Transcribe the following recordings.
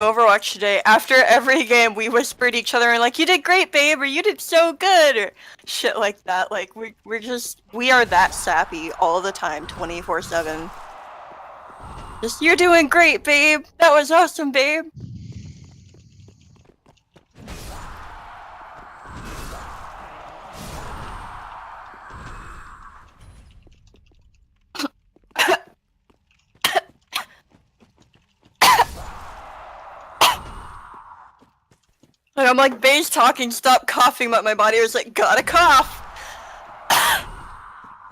Overwatch today. After every game, we whispered each other and like, "You did great, babe," or "You did so good," or shit like that. Like we are that sappy all the time, 24/7. Just, "You're doing great, babe. That was awesome, babe." Like, I'm like, "Bae's talking, stop coughing," but my body was like, "Gotta cough."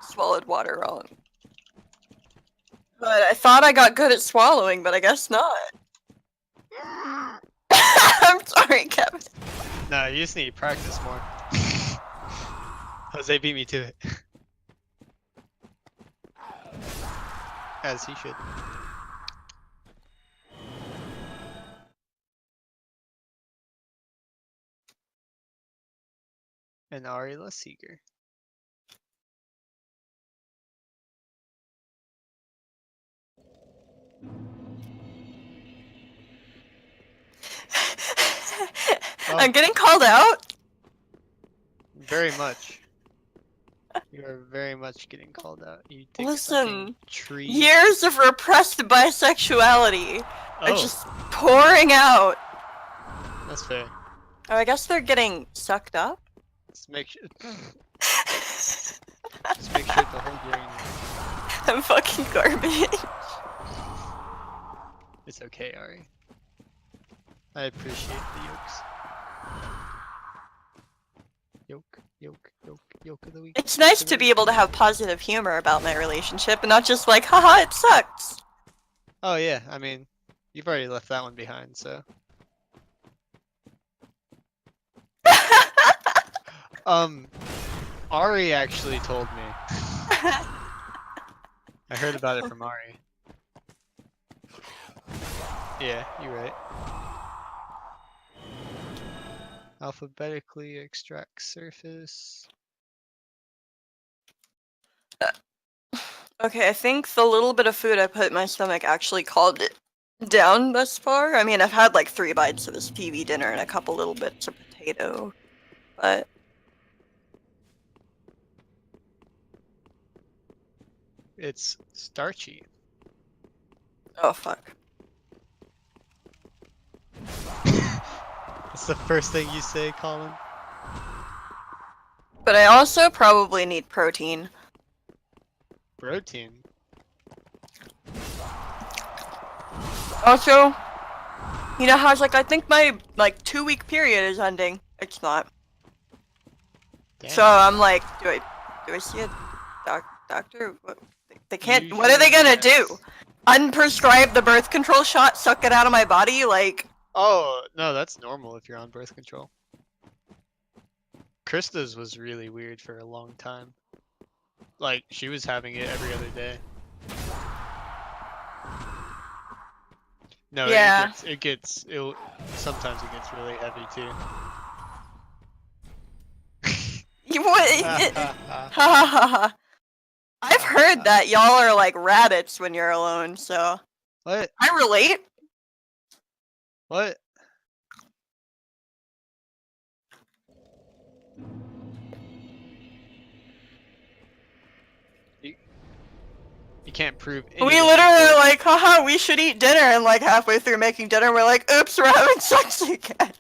Swallowed water wrong. But I thought I got good at swallowing, but I guess not. I'm sorry, Kevin. No, you just need to practice more. Jose beat me to it. As he should. And Ari Seeger. I'm getting called out? Very much. You are very much getting called out. You dick Listen, tree. years of repressed bisexuality are just pouring out. That's fair. Oh, I guess they're getting sucked up? Just make sure. Just make sure to hold your. I'm fucking garbage. It's okay, Ari. I appreciate the yokes. Yoke of the week. It's nice to be able to have positive humor about my relationship and not just like, haha, it sucks. Oh yeah, I mean, you've already left that one behind, so. Ari actually told me. I heard about it from Ari. Yeah, you're right. Alphabetically extract surface. Okay, I think the little bit of food I put in my stomach actually calmed it down thus far. I mean, I've had like 3 bites of this TV dinner and a couple little bits of potato, but... It's starchy. Oh, fuck. That's the first thing you say, Colin. But I also probably need protein. Protein? Also, you know how it's like, I think my, like, 2-week period is ending. It's not. Damn. So I'm like, do I see a doctor? What, they can't, Usually, what are they gonna yes. do? Unprescribe the birth control shot, suck it out of my body? Like... Oh, no, that's normal if you're on birth control. Krista's was really weird for a long time. Like, she was having it every other day. No, yeah. sometimes it gets really heavy too. What? I've heard that y'all are like rabbits when you're alone, so... What? I relate. What? You can't prove anything. We literally are like, haha, we should eat dinner, and like halfway through making dinner, we're like, oops, we're having sex again.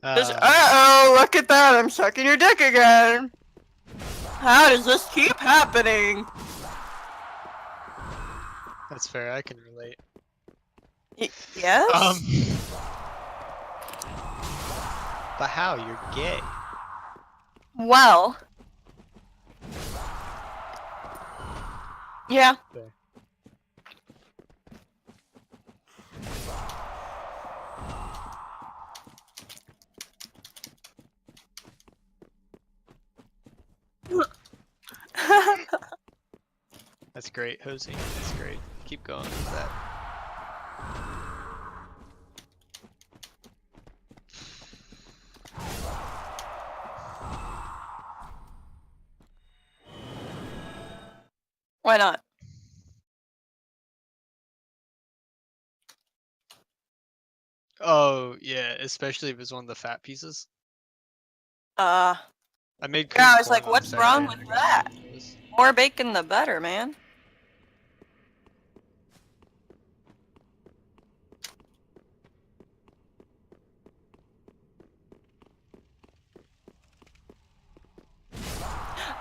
Uh-oh, look at that, I'm sucking your dick again. How does this keep happening? That's fair, I can relate. Yes? But how? You're gay. Well. Yeah. Fair. That's great, Jose. That's great. Keep going with that. Why not? Oh yeah, especially if it's one of the fat pieces. Uh, I made yeah, cream I was corn like, on what's wrong Saturday. with And that? it was More bacon the better, man.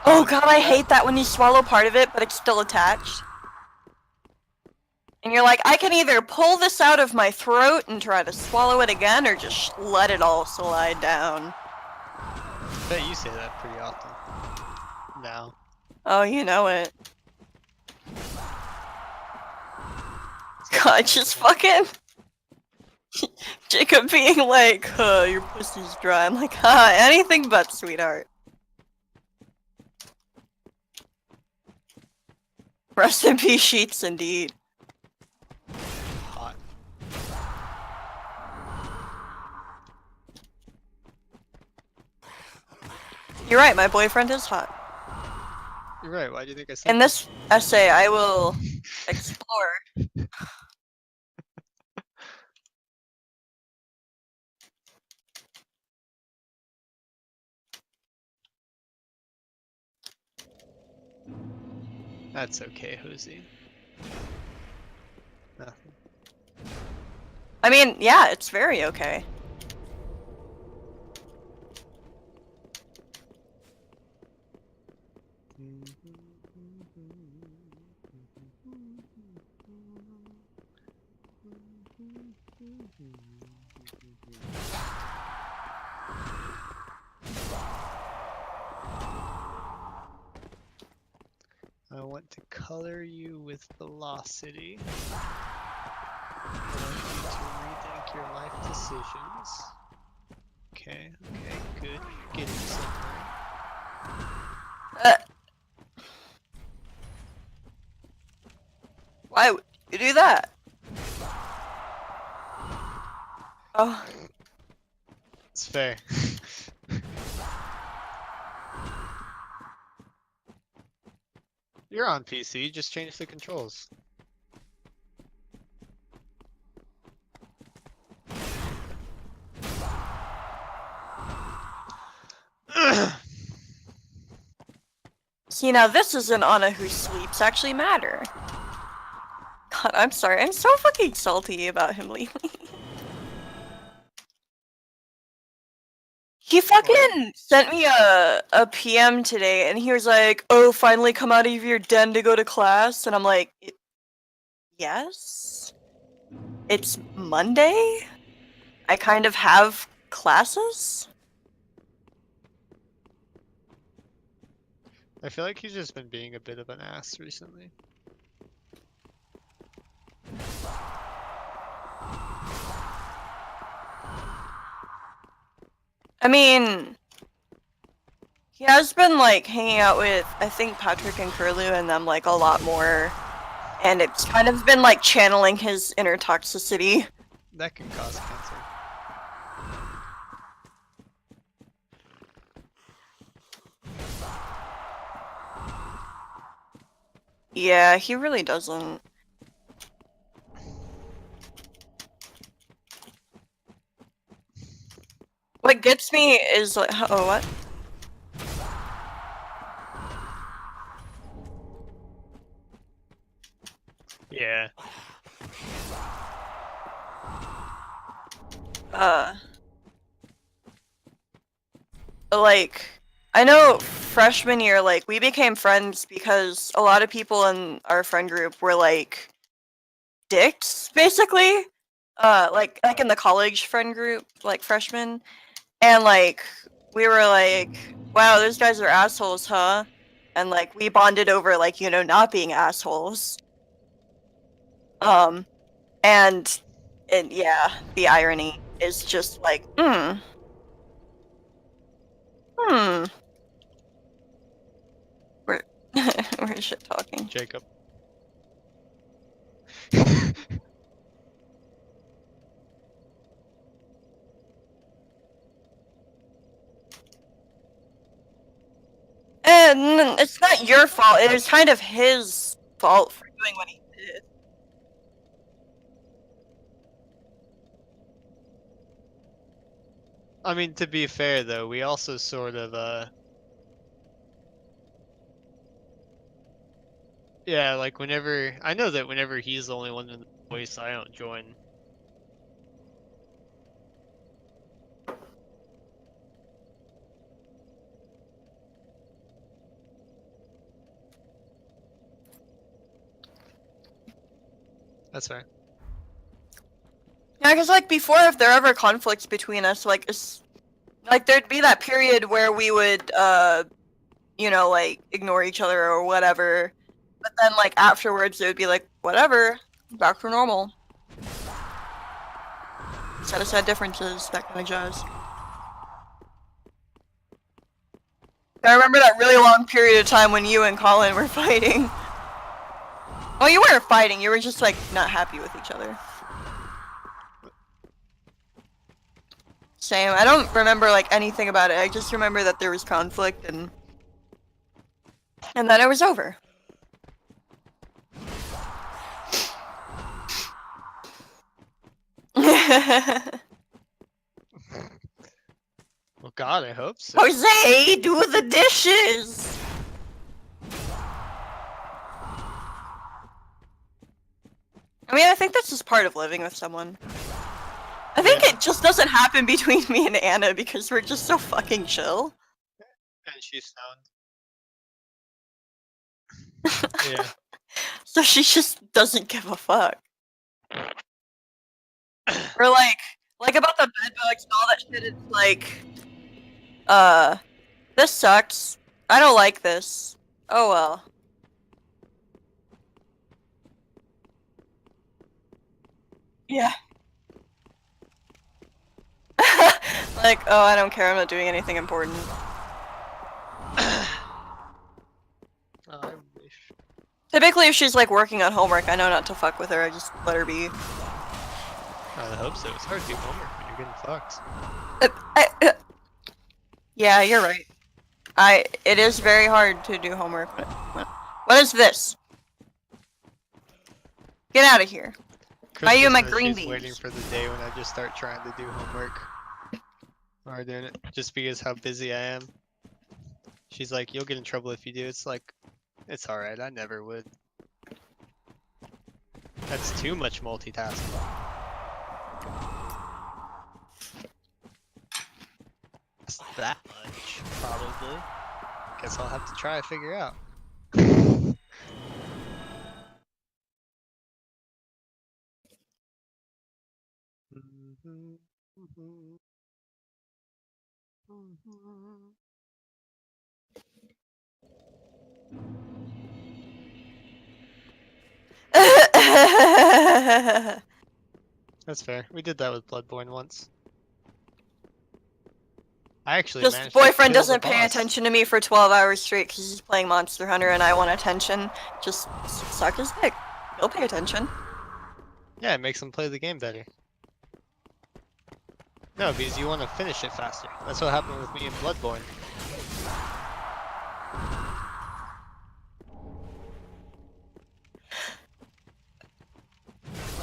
Oh on god, I that. hate that when you swallow part of it, but it's still attached. And you're like, I can either pull this out of my throat and try to swallow it again, or just let it all slide down. I bet you say that pretty often. Now. Oh, you know it. God, just fucking Jacob being like, your pussy's dry. I'm like, anything but, sweetheart. Rest in peace, sheets, indeed. Hot. You're right, my boyfriend is hot. You're right. Why do you think I said In this essay, I will explore. That's okay, Hosey. Nothing. I mean, yeah, it's very okay. I want to color you with velocity. I want you to rethink your life decisions. Okay, good. You're getting somewhere. Why would you do that? Oh, It's fair. You're on PC, just change the controls. see, now this is an Anna whose sleeps actually matter. God, I'm sorry. I'm so fucking salty about him lately. He fucking sent me a PM today, and he was like, "Oh, finally come out of your den to go to class," and I'm like, "Yes, it's Monday. I kind of have classes." I feel like he's just been being a bit of an ass recently. I mean, he has been like hanging out with, I think, Patrick and Curlew and them like a lot more, and it's kind of been like channeling his inner toxicity. That can cause cancer. Yeah, he really doesn't. What gets me is like, oh, what? Yeah. Like, I know freshman year, like, we became friends because a lot of people in our friend group were like dicks, basically. Like in the college friend group, like freshmen, and like we were like, wow, those guys are assholes, huh? And like we bonded over like, you know, not being assholes. Um, and yeah, the irony is just like, hmm, we're we're shit talking. Jacob. And it's not your fault. It was kind of his fault for doing what he did. I mean, to be fair though, we also sort of yeah, like whenever I know that whenever he's the only one in the voice, I don't join. That's right. Yeah, because like before, if there ever conflicts between us, like like there'd be that period where we would you know, like ignore each other or whatever. But then like afterwards, it would be like whatever, back to normal. Set aside differences, that kind of jazz. I remember that really long period of time when you and Colin were fighting. Well, you weren't fighting, you were just like not happy with each other. Same. I don't remember like anything about it. I just remember that there was conflict and then it was over. Well, God, I hope so. Jose, do the dishes. I mean, I think that's just part of living with someone. I think it just doesn't happen between me and Anna because we're just so fucking chill. And she's sound. Yeah. So she just doesn't give a fuck. Or like about the bed bugs and all that shit, it's like, this sucks. I don't like this. Oh well. Yeah. Like, oh, I don't care, I'm not doing anything important. I wish. Typically, if she's like working on homework, I know not to fuck with her, I just let her be. I hope so. It's hard to do homework when you're getting fucked. Yeah, you're right. It is very hard to do homework. What is this? Get out of here. Why are you in my green she's beans? waiting for the day when I just start trying to do homework. Or doing it just because how busy I am. She's like, you'll get in trouble if you do. It's like, it's alright, I never would. That's too much multitasking. It's that much, probably. Guess I'll have to try to figure out. That's fair. We did that with Bloodborne once. I actually Just managed boyfriend to kill doesn't the pay boss. attention to me for 12 hours straight because he's playing Monster Hunter and I want attention. Just suck his dick. He'll pay attention. Yeah, it makes him play the game better. No, because you want to finish it faster. That's what happened with me in Bloodborne.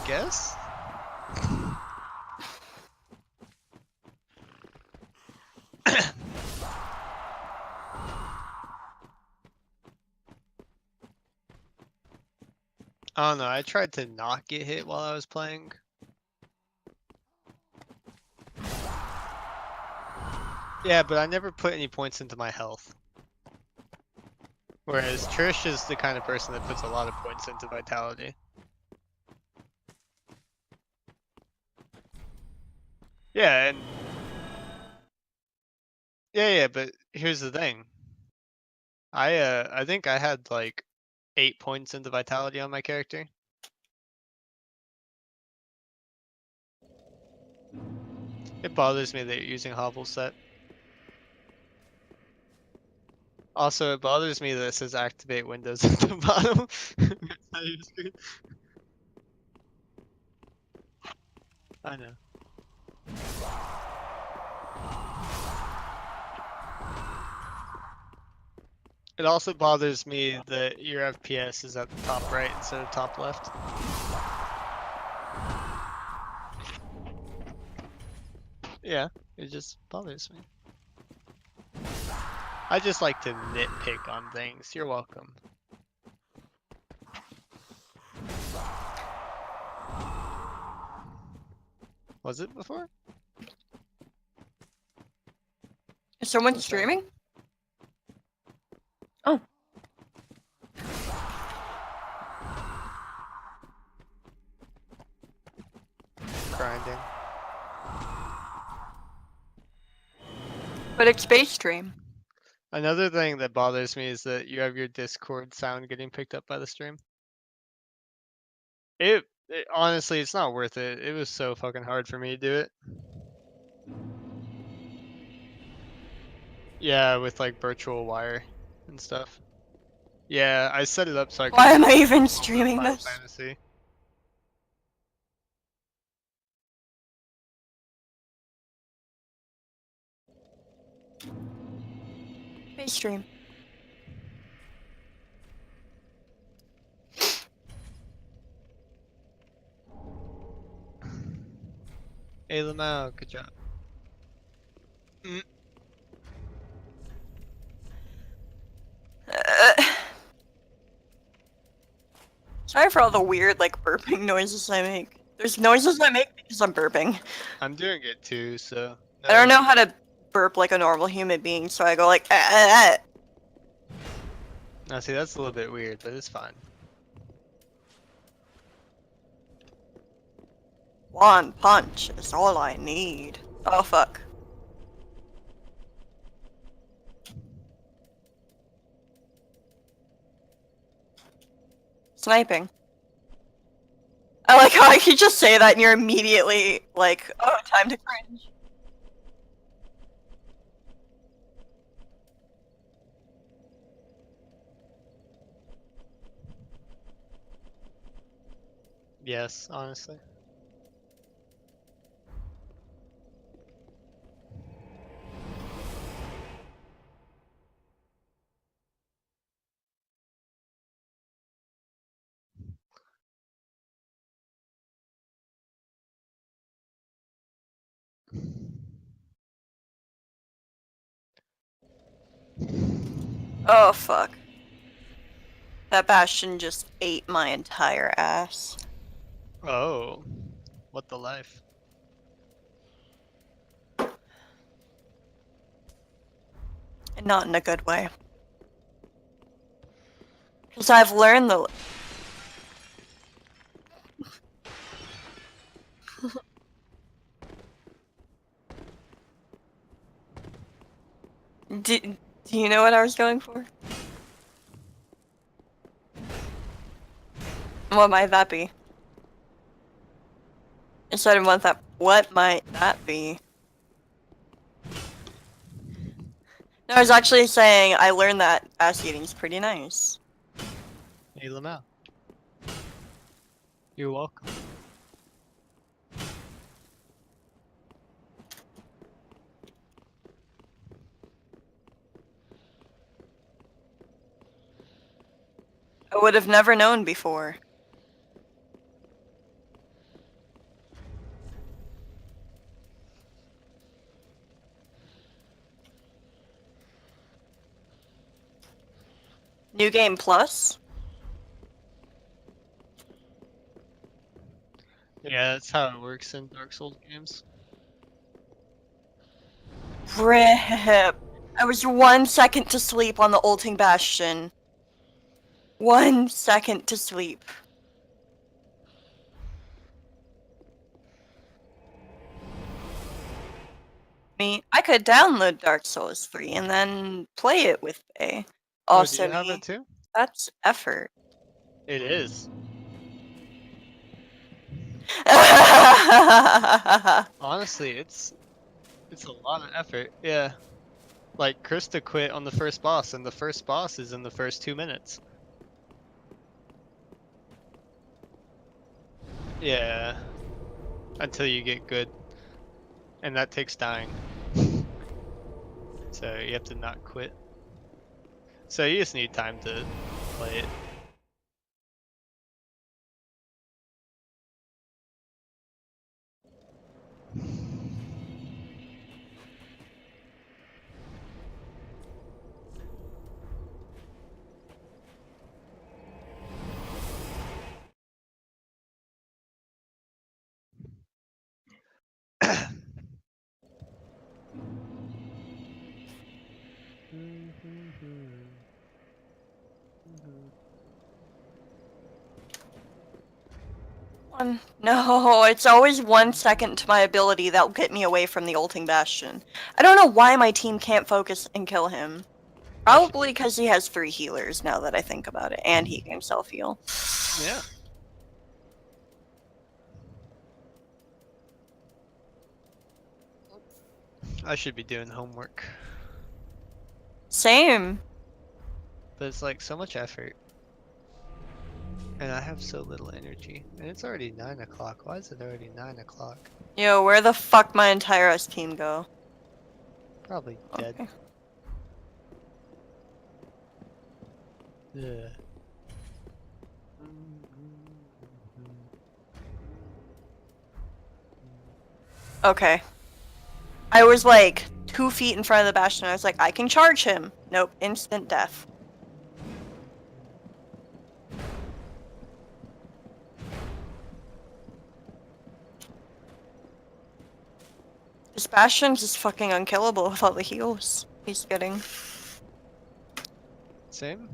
Guess? I don't know, I tried to not get hit while I was playing. Yeah, but I never put any points into my health. Whereas Trish is the kind of person that puts a lot of points into vitality. Yeah, and yeah, but here's the thing. I think I had like 8 points into vitality on my character. It bothers me that you're using Hovel set. Also, it bothers me that it says activate Windows at the bottom. On your screen. I know. It also bothers me that your FPS is at the top right instead of top left. Yeah. It just bothers me. I just like to nitpick on things. You're welcome. Was it before? Is someone What's that? streaming? Oh. Grinding. But it's space stream. Another thing that bothers me is that you have your Discord sound getting picked up by the stream. It honestly, it's not worth it. It was so fucking hard for me to do it. Yeah, with like virtual wire and stuff. Yeah, I set it up so I could Why am I even streaming Final this? Fantasy. Space stream. Hey Lamau, good job. Sorry for all the weird, like, burping noises I make. There's noises I make because I'm burping. I'm doing it too, so. I don't know how to burp like a normal human being, so I go like, ah, ah, ah. Now see, that's a little bit weird, but it's fine. One punch is all I need. Oh, fuck. Sniping. I like how I could just say that and you're immediately like, oh, time to cringe. Yes, honestly. Oh, fuck. That Bastion just ate my entire ass. Oh, what the life. And not in a good way. Because I've learned the... do you know what I was going for? What might that be? Instead of what might that be? No, I was actually saying I learned that ass eating's pretty nice. Hey Lamau. You're welcome. I would have never known before. New Game Plus? Yeah, that's how it works in Dark Souls games. RIP. I was 1 second to sleep on the ulting Bastion. 1 second to sleep. I could download Dark Souls 3 and then play it with Bay. Oh, do Also, you have it too? that's effort. It is. Honestly, it's a lot of effort. Yeah. Like Krista quit on the first boss, and the first boss is in the first 2 minutes. Yeah. Until you get good. And that takes dying. So you have to not quit. So you just need time to play it. No, it's always 1 second to my ability that'll get me away from the ulting Bastion. I don't know why my team can't focus and kill him. Probably because he has 3 healers, now that I think about it, and he can self-heal. Yeah. I should be doing homework. Same. But it's like so much effort. And I have so little energy. And it's already 9 o'clock. Why is it already 9 o'clock? Yo, where the fuck my entire S team go? Probably dead. Okay. Yeah. Okay. I was like 2 feet in front of the Bastion. I was like, I can charge him. Nope, instant death. This Bastion's just fucking unkillable with all the heals he's getting. Same?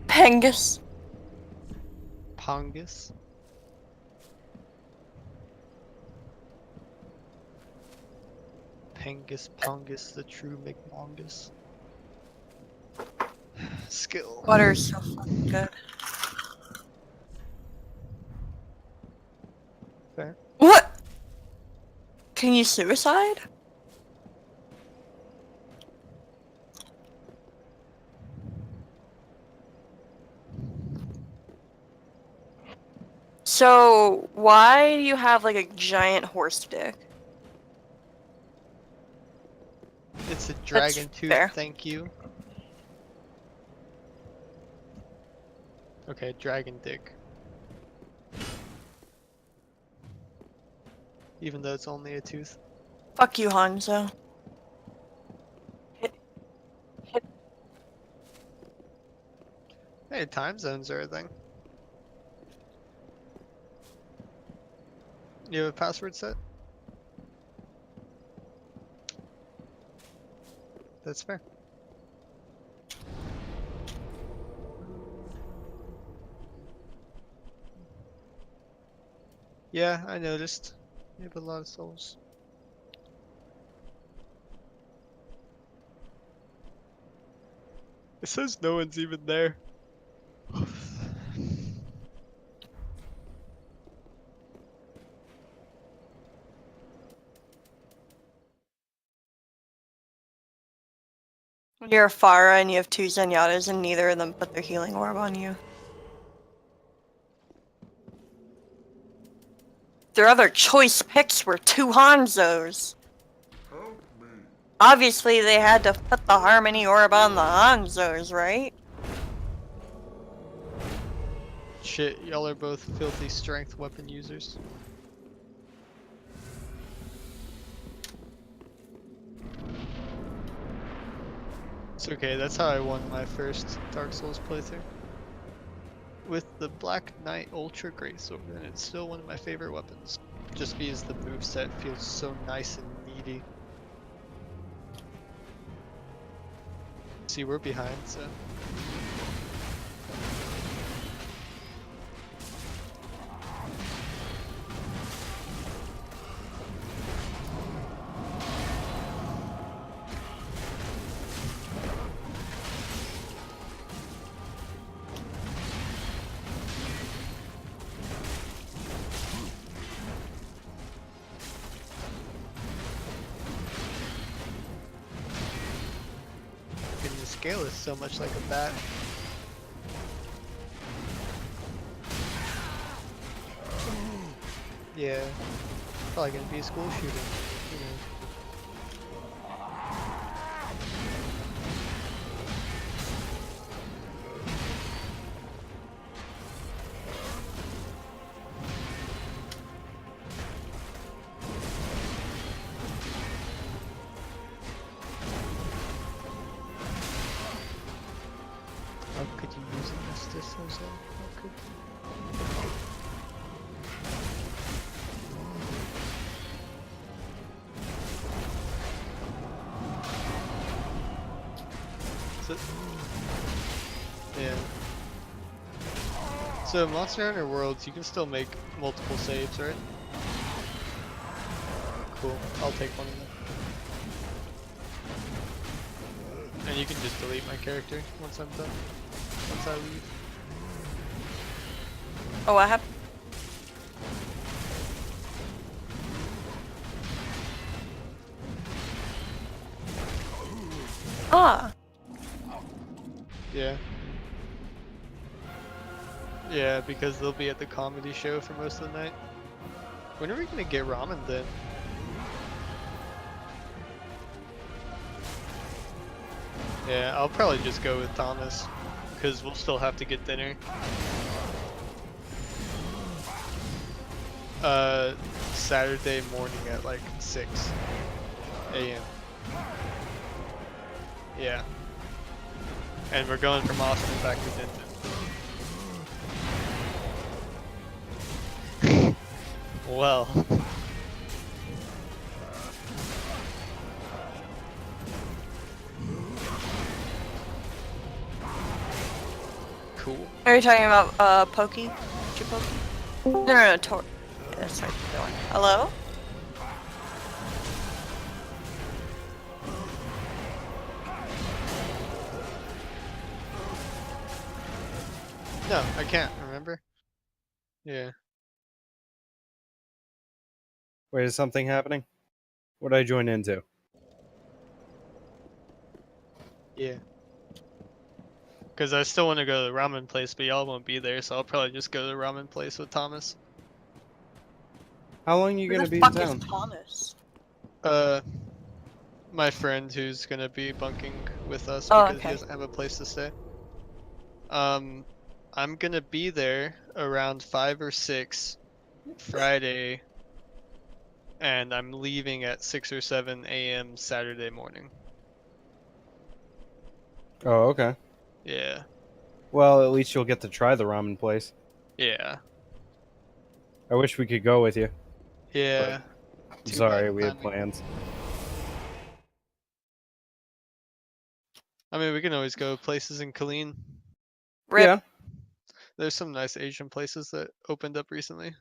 Pengus. Pongus? Pengus Pongus, the true McMongus. Skill. Water's so fucking good. Fair. What? Can you suicide? So, why do you have like a giant horse dick? It's a dragon tooth, fair. thank you. Okay, dragon dick. Even though it's only a tooth. Fuck you, Hanzo. Hey, time zones are a thing. You have a password set? That's fair. Yeah, I noticed. You have a lot of souls. It says no one's even there. You're a Pharah and you have 2 Zenyatas and neither of them put their healing orb on you. Their other choice picks were 2 Hanzos. Obviously, they had to put the Harmony orb on the Hanzos, right? Shit, y'all are both filthy strength weapon users. It's okay, that's how I won my first Dark Souls playthrough. With the Black Knight Ultra Greatsword, and it's still one of my favorite weapons. Just because the moveset feels so nice and meaty. See, we're behind, so... scale is so much like a bat. Yeah, probably gonna be a school shooting. You know. How could you use an Estus, Jose? How could you? So, yeah. So Monster Hunter Worlds, you can still make multiple saves, right? Cool. I'll take one of them. And you can just delete my character once I'm done. Once I leave. Oh, what happened? Ah. Yeah. Yeah, because they'll be at the comedy show for most of the night. When are we gonna get ramen then? Yeah, I'll probably just go with Thomas, because we'll still have to get dinner. Saturday morning at like 6 a.m. Yeah. And we're going from Austin back to Denton. Well. Cool. Are you talking about Pokey? Pokey? No, Tor. Yeah, that's right. Hello? No, I can't, remember? Yeah. Wait, is something happening? What did I join into? Yeah. Because I still want to go to the ramen place, but y'all won't be there, so I'll probably just go to the ramen place with Thomas. How long are you Who gonna the be in fuck is town? Thomas? My friend who's gonna be bunking with us Oh, because he okay. doesn't have a place to stay. I'm gonna be there around 5 or 6 Friday, and I'm leaving at 6 or 7 a.m. Saturday morning. Oh, okay. Yeah. Well, at least you'll get to try the ramen place. Yeah. I wish we could go with you. Yeah. I'm Too sorry, bad we had timing. plans. I mean, we can always go places in Killeen. Rip. Yeah. There's some nice Asian places that opened up recently.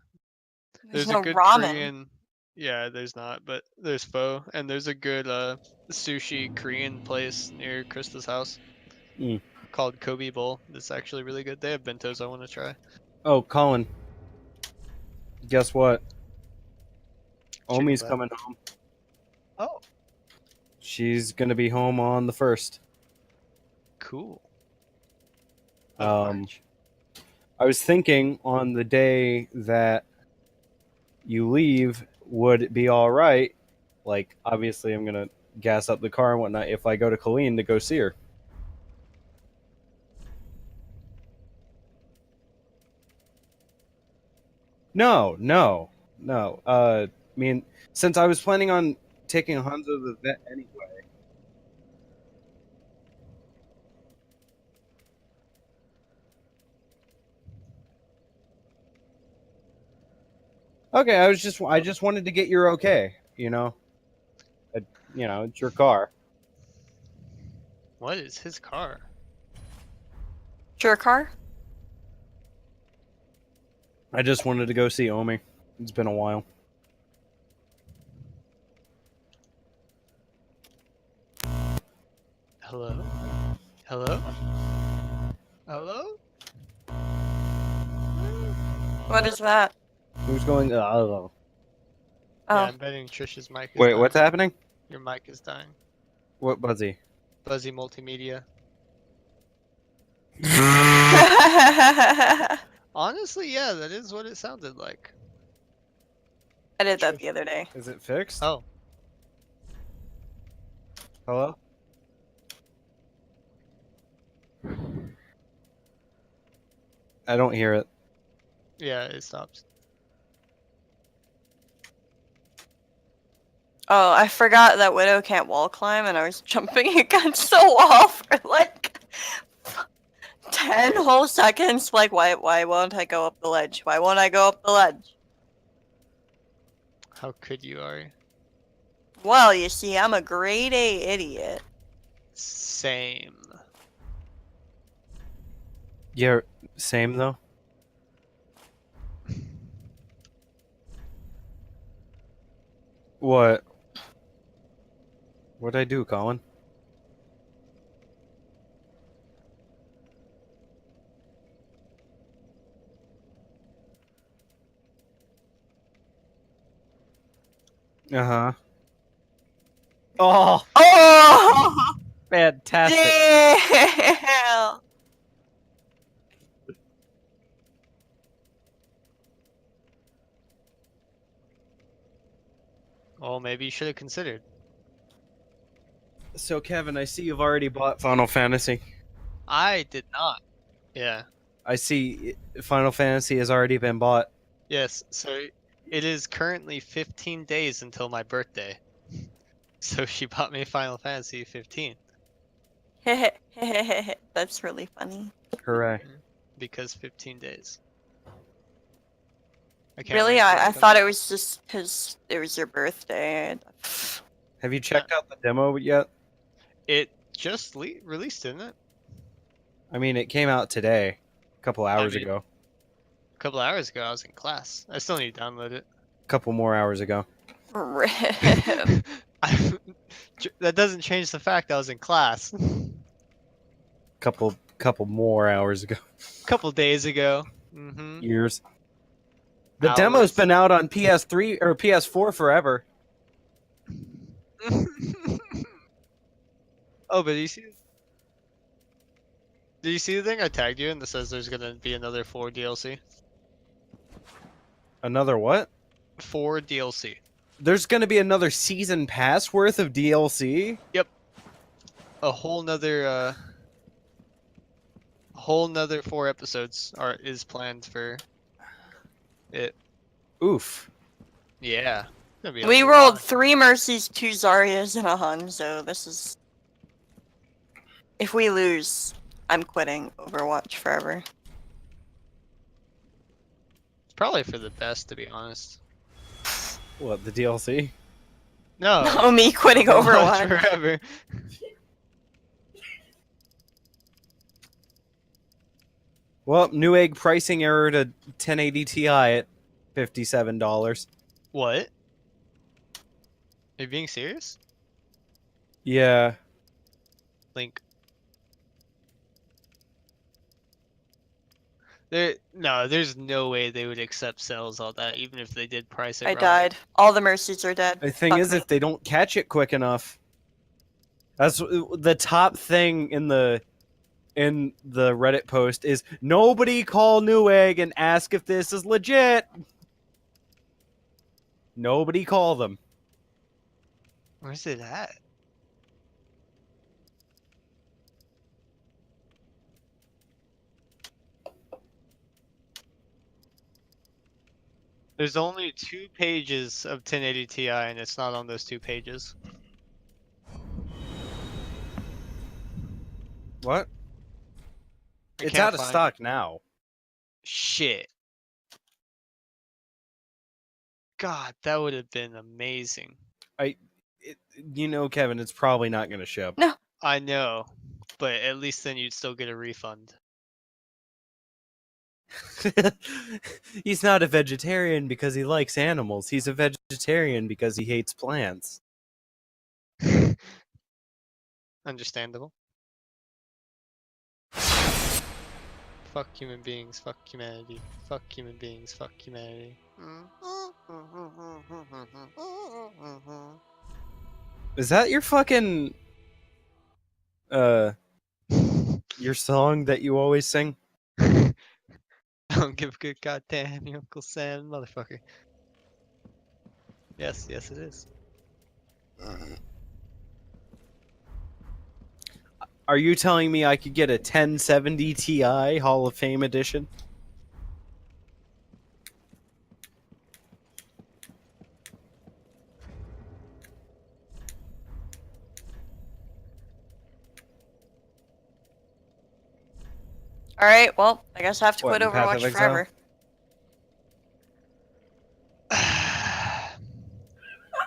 There's There's a no good ramen. Korean. Yeah, there's not, but there's pho, and there's a good sushi Korean place near Krista's house Mm. called Kobe Bowl. That's actually really good. They have bentos I want to try. Oh, Colin. Guess what? Chicken Omi's butt. coming home. Oh, She's gonna be home on the 1st. cool. Of March. I was thinking on the day that you leave, would it be all right? Like, obviously, I'm gonna gas up the car and whatnot if I go to Colleen to go see her. No. I mean, since I was planning on taking Hanzo to the vet anyway. Okay, I just wanted to get your okay. You know, it's your car. What is his car? Your car? I just wanted to go see Omi. It's been a while. Hello? Hello? Hello? What is that? Who's going? Oh. Yeah, I'm betting Trish's mic is Wait, dying. what's happening? Your mic is dying. What, Buzzy? Buzzy Multimedia. I Honestly, yeah, that is what it sounded like. did that the other day. Is it fixed? Oh, Hello? I don't hear it. yeah, it stopped. Oh, I forgot that Widow can't wall climb, and I was jumping against the wall for like 10 whole seconds. Like, why won't I go up the ledge? Why won't I go up the ledge? How could you, Ari? Well, you see, I'm a grade A idiot. Same. Yeah, same though. What? What'd I do, Colin? Uh-huh. Oh, Oh! fantastic. Damn! Well, maybe you should have considered. So, Kevin, I see you've already bought Final Fantasy. I did not. Yeah. I see Final Fantasy has already been bought. Yes. So it is currently 15 days until my birthday. So she bought me Final Fantasy 15 That's really funny. Hooray. because 15 days. I can't Really? wait for it I to come thought out. it was just because it was your birthday. Have you checked out the demo yet? It just released, didn't it? I mean, it came out today, a couple hours mean- ago. A couple hours ago, I was in class. I still need to download it. A couple more hours ago. Rip. That doesn't change the fact I was in class. Couple more hours ago. Couple days ago. Mm-hmm. Years. The demo's been out on PS3 or PS4 forever. Oh, but did you see the thing I tagged you in that says there's gonna be another 4 DLC? Another what? 4 DLC. There's going to be another season pass worth of DLC? A whole nother 4 episodes is planned for it. Oof. Yeah. Gonna be a We lot. rolled 3 Mercies, 2 Zarias, and a Hun, so this is... If we lose, I'm quitting Overwatch forever. It's probably for the best, to be honest. What, the DLC? No. Oh, me quitting Overwatch. forever. Well, Newegg pricing error to 1080 Ti at $57. What? Are you being serious? Yeah. Link. There's no way they would accept sales on that, even if they did price it I right. died. All the Mercies are dead. The thing Fuck is, me. if they don't catch it quick enough, that's the top thing in the Reddit post is nobody call Newegg and ask if this is legit. Nobody call them. Where's it at? There's only 2 pages of 1080 Ti, and it's not on those 2 pages. What? I It's can't out of find- stock now. Shit. God, that would have been amazing. Kevin, it's probably not going to ship. No. I know, but at least then you'd still get a refund. He's not a vegetarian because he likes animals. He's a vegetarian because he hates plants. Understandable. Fuck human beings, fuck humanity. Fuck human beings, fuck humanity. Is that your fucking Your song that you always sing? I don't give a good goddamn, you Uncle Sam, motherfucker. Yes, yes, it is. Are you telling me I could get a 1070 Ti Hall of Fame edition? All right, well, I guess I have to What, quit in Path of Overwatch Exile? forever.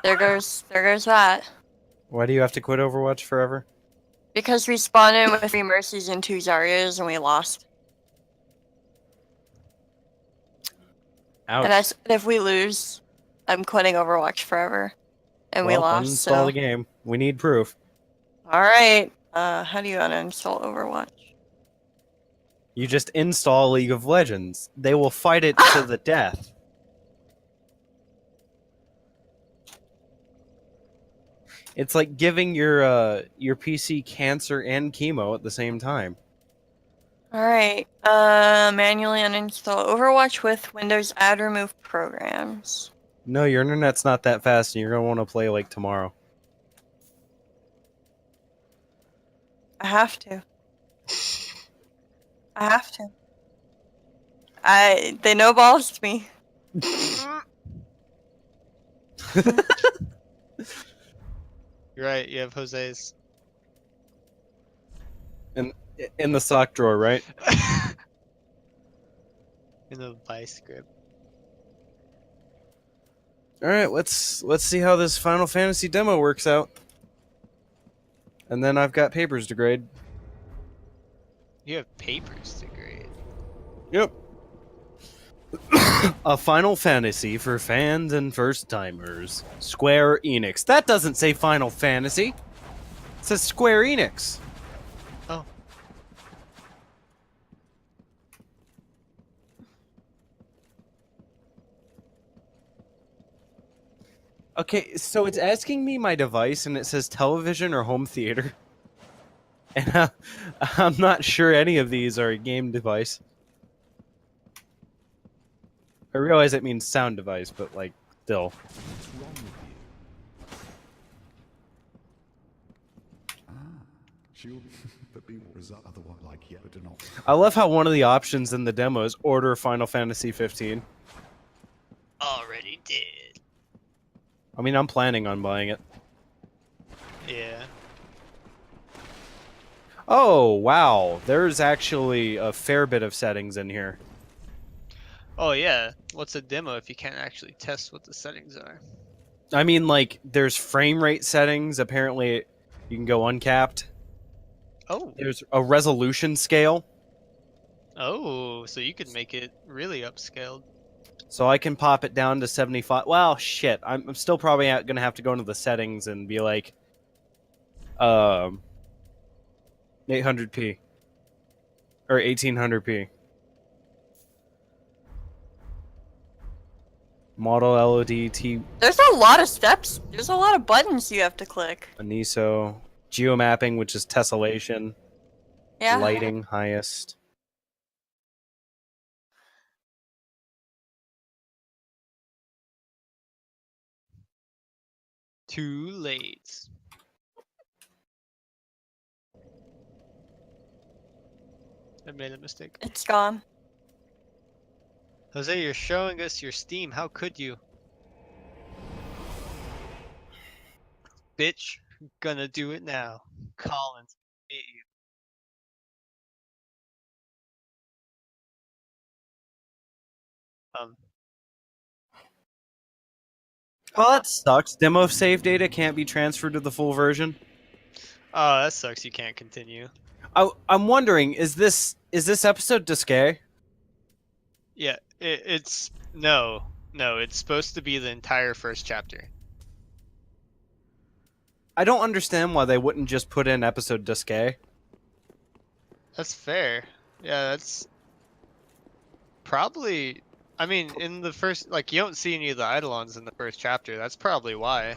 There goes that. Why do you have to quit Overwatch forever? Because we spawned in with 3 Mercies and 2 Zaryas and we lost. Ouch. And I said if we lose, I'm quitting Overwatch forever. And we Well, lost, uninstall so. the game. We need proof. Alright. How do you uninstall Overwatch? You just install League of Legends. They will fight it to the death. It's like giving your PC cancer and chemo at the same time. Alright. Manually uninstall Overwatch with Windows add remove programs. No, your internet's not that fast, and you're gonna want to play like tomorrow. I have to. I have to. They no balls me. You're right, you have Jose's. In the sock drawer, right? In the vice grip. All right, let's see how this Final Fantasy demo works out. And then I've got papers to grade. You have papers to grade. Yep. A Final Fantasy for fans and first timers. Square Enix. That doesn't say Final Fantasy. It says Square Enix. Oh. Okay, so it's asking me my device, and it says television or home theater. And I'm not sure any of these are a game device. I realize it means sound device, but like, still. What's wrong with you? She'll but be result otherwise like yeah, but do not. I love how one of the options in the demo is order Final Fantasy 15. Already did. I mean, I'm planning on buying it. Yeah. Oh, wow. There's actually a fair bit of settings in here. Oh yeah. What's a demo if you can't actually test what the settings are? I mean, like, there's frame rate settings. Apparently, you can go uncapped. Oh. There's a resolution scale. Oh, so you could make it really upscaled. So I can pop it down to 75. Well, shit. I'm still probably going to have to go into the settings and be like, 800p. Or 1800p. Model LOD T There's a lot of steps. There's a lot of buttons you have to click. Aniso. Geomapping, which is tessellation. Yeah. Lighting, highest. Too late. I made a mistake. It's gone. Jose, you're showing us your Steam. How could you? Bitch, gonna do it now. Collins, hate you. Oh, that sucks. Demo save data can't be transferred to the full version. Oh, that sucks. You can't continue. I'm wondering, is this episode Disque? Yeah, it's no. It's supposed to be the entire first chapter. I don't understand why they wouldn't just put in episode Disque. That's fair. Yeah, that's probably. I mean, in the first, like, you don't see any of the Eidolons in the first chapter. That's probably why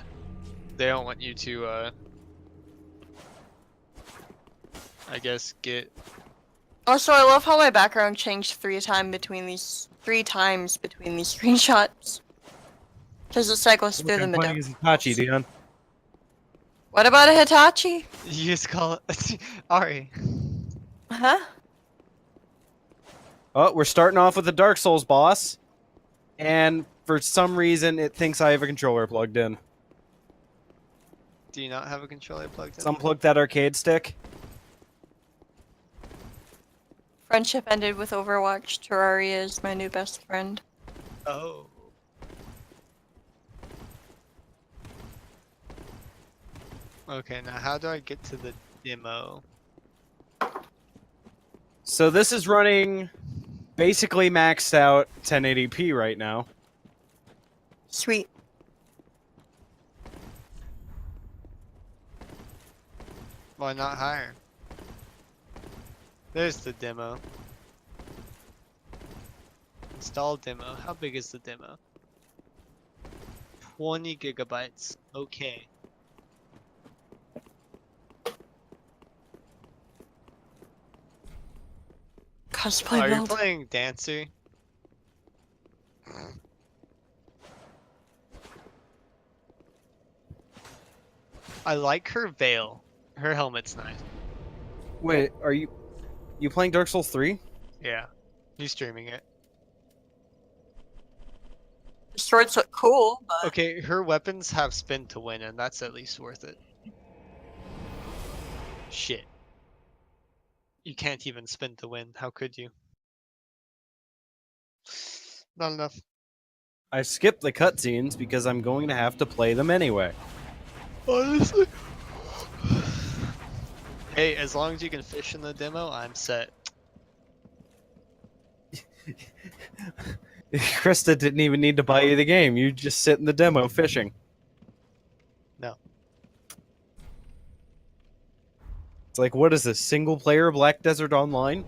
they don't want you to, I guess, get Also, I love how my background changed 3 times between these screenshots. Because it cycles Look, through the I'm middle. playing as Itachi, Dion. What about a Hitachi? You just call it Ari. Huh? Oh, we're starting off with the Dark Souls boss, and for some reason it thinks I have a controller plugged in. Do you not have a controller plugged Let's in? unplug that arcade stick. Friendship ended with Overwatch. Terraria is my new best friend. Oh. Okay, now how do I get to the demo? So this is running basically maxed out 1080p right now. Sweet. Why not higher? There's the demo. Install demo. How big is the demo? 20 gigabytes. Okay. Cosplay Are you build. playing Dancer? I like her veil. Her helmet's nice. Wait, are you playing Dark Souls 3? Yeah. You streaming it. The swords look cool, but Okay, her weapons have spin to win, and that's at least worth it. Shit. You can't even spin to win. How could you? Not enough. I skipped the cutscenes because I'm going to have to play them anyway. Honestly. Hey, as long as you can fish in the demo, I'm set. Krista didn't even need to buy you the game. You just sit in the demo fishing. No. It's like, what is this, single player Black Desert Online?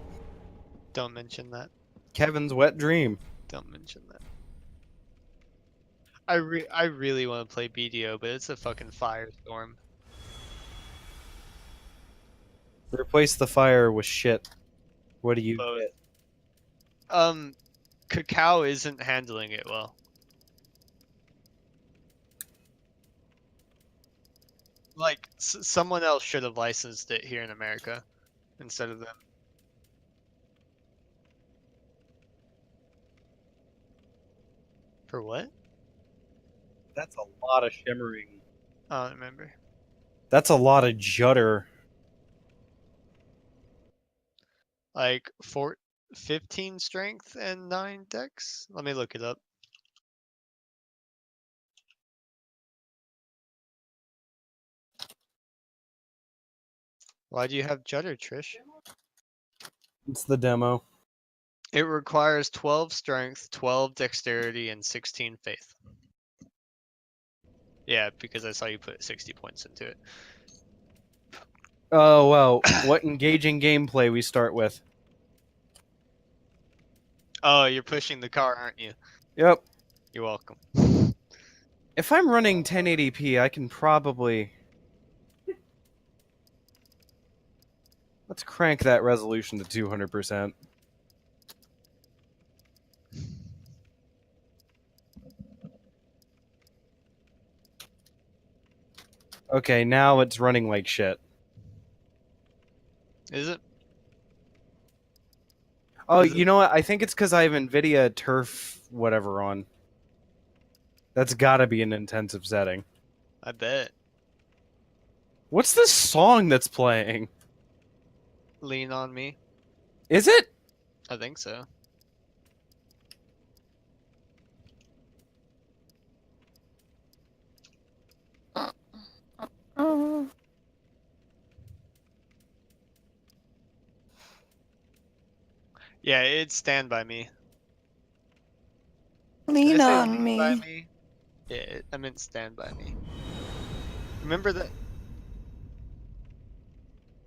Don't mention that. Kevin's wet dream. Don't mention that. I really want to play BDO, but it's a fucking firestorm. Replace the fire with shit. What do you Both. get? Cacao isn't handling it well. Like, someone else should have licensed it here in America instead of them. For what? That's a lot of shimmering. I don't remember. That's a lot of judder. Like 15 strength and 9 dex? Let me look it up. Why do you have judder, Trish? It's the demo. It requires 12 strength, 12 dexterity, and 16 faith. Yeah, because I saw you put 60 points into it. Oh, well, what engaging gameplay we start with. Oh, you're pushing the car, aren't you? Yep. You're welcome. If I'm running 1080p, I can probably... Let's crank that resolution to 200%. Okay, now it's running like shit. Is it? Oh, Is it? you know what? I think it's because I have NVIDIA Turf whatever on. That's gotta be an intensive setting. I bet. What's this song that's playing? Lean on me. Is it? I think so. oh, Yeah, it's Stand By Me. Did lean I say on Lean By me. Me? Yeah, I meant Stand By Me. Remember that?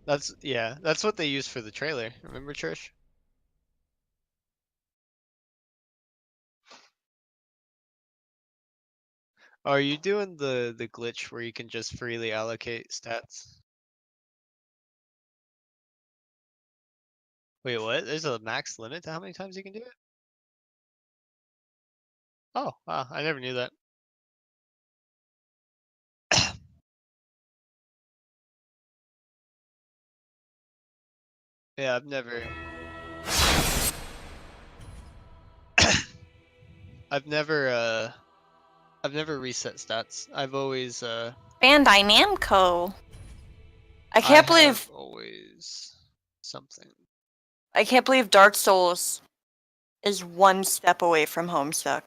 That's what they used for the trailer. Remember, Trish? Are you doing the glitch where you can just freely allocate stats? Wait, what? There's a max limit to how many times you can do it? Oh, wow, I never knew that. Yeah, I've never I've never reset stats. I've always Bandai Namco. I I can't have believe always something. Dark Souls is one step away from Homestuck.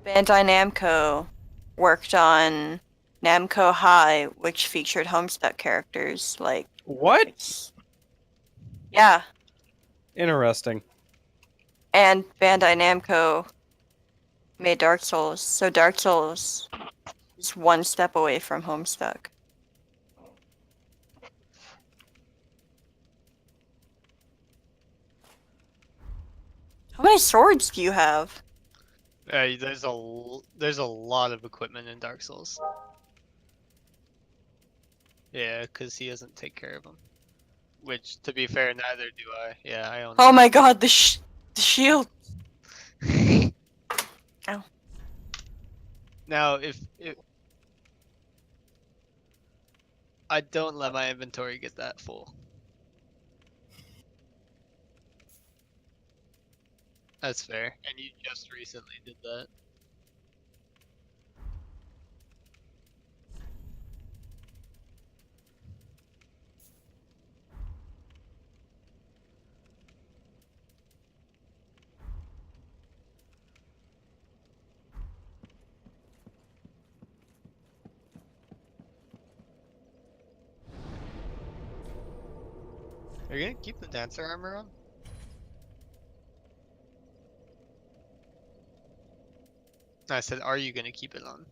Bandai Namco worked on Namco High, which featured Homestuck characters. Like, What? yeah. Interesting. And Bandai Namco made Dark Souls, so Dark Souls is one step away from Homestuck. How many swords do you have? There's a lot of equipment in Dark Souls. Yeah, because he doesn't take care of them. Which, to be fair, neither do I. Yeah, I own. Oh my god, the shield. Ow. Now, if I don't let my inventory get that full. That's fair. And you just recently did that. Are you gonna keep the dancer armor on? I said, are you gonna keep it on?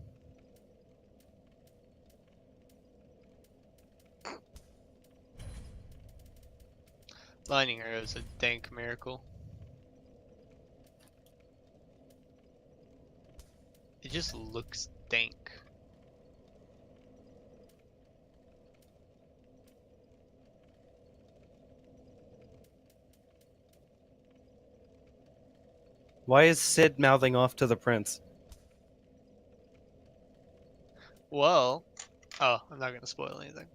Lightning arrow is a dank miracle. It just looks dank. Why is Sid mouthing off to the prince? Well, oh, I'm not gonna spoil anything.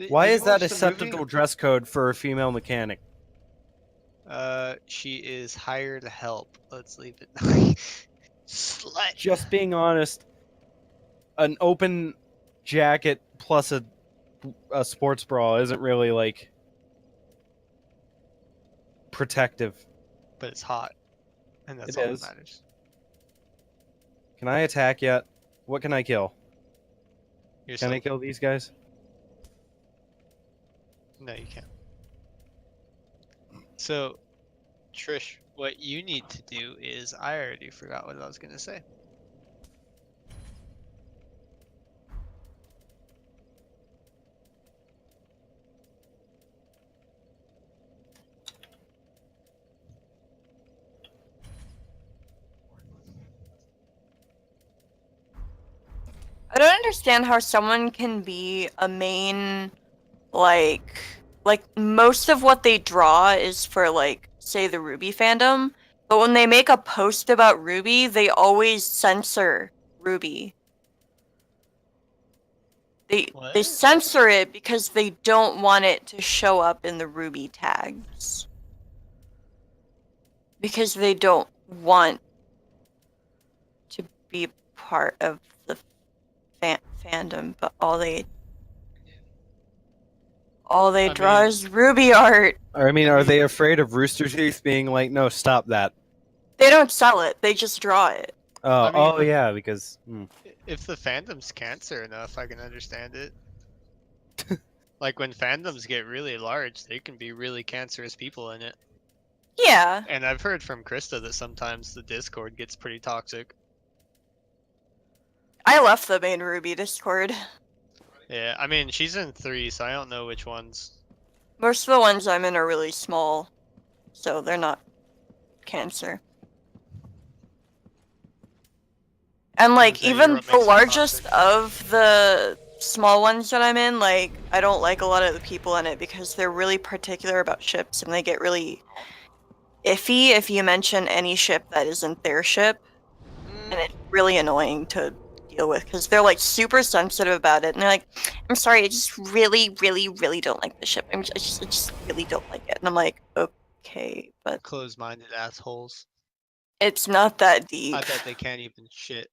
Why Did is you that watch the movie? acceptable dress code for a female mechanic? She is hired help. Let's leave it. Slut. Just being honest, an open jacket plus a sports bra isn't really like protective. But it's hot, and that's It all is. that matters. Can I attack yet? What can I kill? Yourself? Can I kill these guys? No, you can't. So, Trish, what you need to do is, I already forgot what I was gonna say. I don't understand how someone can be a main, like most of what they draw is for, like, say the Ruby fandom, but when they make a post about Ruby, they always censor Ruby. They What? censor it because they don't want it to show up in the Ruby tags. Because they don't want to be part of the fandom, but all they draw mean- is Ruby art. I mean, I are mean- they afraid of Rooster Teeth being like, no, stop that? They don't sell it, they just draw it. Oh, I mean- yeah, because If the fandom's cancer enough, I can understand it. Like, when fandoms get really large, they can be really cancerous people in it. Yeah. And I've heard from Krista that sometimes the Discord gets pretty toxic. I left the main Ruby Discord. Yeah, I mean, she's in 3, so I don't know which ones. Most of the ones I'm in are really small, so they're not cancer. And, like, Is that even what the makes them largest toxic? of the small ones that I'm in, like, I don't like a lot of the people in it because they're really particular about ships and they get really iffy if you mention any ship that isn't their ship. And it's really annoying to deal with because they're like super sensitive about it. And they're like, I'm sorry, I just really, really, really don't like the ship. I just really don't like it. And I'm like, okay, but Close-minded assholes. it's not that deep. I bet they can't even shit.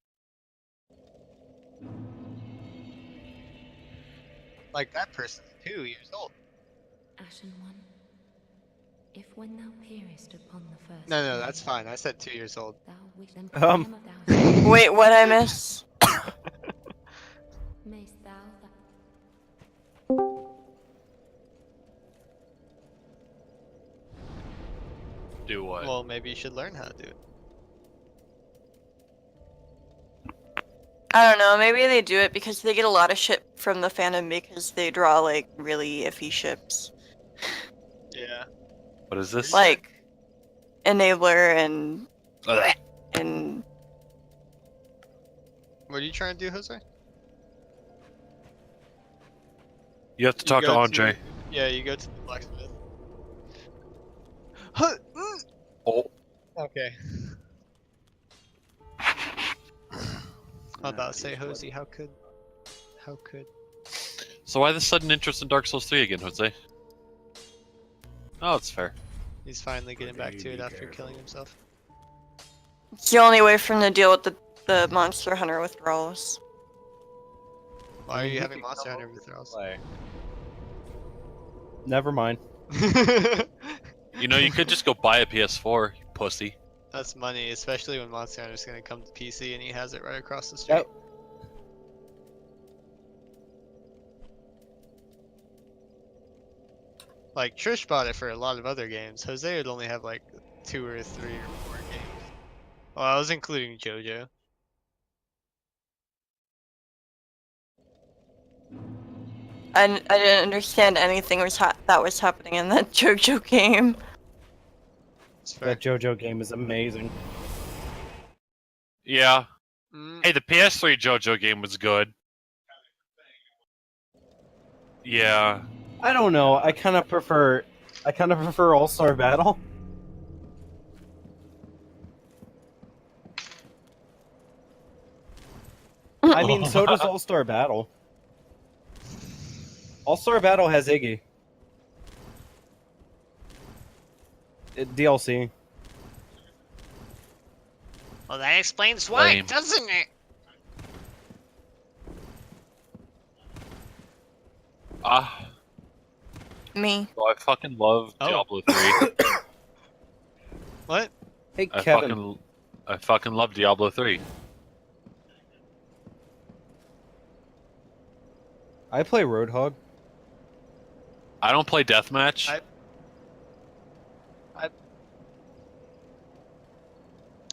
Like that person's 2 years old. Ashen one, if when thou peerest upon the first No, flame, that's fine. I said 2 years old. thou wish them prime of thou Wait, what I miss? mayst thou that Do what? Well, maybe you should learn how to do it. I don't know, maybe they do it because they get a lot of shit from the fandom because they draw like really iffy ships. Yeah. What is this? Like Enabler and What are you trying to do, Jose? You have to talk to go Andre. Yeah, you go to the blacksmith. Huh, Oh. Okay. I'm about to say, Jose, how could? So why the sudden interest in Dark Souls 3 again, Jose? Oh, it's fair. He's finally getting back to it Be after careful. killing himself. it's the only way for him to deal with the Monster Hunter withdrawals. Why are you He having could Monster come Hunter over to withdrawals? play. Never mind. You know, you could just go buy a PS4, you pussy. That's money, especially when Monster Hunter's gonna come to PC and he has it right across the street. Yep. Like Trish bought it for a lot of other games. Jose would only have like 2 or 3 or 4 games. Well, I was including JoJo. I didn't understand anything that was happening in that JoJo game. It's fair. That JoJo game is amazing. Yeah. Mm, Hey, the PS3 JoJo game was good. Yeah. I don't know. I kind of prefer All-Star Battle. I mean, so does All-Star Battle. All-Star Battle has Iggy. DLC. well, that explains Lame. doesn't it? Ah, Me. so I fucking love Oh. Diablo 3. What? Hey, I Kevin. fucking love Diablo 3. I play Roadhog. I don't play deathmatch.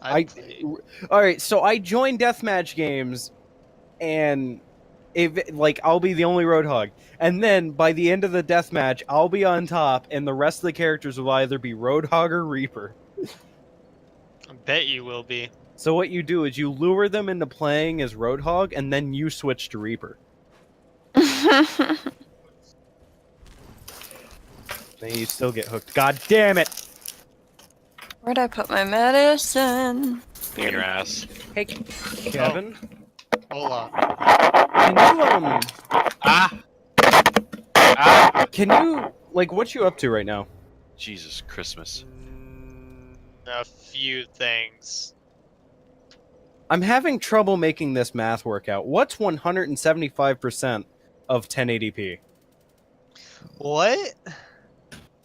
All right, so I join deathmatch games, and I'll be the only Roadhog, and then by the end of the deathmatch, I'll be on top, and the rest of the characters will either be Roadhog or Reaper. I bet you will be. So what you do is you lure them into playing as Roadhog, and then you switch to Reaper. Then you still get hooked. God damn it! Where'd I put my medicine? In your ass. Hey, Kevin, Hola. can you Ah! Ah! can you what you up to right now? Jesus Christmas. A few things. I'm having trouble making this math work out. What's 175% of 1080p? What?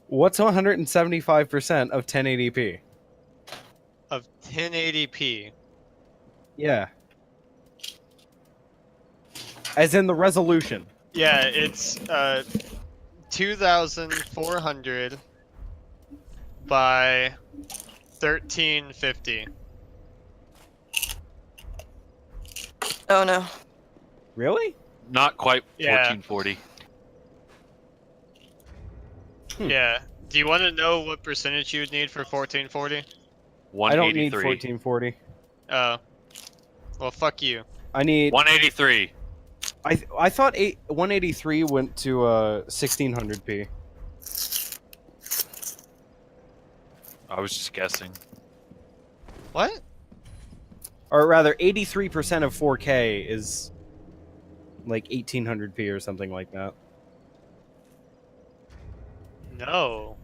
What's 175% of 1080p? Of 1080p. Yeah. As in the resolution. Yeah, it's 2400 by 1350. Oh no. Really? Not quite Yeah. 1440. Yeah. Do you want to know what percentage you would need for 1440? I don't need 183. 1440. Oh. Well, fuck you. I need 183. I thought 183 went to 1600p. I was just guessing. What? Or rather, 83% of 4K is like 1800p or something like that. No.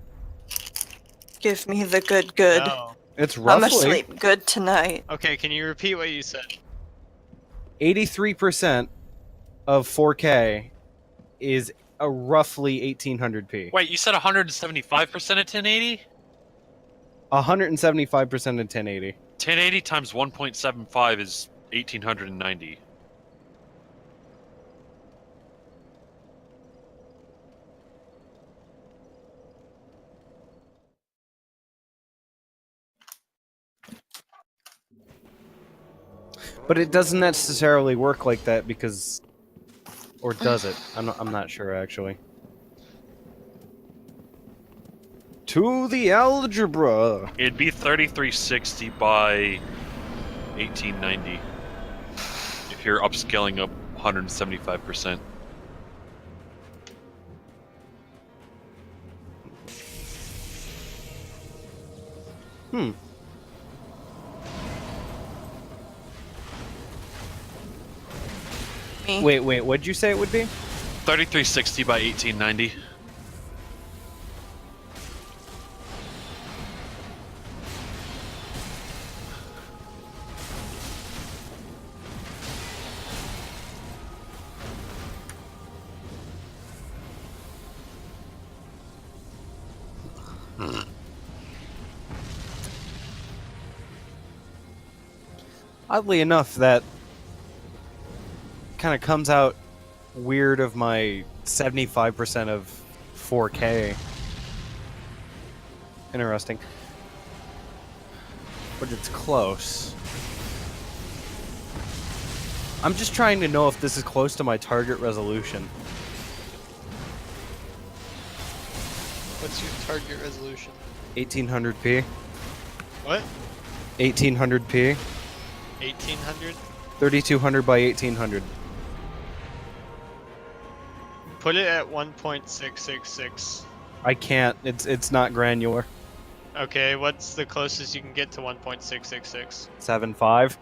Give me the good. No. It's I'm gonna roughly sleep good tonight. Okay, can you repeat what you said? 83% of 4K is a roughly 1800p. Wait, you said 175% of 1080? 175% of 1080. 1080 times 1.75 is 1890. But it doesn't necessarily work like that because, or does it? I'm not sure actually. To the algebra. It'd be 3360 by 1890 if you're upscaling up 175%. Hmm. Me. Wait, what'd you say it would be? 3360 by 1890. Oddly enough, that kind of comes out weird of my 75% of 4K. Interesting. But it's close. I'm just trying to know if this is close to my target resolution. What's your target resolution? 1800p. What? 1800p. 1800? 3200 by 1800. Put it at 1.666. I can't. It's not granular. Okay, what's the closest you can get to 1.666? 7.5.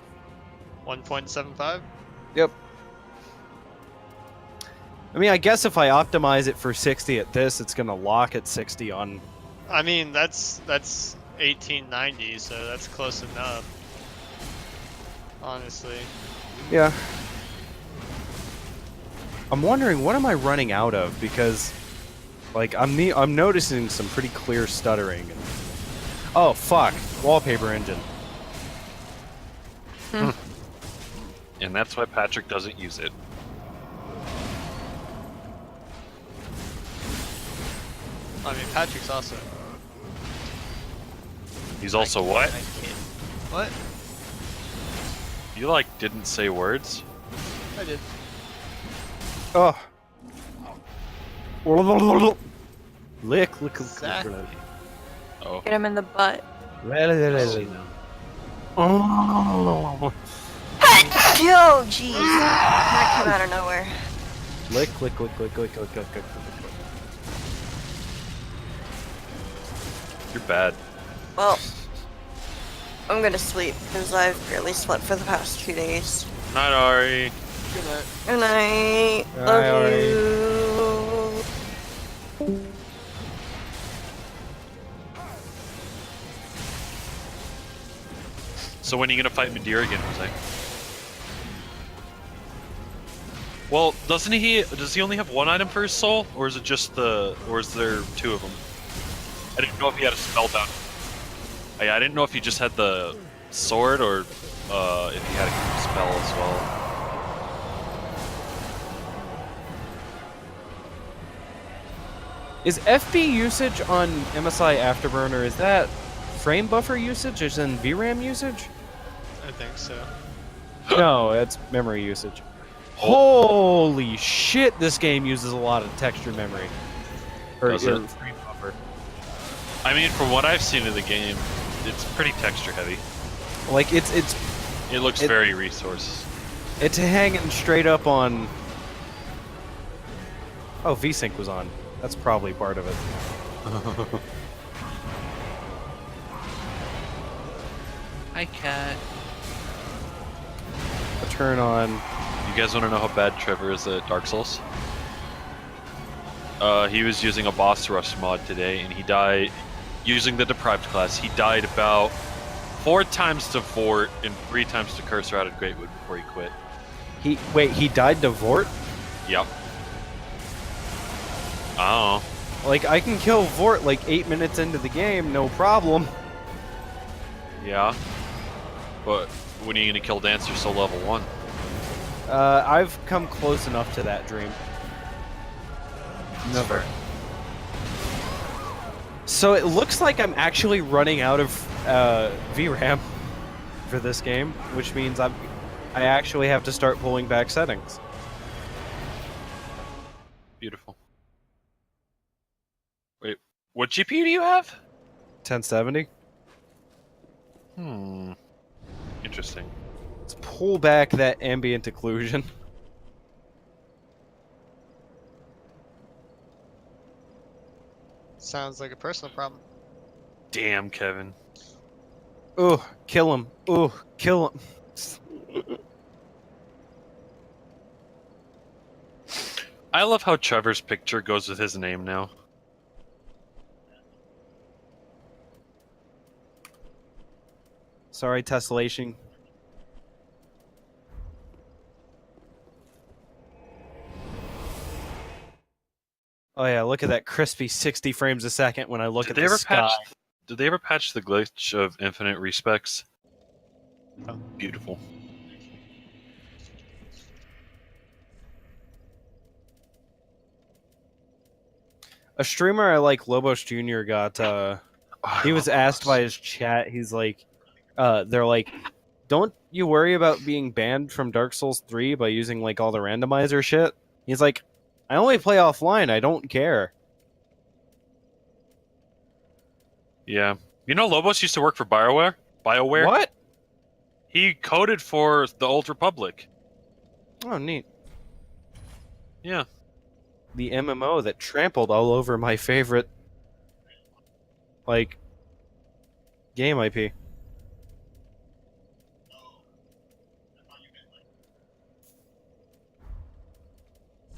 1.75? Yep. I mean, I guess if I optimize it for 60 at this, it's gonna lock at 60 on. I mean, that's 1890, so that's close enough. Honestly. Yeah. I'm wondering what am I running out of because, like, I'm noticing some pretty clear stuttering. And... Oh fuck! Wallpaper engine. And that's why Patrick doesn't use it. I mean, Patrick's also. He's also what? What? You like didn't say words? I did. Oh. Lick. Exactly. Oh. Get him in the butt. Oh. Yo, jeez. That came out of nowhere. Lick. You're bad. Well, I'm gonna sleep because I've barely slept for the past 2 days. Night, Ari. Good night. Good night. Bye, Love Ari. you. So when are you gonna fight Madeira again, Jose? Well, does he only have one item for his soul, or is it just or is there two of them? I didn't know if he had a spell down. I didn't know if he just had the sword or if he had a spell as well. Is FB usage on MSI Afterburner, is that frame buffer usage or is it VRAM usage? I think so. No, it's memory usage. Holy shit, this game uses a lot of texture memory. Or Does it? frame buffer. I mean, from what I've seen of the game, it's pretty texture heavy. Like, It looks very resource. it's hanging straight up on Oh, VSync was on. That's probably part of it. Hi, cat. A turn on. You guys want to know how bad Trevor is at Dark Souls? He was using a boss rush mod today, and he died using the deprived class. He died about 4 times to Fort and 3 times to Cursor out of Greatwood before he quit. He died to Vort? Yep. Oh. Like, I can kill Vort like 8 minutes into the game, no problem. Yeah. But when are you gonna kill Dancer so level 1? I've come close enough to that dream. Never. So it looks like I'm actually running out of VRAM for this game, which means I actually have to start pulling back settings. Beautiful. Wait, what GPU do you have? 1070. Interesting. Let's pull back that ambient occlusion. Sounds like a personal problem. Damn, Kevin. Ooh, kill him. Ooh, kill him. I love how Trevor's picture goes with his name now. Sorry, tessellation. Oh yeah, look at that crispy 60 frames a second when I look at the sky. Did they ever patch the glitch of infinite respecs? Oh. Beautiful. A streamer I like, Lobos Jr. got he was asked by his chat, he's like they're like, don't you worry about being banned from Dark Souls 3 by using like all the randomizer shit? He's like, I only play offline, I don't care. Yeah. You know Lobos used to work for BioWare? BioWare? What? He coded for the Old Republic. Oh, neat. Yeah. The MMO that trampled all over my favorite, like, game IP.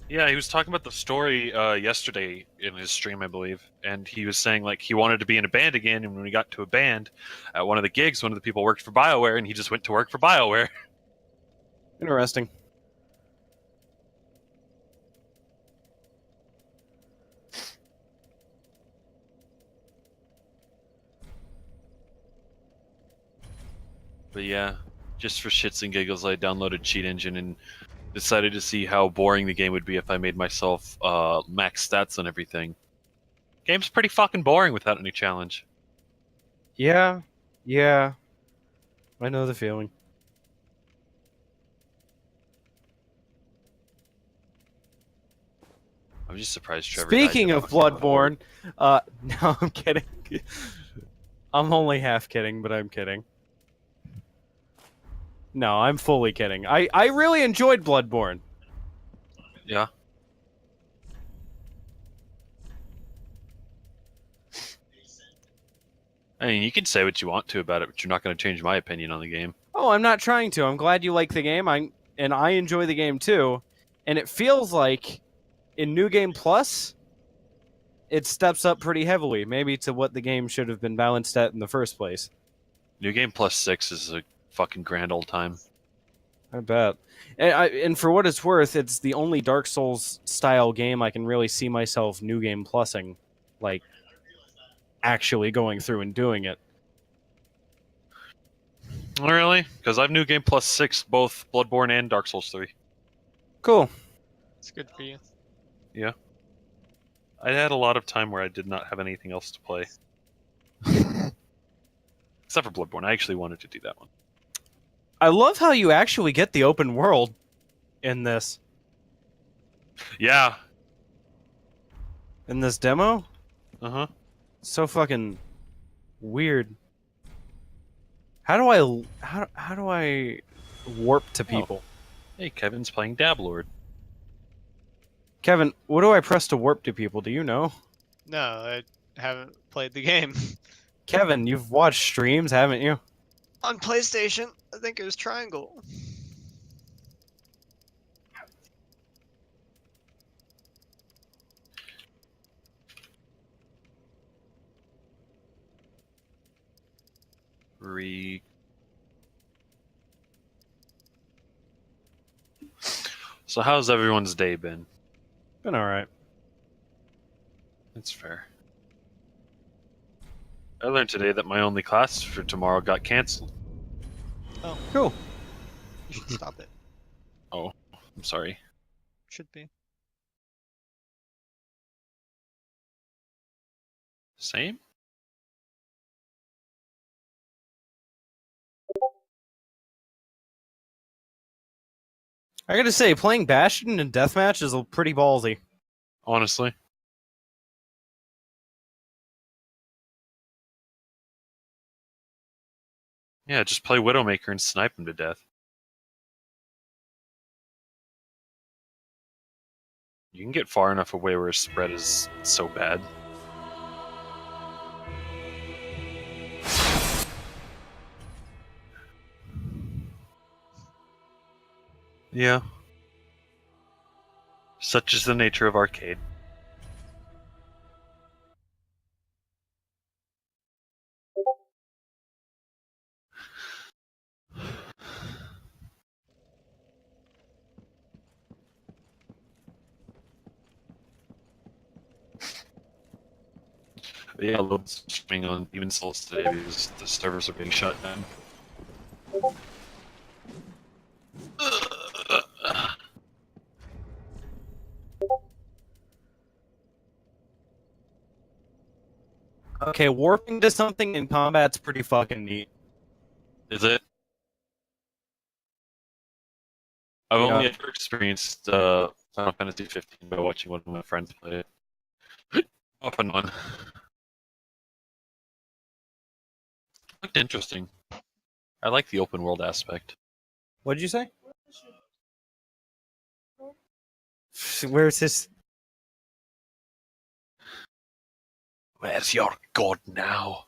Yeah, he was talking about the story yesterday in his stream, I believe, and he was saying like he wanted to be in a band again, and when he got to a band, at one of the gigs, one of the people worked for BioWare, and he just went to work for BioWare. Interesting. But yeah, just for shits and giggles, I downloaded Cheat Engine and decided to see how boring the game would be if I made myself max stats on everything. Game's pretty fucking boring without any challenge. Yeah. Yeah. I know the feeling. I'm just surprised Trevor. Speaking died of Bloodborne, no, I'm kidding. I'm only half kidding, but I'm kidding. No, I'm fully kidding. I really enjoyed Bloodborne. Yeah. I mean, you can say what you want to about it, but you're not going to change my opinion on the game. Oh, I'm not trying to. I'm glad you like the game. I enjoy the game too. And it feels like in New Game Plus, it steps up pretty heavily, maybe to what the game should have been balanced at in the first place. New Game Plus 6 is a fucking grand old time. I bet. And for what it's worth, it's the only Dark Souls style game I can really see myself New Game Plusing, like actually going through and doing it. Oh, really? Because I've New Game Plus 6, both Bloodborne and Dark Souls 3. Cool. It's good for you. Yeah. I had a lot of time where I did not have anything else to play. Except for Bloodborne. I actually wanted to do that one. I love how you actually get the open world in this. Yeah. In this demo? Uh-huh. So fucking weird. How do I warp to people? Hey, Kevin's playing Dablord. Kevin, what do I press to warp to people? Do you know? No, I haven't played the game. Kevin, you've watched streams, haven't you? On PlayStation, I think it was triangle. So how's everyone's day been? Been alright. That's fair. I learned today that my only class for tomorrow got canceled. Oh, Cool. you should stop it. I'm sorry. Should be. Same? I gotta say, playing Bastion in Deathmatch is pretty ballsy. Honestly. Yeah, just play Widowmaker and snipe him to death. You can get far enough away where his spread is so bad. Yeah. Such is the nature of arcade. But yeah, loads streaming on Even Souls today because the servers are being shut down. Okay, warping to something in combat's pretty fucking neat. Is it? I've Yeah. only ever experienced Final Fantasy 15 by watching one of my friends play it. Off and on. Looked interesting. I like the open world aspect. What'd you say? Where's his... Where's your god now?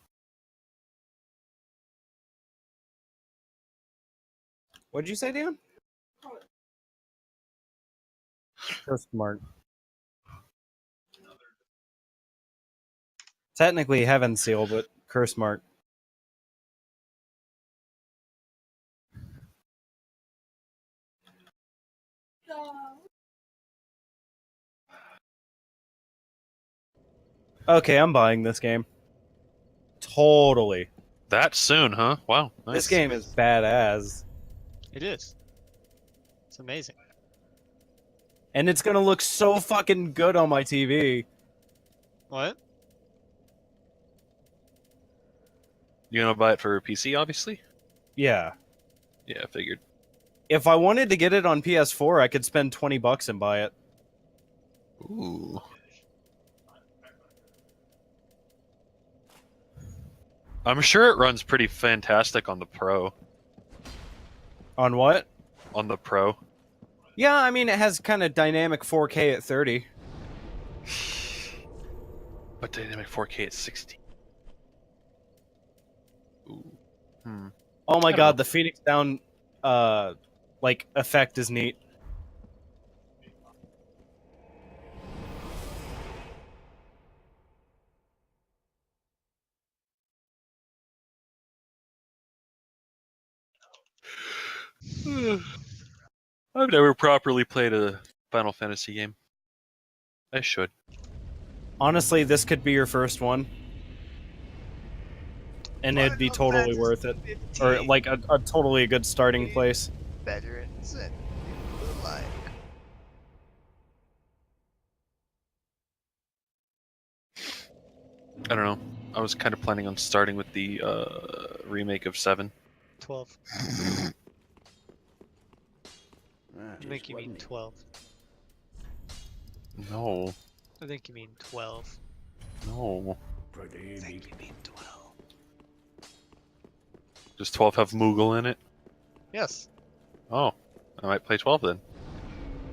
What'd you say, Dan? So smart. Technically Heaven Seal, but curse mark. Okay, I'm buying this game. Totally. That soon, huh? Wow, nice. This game is badass. It is. It's amazing. And it's gonna look so fucking good on my TV. What? You gonna buy it for PC, obviously? Yeah. Yeah, I figured. If I wanted to get it on PS4, I could spend $20 and buy it. Ooh. I'm sure it runs pretty fantastic on the Pro. On what? On the Pro. Yeah, I mean, it has kind of dynamic 4K at 30. But dynamic 4K at 60. Ooh. Oh my I don't god, know. the Phoenix Down, like, effect is neat. I've never properly played a Final Fantasy game. I should. Honestly, this could be your first one. And it'd be Final totally Fantasy worth it. 15 Or, like, a totally good starting place. veterans and the like. I don't know. I was kind of planning on starting with the remake of 7. 12. I think you mean 12. No. I think you mean 12. No. I think you mean 12. Does 12 have Moogle in it? Yes. Oh. I might play 12 then.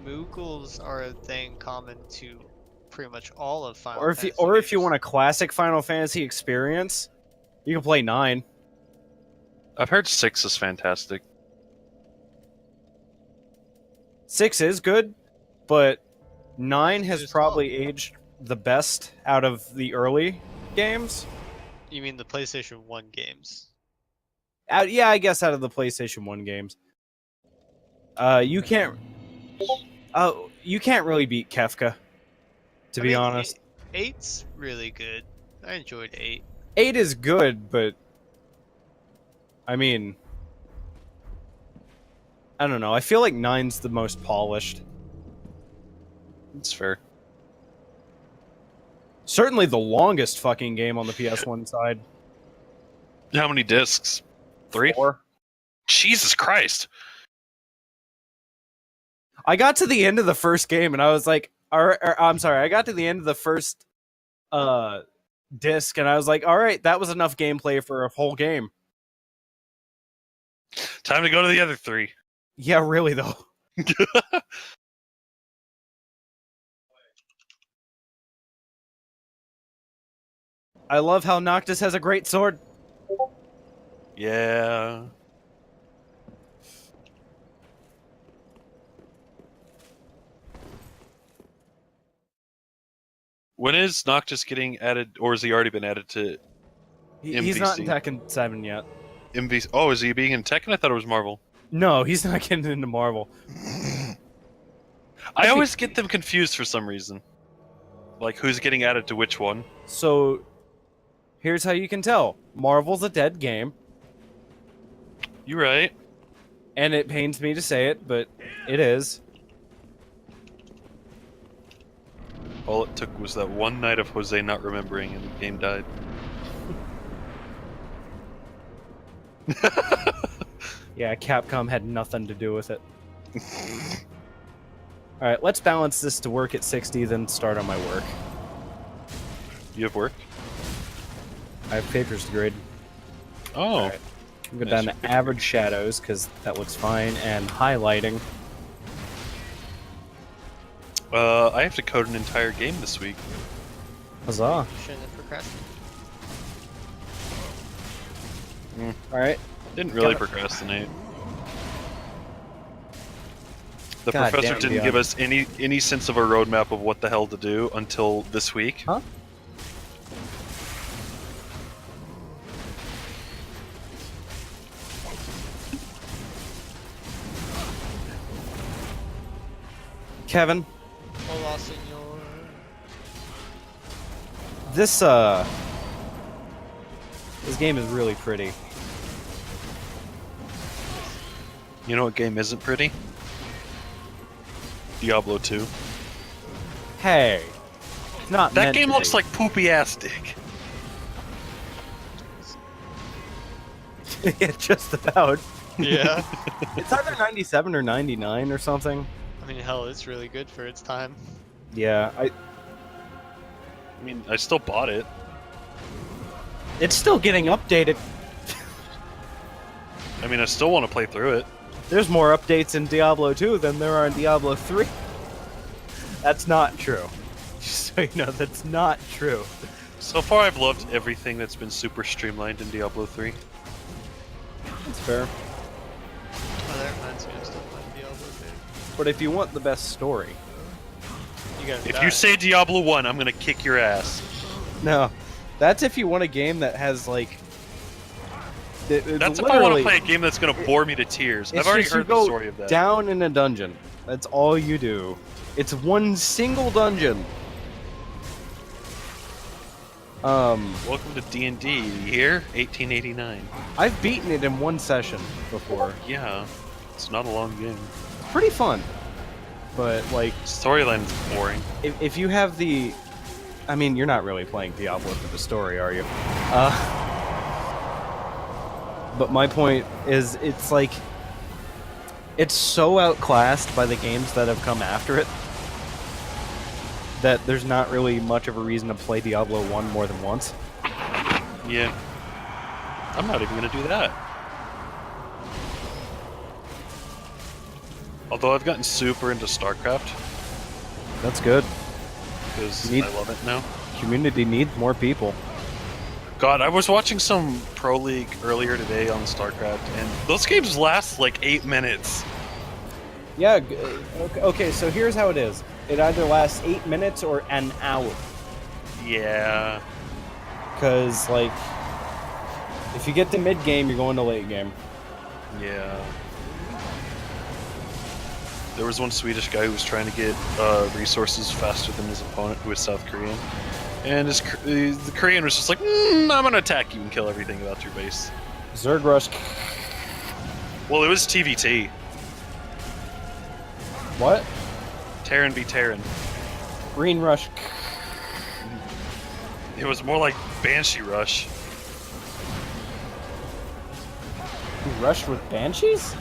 Moogles are a thing common to pretty much all of Final Or if Fantasy you games. want a classic Final Fantasy experience, you can play 9. I've heard 6 is fantastic. 6 is good, but 9 has It's probably aged the best out of the early games. You mean the PlayStation 1 games? Yeah, I guess out of the PlayStation 1 games. You can't really beat Kefka, to be honest. 8's really good. I enjoyed 8. 8 is good, but I mean, I don't know. I feel like 9's the most polished. It's fair. Certainly the longest fucking game on the PS1 side. How many discs? 3? 4. Jesus Christ! I got to the end of the first game and I was like, I'm sorry, I got to the end of the first disc and I was like, all right, that was enough gameplay for a whole game. Time to go to the other 3. Yeah, really though. I love how Noctis has a great sword. Yeah. When is Noctis getting added, or has he already been added to He's not in MVC? Tekken 7 yet. MVC? Oh, is he being in Tekken? I thought it was Marvel. No, he's not getting into Marvel. I always get them confused for some reason. Like, who's getting added to which one? So, here's how you can tell. Marvel's a dead game, You're right. and it pains me to say it, but it is. All it took was that one night of Jose not remembering, and the game died. Yeah, Capcom had nothing to do with it. Alright, let's balance this to work at 60, then start on my work. You have work? I have papers to grade. Oh. Alright. I'm going Nice. down to average shadows, because that looks fine, and highlighting. I have to code an entire game this week. Huzzah. You shouldn't have procrastinated. Alright. Didn't really Got it. procrastinate. The God professor damn, didn't Dion. give us any sense of a roadmap of what the hell to do until this week. Huh? Kevin, Hola, senor. this game is really pretty. You know what game isn't pretty? Diablo 2. Hey, it's not That meant game to looks be. like poopy ass dick. Yeah, just about. Yeah. It's either 97 or 99 or something. I mean, hell, it's really good for its time. Yeah, I mean, I still bought it. it's still getting updated. I mean, I still want to play through it. There's more updates in Diablo 2 than there are in Diablo 3. That's not true. Just so you know, that's not true. So far, I've loved everything that's been super streamlined in Diablo 3. That's fair. Oh, that reminds me of stuff like Diablo 2. But if you want the best story, You gotta If die. you say Diablo 1, I'm gonna kick your ass. no. That's if you want a game that has, like... That's if I want to play a game that's gonna bore me to tears. I've already heard the story of that. Down in a dungeon. That's all you do. It's one single dungeon. Welcome to D&D. You hear? 1889. I've beaten it in one session before. Yeah, it's not a long game. It's pretty fun. But, like, Storyline's boring. if you have the... I mean, you're not really playing Diablo for the story, are you? But my point is, it's like... It's so outclassed by the games that have come after it that there's not really much of a reason to play Diablo 1 more than once. Yeah. I'm not even gonna do that. Although I've gotten super into StarCraft That's good. because Neat. I love it now. Community needs more people. God, I was watching some Pro League earlier today on StarCraft, and those games last like 8 minutes. Yeah. Okay. So here's how it is. It either lasts 8 minutes or an hour. Yeah. Because like, if you get to mid game, you're going to late game. Yeah. There was one Swedish guy who was trying to get resources faster than his opponent, who was South Korean. And the Korean was just like, I'm gonna attack you and kill everything about your base. Zerg rush. Well, it was TVT. What? Terran v Terran. Green rush. It was more like Banshee Rush. You rushed with banshees?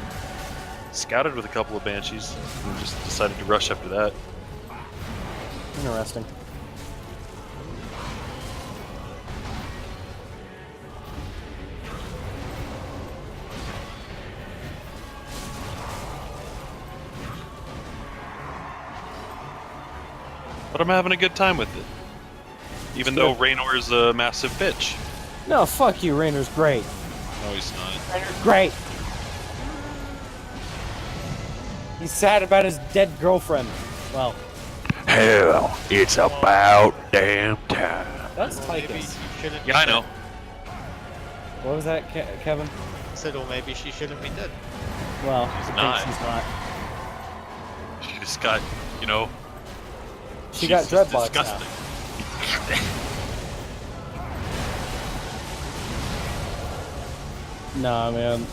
Scouted with a couple of Banshees, and just decided to rush after that. Interesting. But I'm having a good time with it. Even though Raynor is a massive bitch. No, fuck you. Rainer's great. No, he's not. Great. He's sad about his dead girlfriend. Well, Hell, it's about damn time. that's Maybe Tychus. she shouldn't. Yeah, I know. What was that, Kevin? I said, well, maybe she shouldn't be dead. Well, She's he not. thinks she's not. She just got, you know. She got she's just dreadlocks now. disgusting. Nah, man.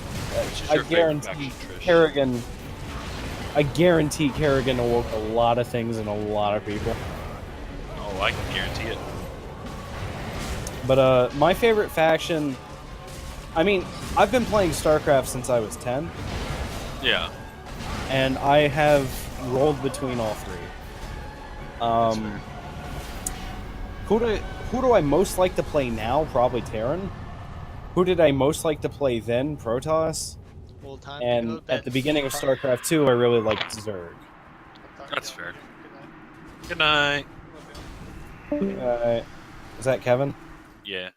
She's I your favorite guarantee faction, Trish. Kerrigan. I guarantee Kerrigan awoke a lot of things in a lot of people. Oh, I can guarantee it. But my favorite faction. I mean, I've been playing StarCraft since I was 10, Yeah. and I have rolled between all three. Who do I most like to play now? Probably Terran. Who did I most like to play then? Protoss. Full time. And at the beginning of StarCraft 2, I really liked Zerg. That's fair. Good night. Is that Kevin? Yeah.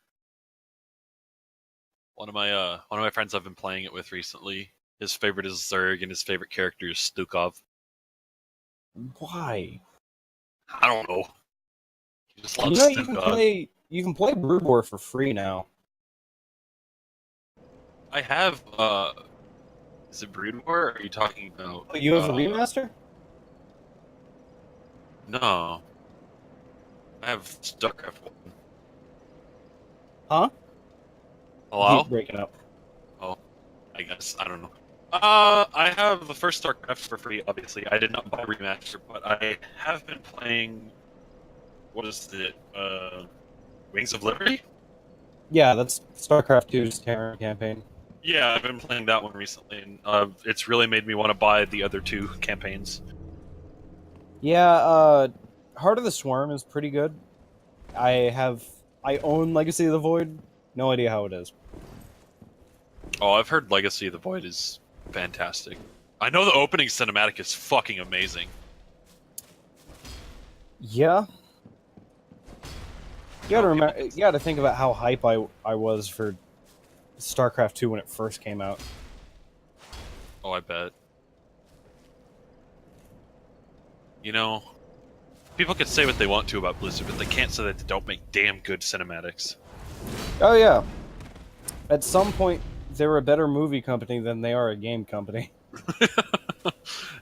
One of my friends I've been playing it with recently. His favorite is Zerg, and his favorite character is Stukov. Why? I don't know. He just You loves know Stukov. you can play Brood War for free now. I have is it Brood War? Or are you talking about? Oh, you have a remaster? No. I have StarCraft 1. Huh? Hello? Keep breaking up. Oh, I guess. I don't know. I have the first StarCraft for free, obviously. I did not buy Remaster, but I have been playing... What is it? Wings of Liberty? Yeah, that's StarCraft 2's Terran campaign. Yeah, I've been playing that one recently, and it's really made me want to buy the other two campaigns. Yeah, Heart of the Swarm is pretty good. I own Legacy of the Void. No idea how it is. Oh, I've heard Legacy of the Void is fantastic. I know the opening cinematic is fucking amazing. Yeah. You gotta remember. You gotta think about how hype I was for StarCraft 2 when it first came out. Oh, I bet. You know, people could say what they want to about Blizzard, but they can't say that they don't make damn good cinematics. Oh yeah. At some point, they were a better movie company than they are a game company.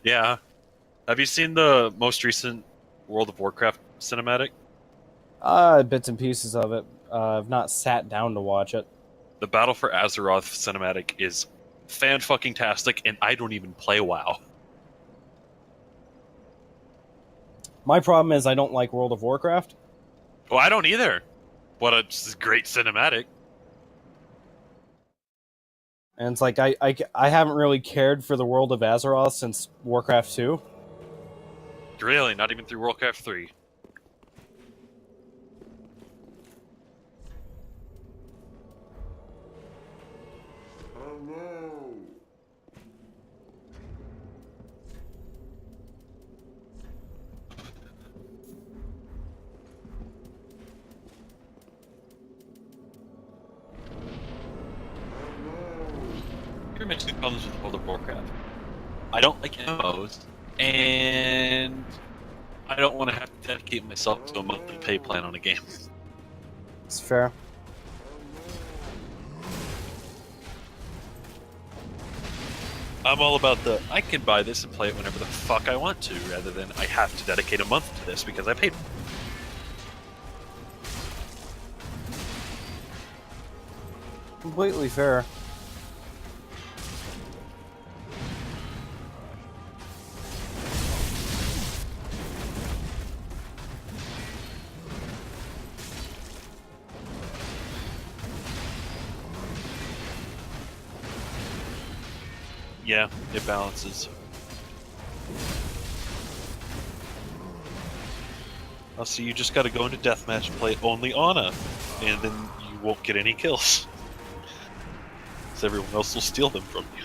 Yeah. Have you seen the most recent World of Warcraft cinematic? Bits and pieces of it. I've not sat down to watch it. The Battle for Azeroth cinematic is fan-fucking-tastic, and I don't even play WoW. My problem is I don't like World of Warcraft. Well, I don't either. But it's a great cinematic. And it's like, I haven't really cared for the world of Azeroth since Warcraft 2. Really, not even through Warcraft 3. are my two problems with World of Warcraft. I don't like MMOs, and I don't want to have to dedicate myself to a monthly pay plan on a game. It's fair. I'm all about I can buy this and play it whenever the fuck I want to, rather than I have to dedicate a month to this because I paid. Completely fair. Yeah, it balances. Oh, so you just gotta go into deathmatch and play only Ana, and then you won't get any kills. Because everyone else will steal them from you.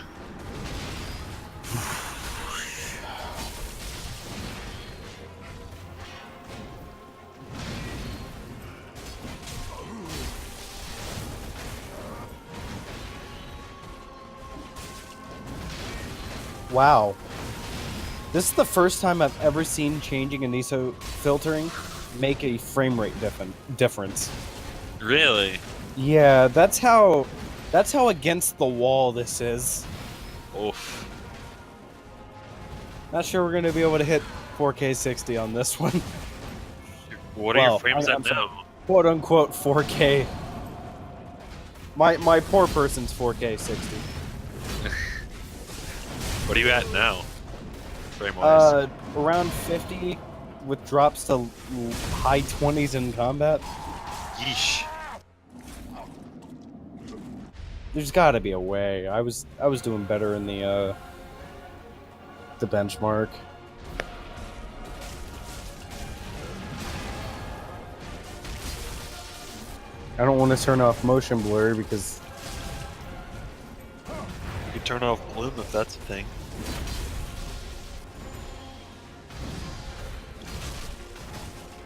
Wow. This is the first time I've ever seen changing an ISO filtering make a frame rate difference. Really? Yeah, that's how against the wall this is. Oof. Not sure we're gonna be able to hit 4K 60 on this one. What are Well, your frames I'm at sorry. now? Quote unquote 4K. My poor person's 4K 60. What are you at now? Frame-wise? Around 50 with drops to high 20s in combat. Yeesh. There's got to be a way. I was doing better in the benchmark. I don't want to turn off motion blur because You can turn off bloom if that's a thing.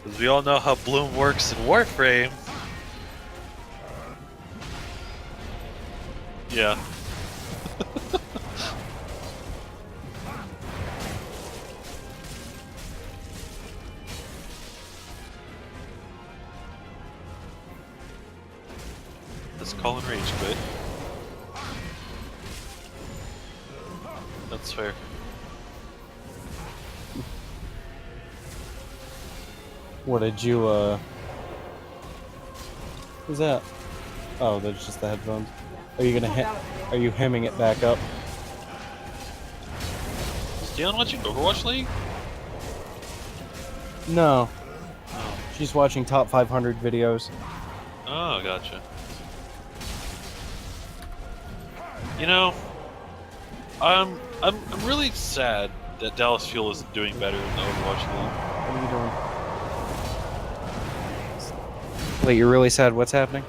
Because we all know how bloom works in Warframe. Yeah. Let's call and rage quit. That's fair. what did you Who's that? Oh, that's just the headphones. Are you gonna are you hemming it back up? Is Dion watching Overwatch League? No. She's watching top 500 videos. Oh, gotcha. You know, I'm really sad that Dallas Fuel isn't doing better in the Overwatch League. What are you doing? Wait, you're really sad what's happening?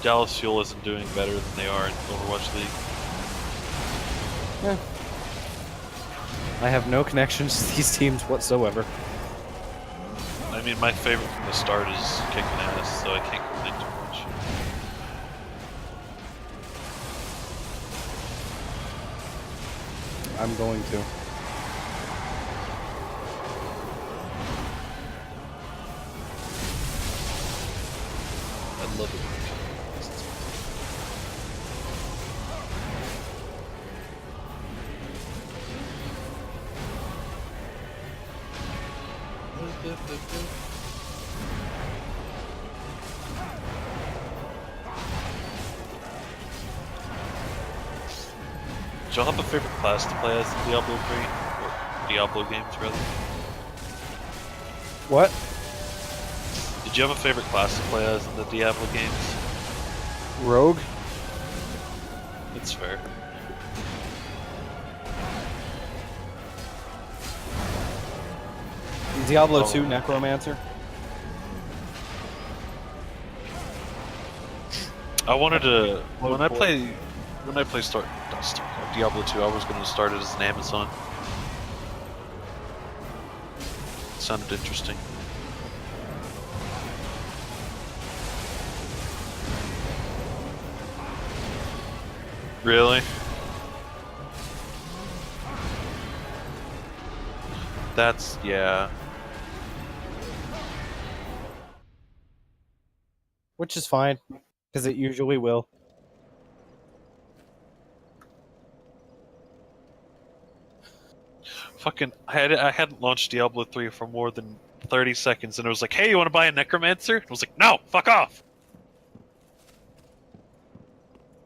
Dallas Fuel isn't doing better than they are in Overwatch League. I have no connections to these teams whatsoever. I mean, my favorite from the start is kicking ass, so I can't complain too much. I'm going to. I love it. Do y'all have a favorite class to play as in Diablo 3? Or Diablo games, rather? What? Did you have a favorite class to play as in the Diablo games? Rogue? That's fair. Diablo Oh. 2 Necromancer? I wanted to when I Cool. play Diablo 2, I was going to start it as an Amazon. It sounded interesting. Really? That's yeah. Which is fine, because it usually will. Fucking, I hadn't launched Diablo 3 for more than 30 seconds, and it was like, "Hey, you want to buy a Necromancer?" I was like, "No, fuck off."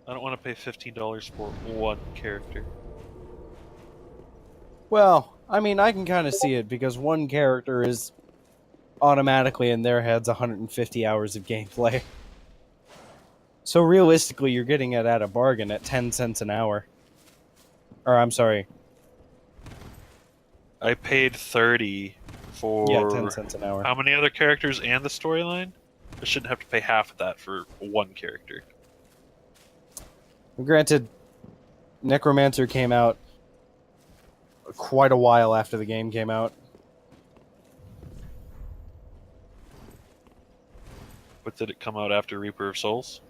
I don't want to pay $15 for one character. Well, I mean, I can kind of see it because one character is automatically in their heads 150 hours of gameplay. So realistically, you're getting it at a bargain at 10 cents an hour. Or I'm sorry, I paid 30 for yeah, 10 cents an hour. how many other characters and the storyline? I shouldn't have to pay half of that for one character. Granted, Necromancer came out quite a while after the game came out. But did it come out after Reaper of Souls?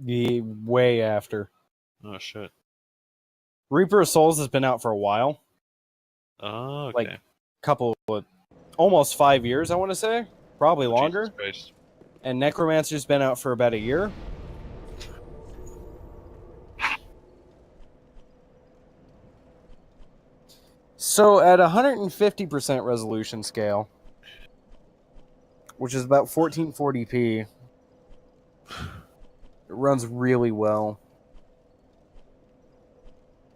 Way after. Oh shit. Reaper of Souls has been out for a while. Oh, okay. Like, couple of, almost 5 years, I want to say. Probably Oh, longer. Jesus Christ. And Necromancer's been out for about a year. So at 150% resolution scale, which is about 1440p, it runs really well.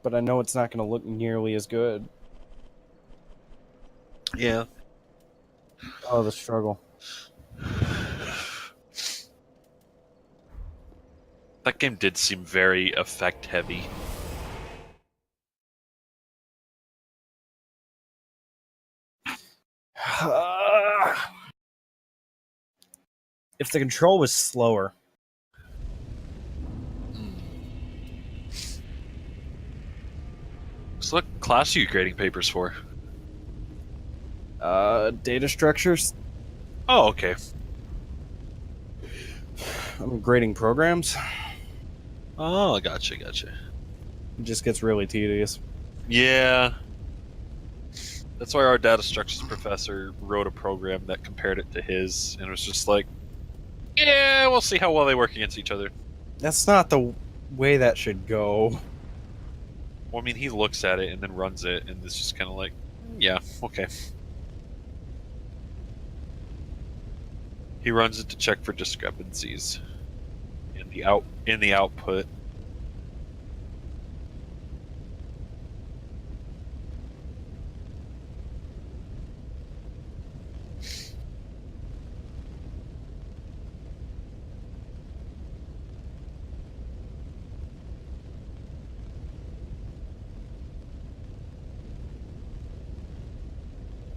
But I know it's not going to look nearly as good. Yeah. Oh, the struggle. That game did seem very effect heavy. If the control was slower. So what class are you grading papers for? Data structures. Oh, okay. I'm grading programs. Oh, gotcha. It just gets really tedious. Yeah. That's why our data structures professor wrote a program that compared it to his, and it was just like, yeah, we'll see how well they work against each other. That's not the way that should go. Well, I mean, he looks at it and then runs it, and it's just kind of like, yeah, okay. He runs it to check for discrepancies in the output.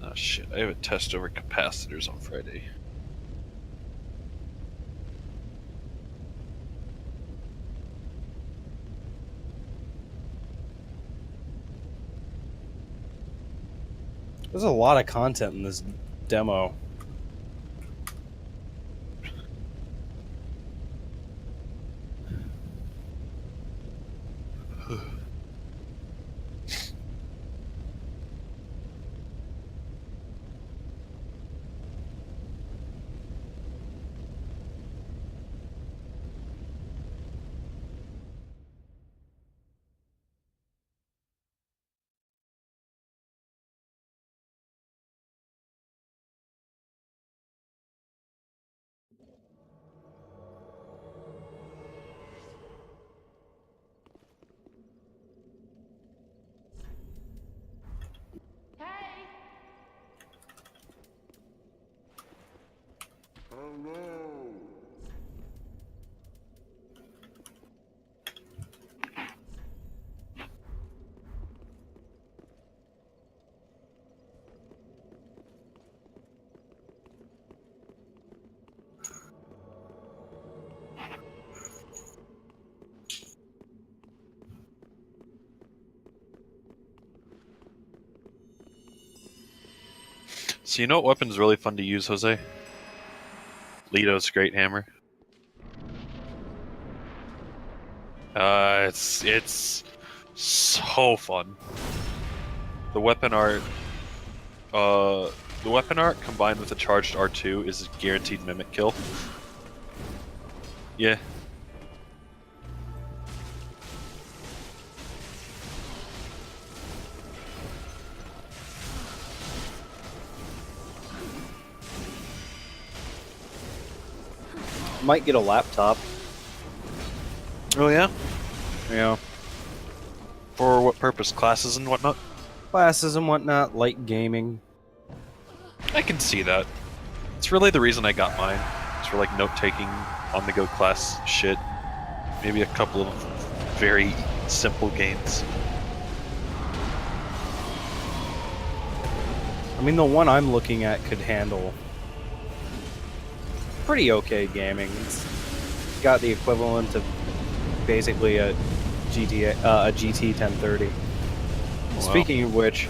Oh shit, I have a test over capacitors on Friday. There's a lot of content in this demo. Oh no! So you know what weapon's really fun to use, Jose? Lito's Great Hammer. It's so fun. The weapon art The weapon art combined with a charged R2 is a guaranteed mimic kill. Yeah. Might get a laptop. Oh yeah? Yeah. For what purpose? Classes and whatnot? Classes and whatnot, light gaming. I can see that. It's really the reason I got mine. It's for like note-taking, on-the-go class shit. Maybe a couple of very simple games. I mean, the one I'm looking at could handle pretty okay gaming. It's got the equivalent of basically a GT 1030. Wow. Speaking of which,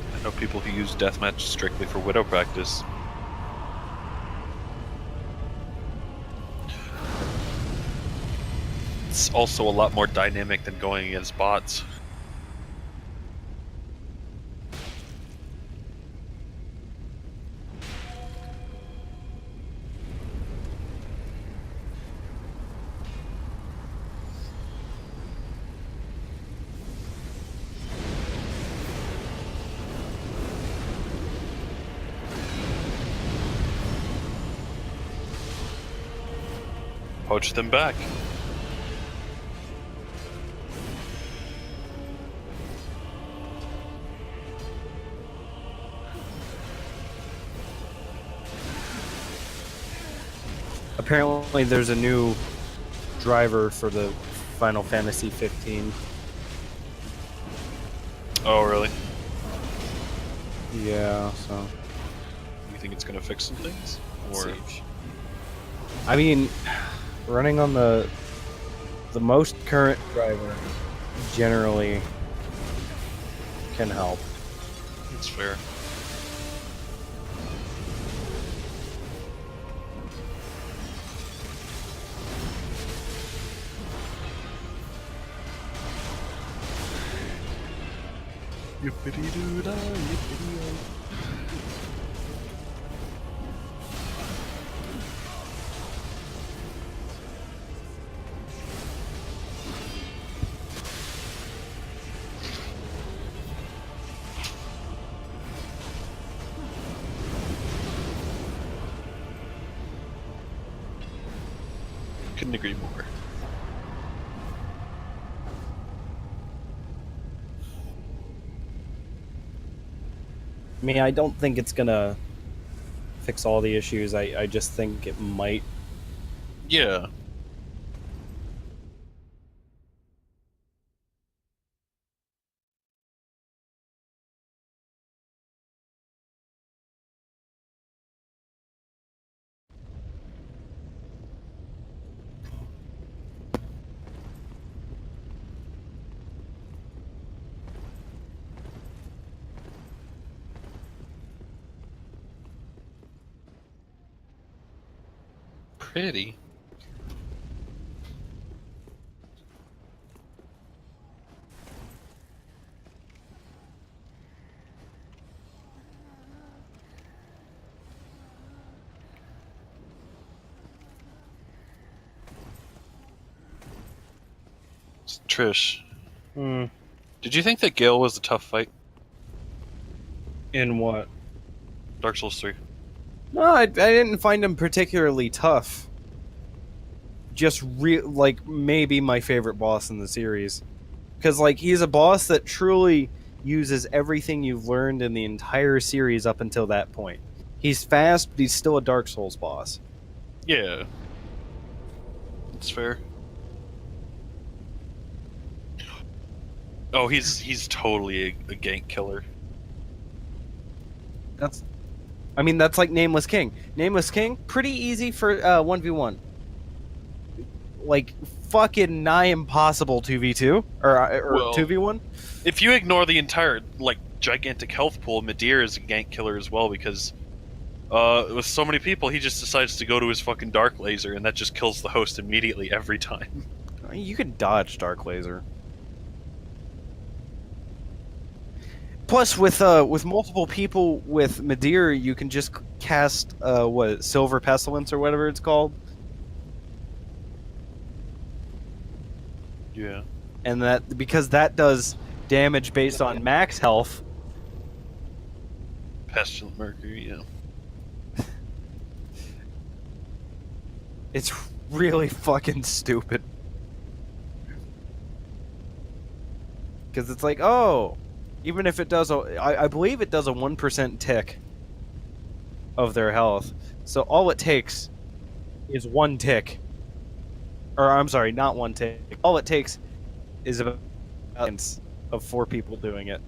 I know people who use deathmatch strictly for widow practice. It's also a lot more dynamic than going against bots. Poach them back. apparently there's a new driver for the Final Fantasy 15. Oh, really? Yeah, so You think it's gonna fix some things? Or Siege. I mean, running on the most current driver generally can help. it's fair. Yippity-doo-dah, yippity-oh. Couldn't agree more. I mean, I don't think it's gonna fix all the issues. I just think it might. Yeah. Pretty. Trish, Hmm. did you think that Gale was a tough fight? In what? Dark Souls 3. No, I didn't find him particularly tough. Just like maybe my favorite boss in the series, because like he's a boss that truly uses everything you've learned in the entire series up until that point. He's fast, but he's still a Dark Souls boss. Yeah. That's fair. Oh, he's totally a gank killer. I mean, that's like Nameless King. Nameless King, pretty easy for 1v1. Like, fucking nigh impossible 2v2 or Well, 2v1. if you ignore the entire like gigantic health pool, Midir is a gank killer as well because with so many people, he just decides to go to his fucking dark laser, and that just kills the host immediately every time. You could dodge Dark Laser. Plus, with multiple people with Midir, you can just cast what Silver Pestilence or whatever it's called, Yeah. and that because that does damage based on max health. Pestilent Mercury, yeah. It's really fucking stupid. Because it's like, oh, even if it does, I believe it does a 1% tick of their health. So all it takes is one tick. Or, I'm sorry, not one tick. All it takes is about of 4 people doing it.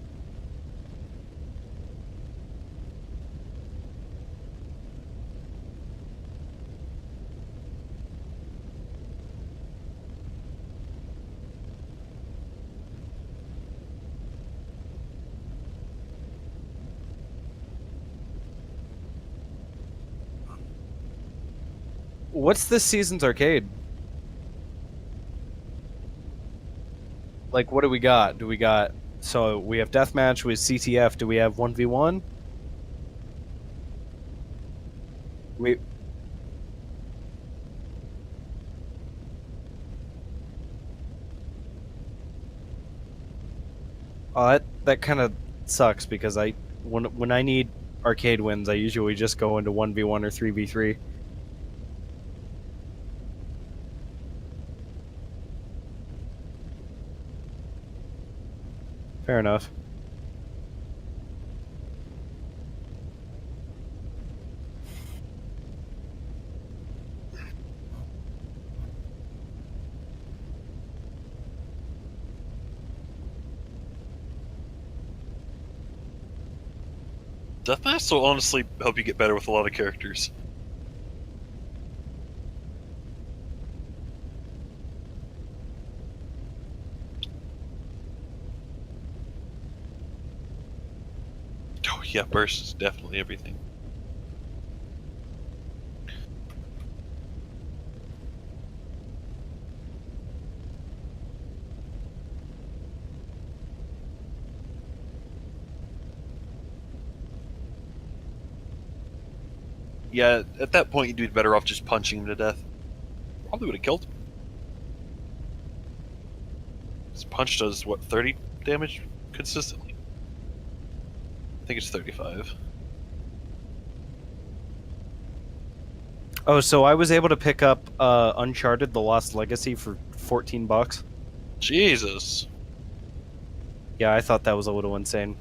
What's this season's arcade? Like, what do we got? So we have deathmatch with CTF. Do we have 1v1? We that kind of sucks because when I need arcade wins, I usually just go into 1v1 or 3v3. Fair enough. Deathmatch will honestly help you get better with a lot of characters. Oh yeah, burst is definitely everything. Yeah, at that point you'd be better off just punching him to death. Probably would have killed him. His punch does, what, 30 damage consistently? I think it's 35. Oh, so I was able to pick up Uncharted: The Lost Legacy for $14. Jesus. Yeah, I thought that was a little insane.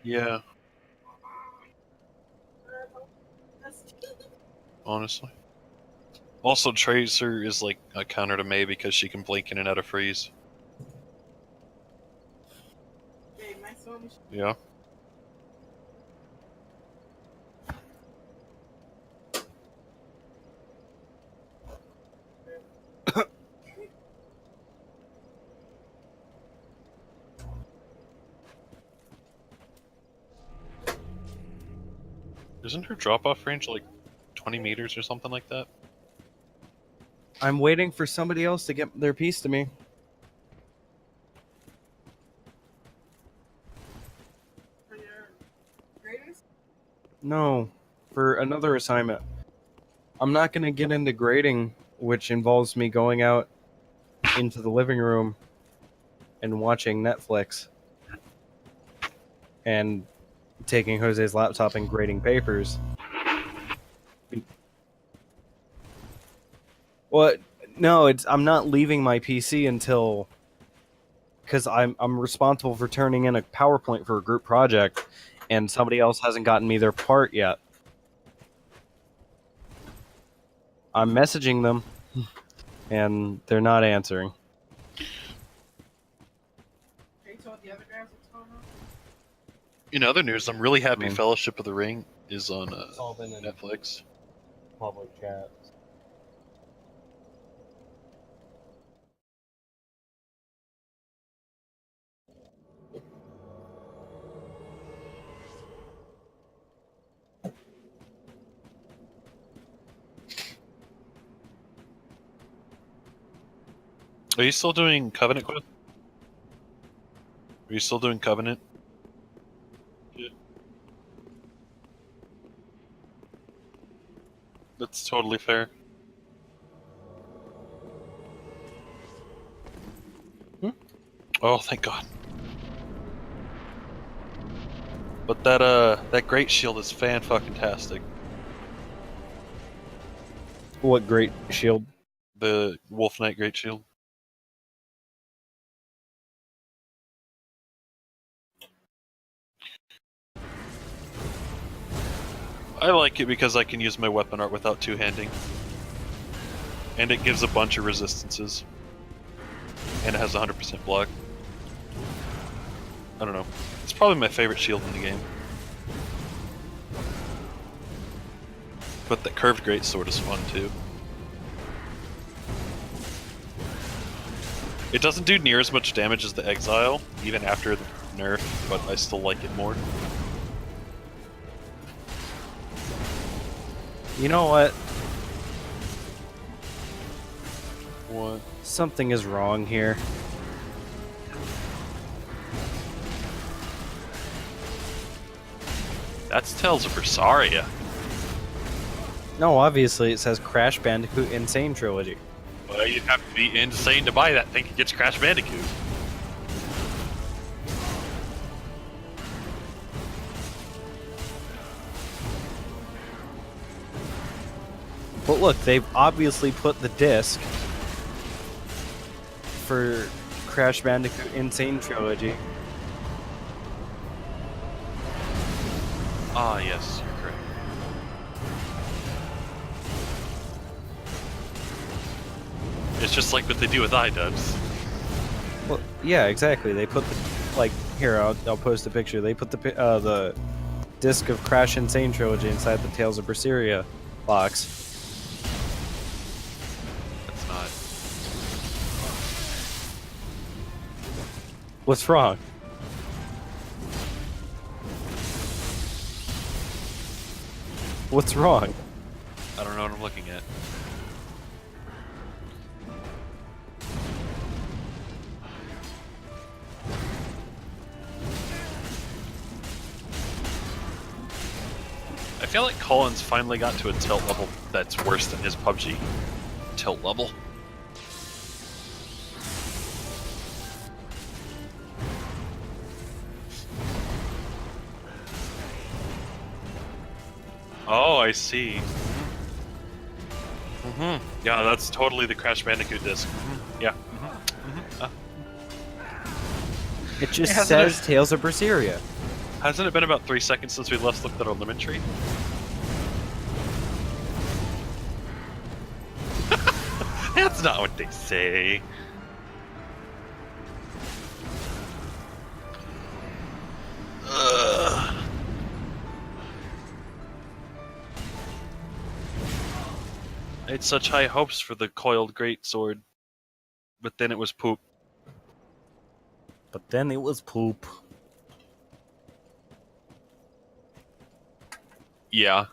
Yeah. Honestly. Also, Tracer is like a counter to Mei because she can blink in and out of freeze. Yeah. Isn't her drop-off range like 20 meters or something like that? I'm waiting for somebody else to get their piece to me. No, for another assignment. I'm not going to get into grading, which involves me going out into the living room and watching Netflix. and taking Jose's laptop and grading papers. Well, no, I'm not leaving my PC until, because I'm responsible for turning in a PowerPoint for a group project, and somebody else hasn't gotten me their part yet. I'm messaging them, and they're not answering. In other news, I'm really happy Fellowship of the Ring is on all been in Netflix. Public chat. Are you still doing Covenant Quest? Are you still doing Covenant? Yeah. That's totally fair. Oh, thank God. But that Great Shield is fan-fucking-tastic. What great shield? The Wolf Knight Great Shield. I like it because I can use my weapon art without two-handing. And it gives a bunch of resistances. And it has 100% block. I don't know. It's probably my favorite shield in the game. But the curved greatsword is fun too. It doesn't do near as much damage as the Exile, even after the nerf, but I still like it more. You know what? What? Something is wrong here. That's Tales of Berseria. No, obviously it says Crash Bandicoot Insane Trilogy. Well, you'd have to be insane to buy that thing against Crash Bandicoot. But look, they've obviously put the disc for Crash Bandicoot Insane Trilogy. Ah, yes, you're correct. It's just like what they do with iDubbbz. Well, yeah, exactly. They put the, like, here, I'll post a picture. They put the disc of Crash Insane Trilogy inside the Tales of Berseria box. That's not. What's wrong? What's wrong? I don't know what I'm looking at. I feel like Collins finally got to a tilt level that's worse than his PUBG tilt level. Oh, I see. Yeah, that's totally the Crash Bandicoot disc. Yeah. It just Hasn't says Tales of Berseria. Hasn't it been about 3 seconds since we last looked at our lemon tree? That's not what they say. Ugh. I had such high hopes for the coiled greatsword, but then it was poop. But then it was poop. Yeah.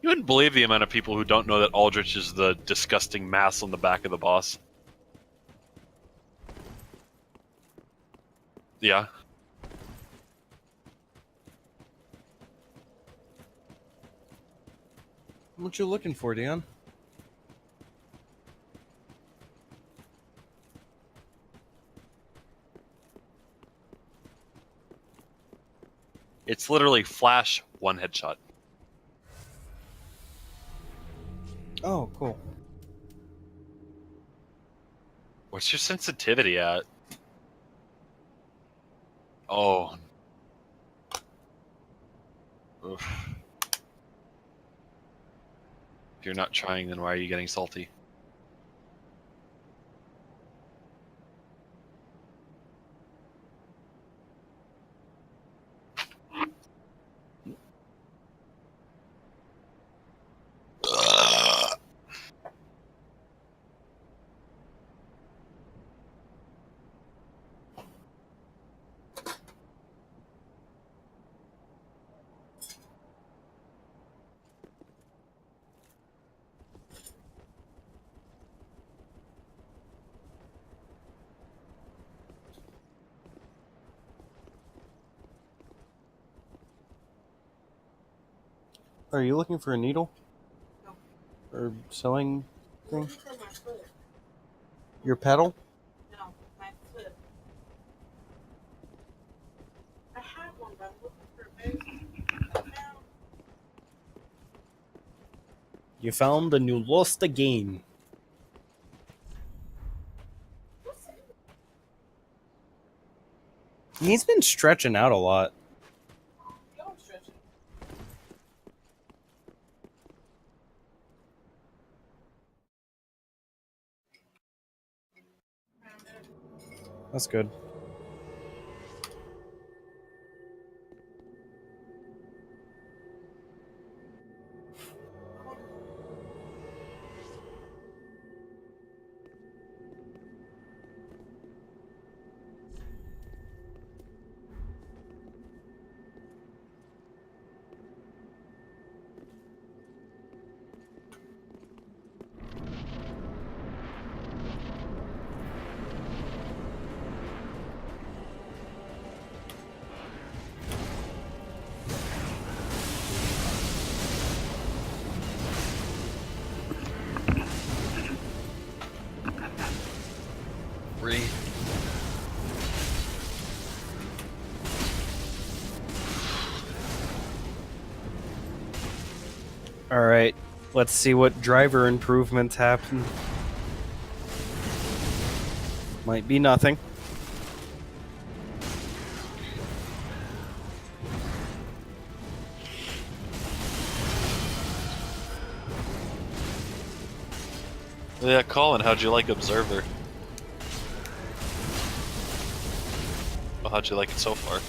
You wouldn't believe the amount of people who don't know that Aldrich is the disgusting mass on the back of the boss. Yeah. What you looking for, Dion? It's literally flash, one headshot. Oh, cool. What's your sensitivity at? Oh. Oof. If you're not trying, then why are you getting salty? Are you looking for a needle? Or sewing thing? Your pedal? You found and you lost again. He's been stretching out a lot. That's good. Alright, let's see what driver improvements happen. Might be nothing. Yeah, Colin, how'd you like Observer? Well, how'd you like it so far?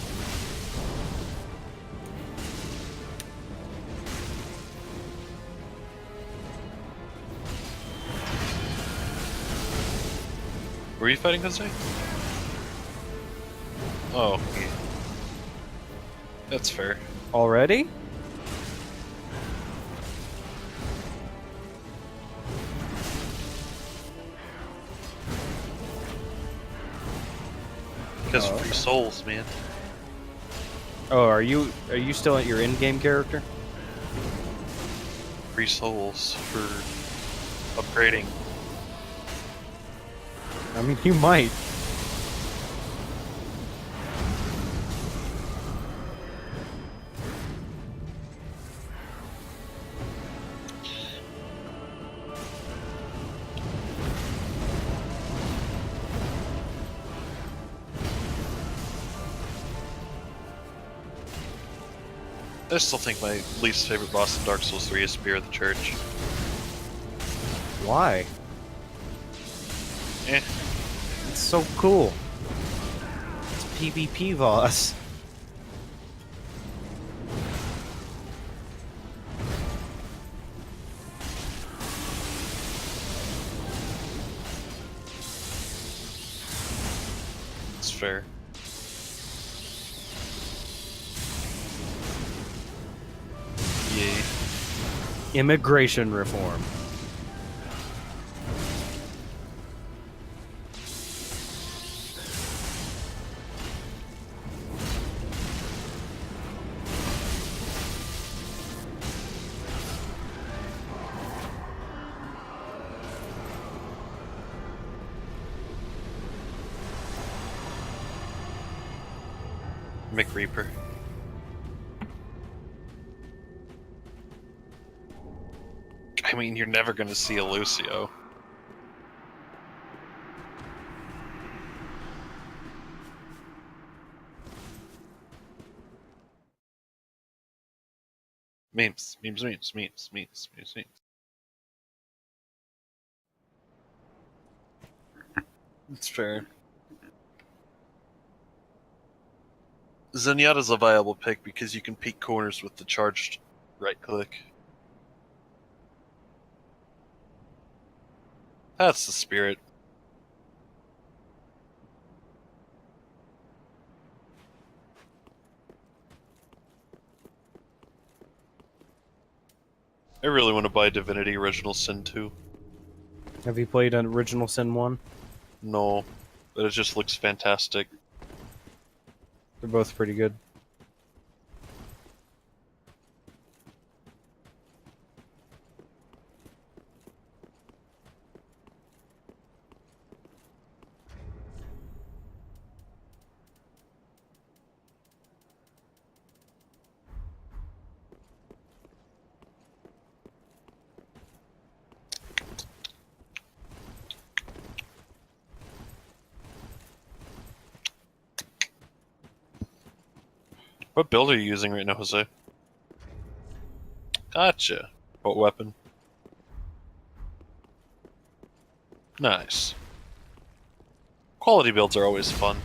Were you fighting Jose? Oh, okay. That's fair. Already? Because free souls, man. Oh, are you still at your in-game character? Free souls for upgrading. I mean, you might. I still think my least favorite boss in Dark Souls 3 is Spear of the Church. Why? Eh. It's so cool. It's PvP boss. It's fair. Yay. Immigration reform. McReaper. mean, you're never gonna see a Lucio. Memes. It's fair. Zenyatta's a viable pick because you can peek corners with the charged right click. That's the spirit. I really want to buy Divinity Original Sin 2. Have you played an Original Sin 1? No, but it just looks fantastic. They're both pretty good. What build are you using right now, Jose? Gotcha. What weapon? Nice. Quality builds are always fun.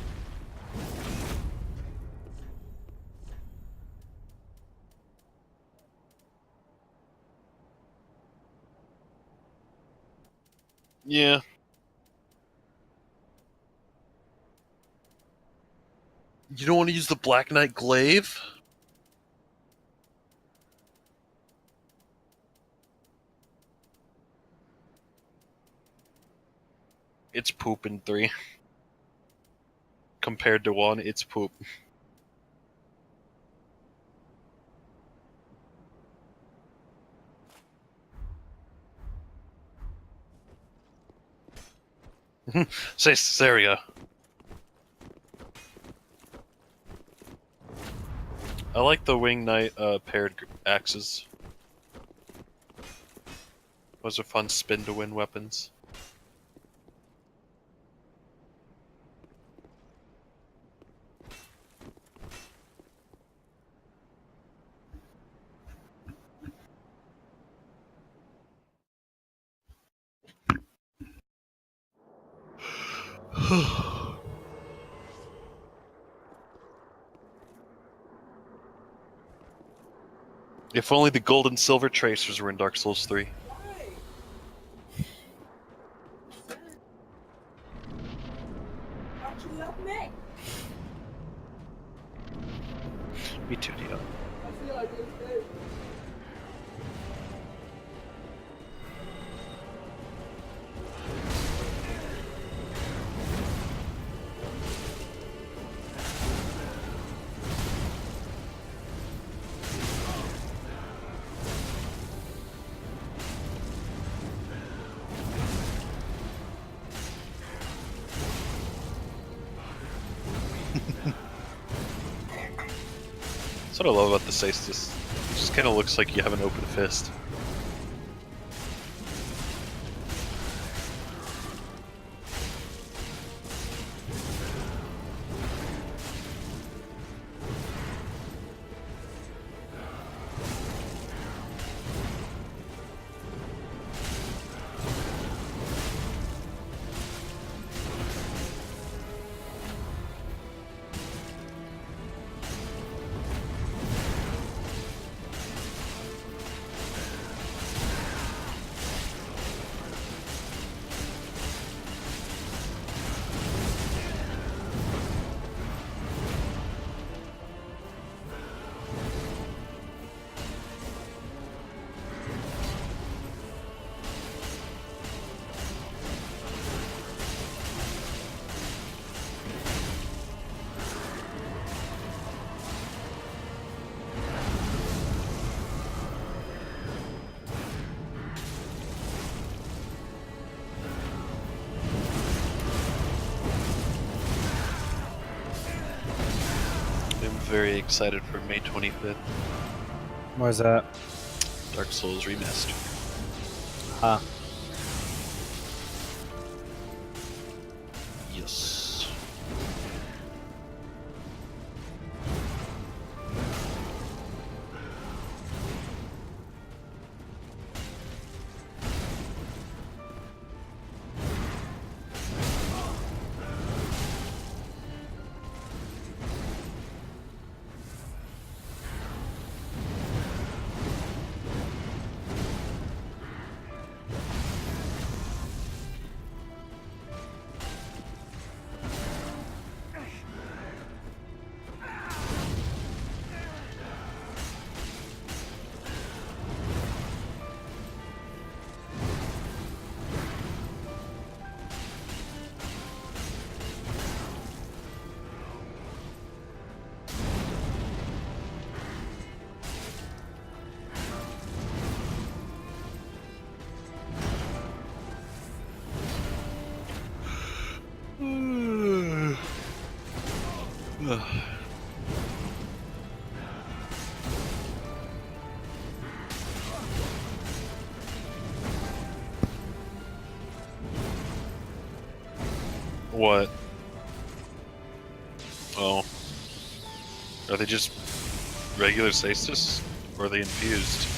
Yeah. You don't want to use the Black Knight Glaive? It's poop in 3. Compared to 1, it's poop. Say Caesarea. I like the Wing Knight paired axes. Those are fun spin to win weapons. If only the gold and silver tracers were in Dark Souls 3. Me too, Dio. That's what I love about the Saestus. It just kind of looks like you have an open fist. Very excited for May 25th. Why is that? Dark Souls Remastered. Yes. What? Oh. Are they just regular stasis? Or are they infused?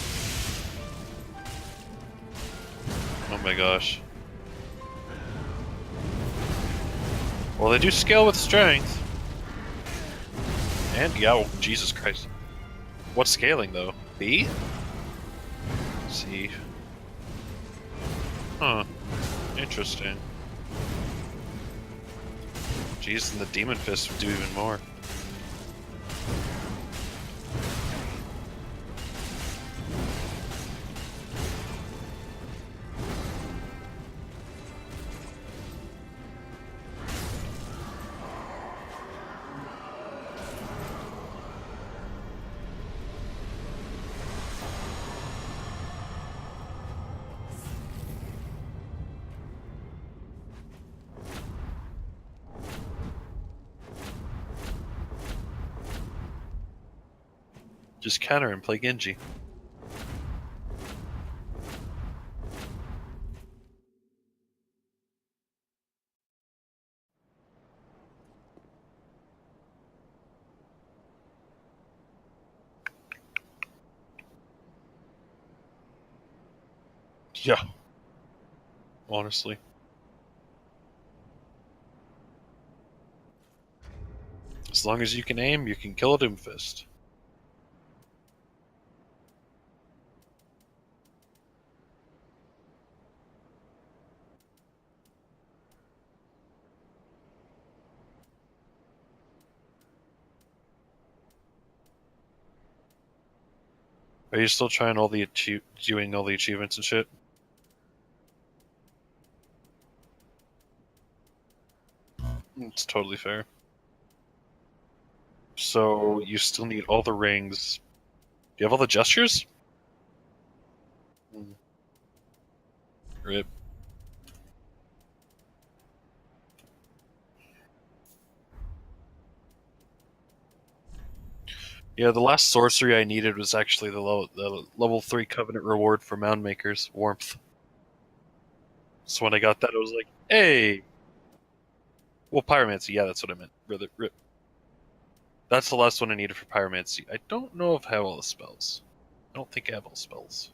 Oh my gosh. Well, they do scale with strength. And, yeah, oh, Jesus Christ. What's scaling, though? B? C. Huh. Interesting. Jeez, and the Demon Fist would do even more. Just counter and play Genji. Yeah. Honestly. As long as you can aim, you can kill a Doomfist. Are you still trying all the doing all the achievements and shit? It's totally fair. So you still need all the rings. Do you have all the gestures? Rip. Yeah, the last sorcery I needed was actually the level 3 Covenant reward for Mound Makers, Warmth. So when I got that, I was like, hey! Well, Pyromancy, yeah, that's what I meant. Rip. That's the last one I needed for Pyromancy. I don't know if I have all the spells. I don't think I have all spells.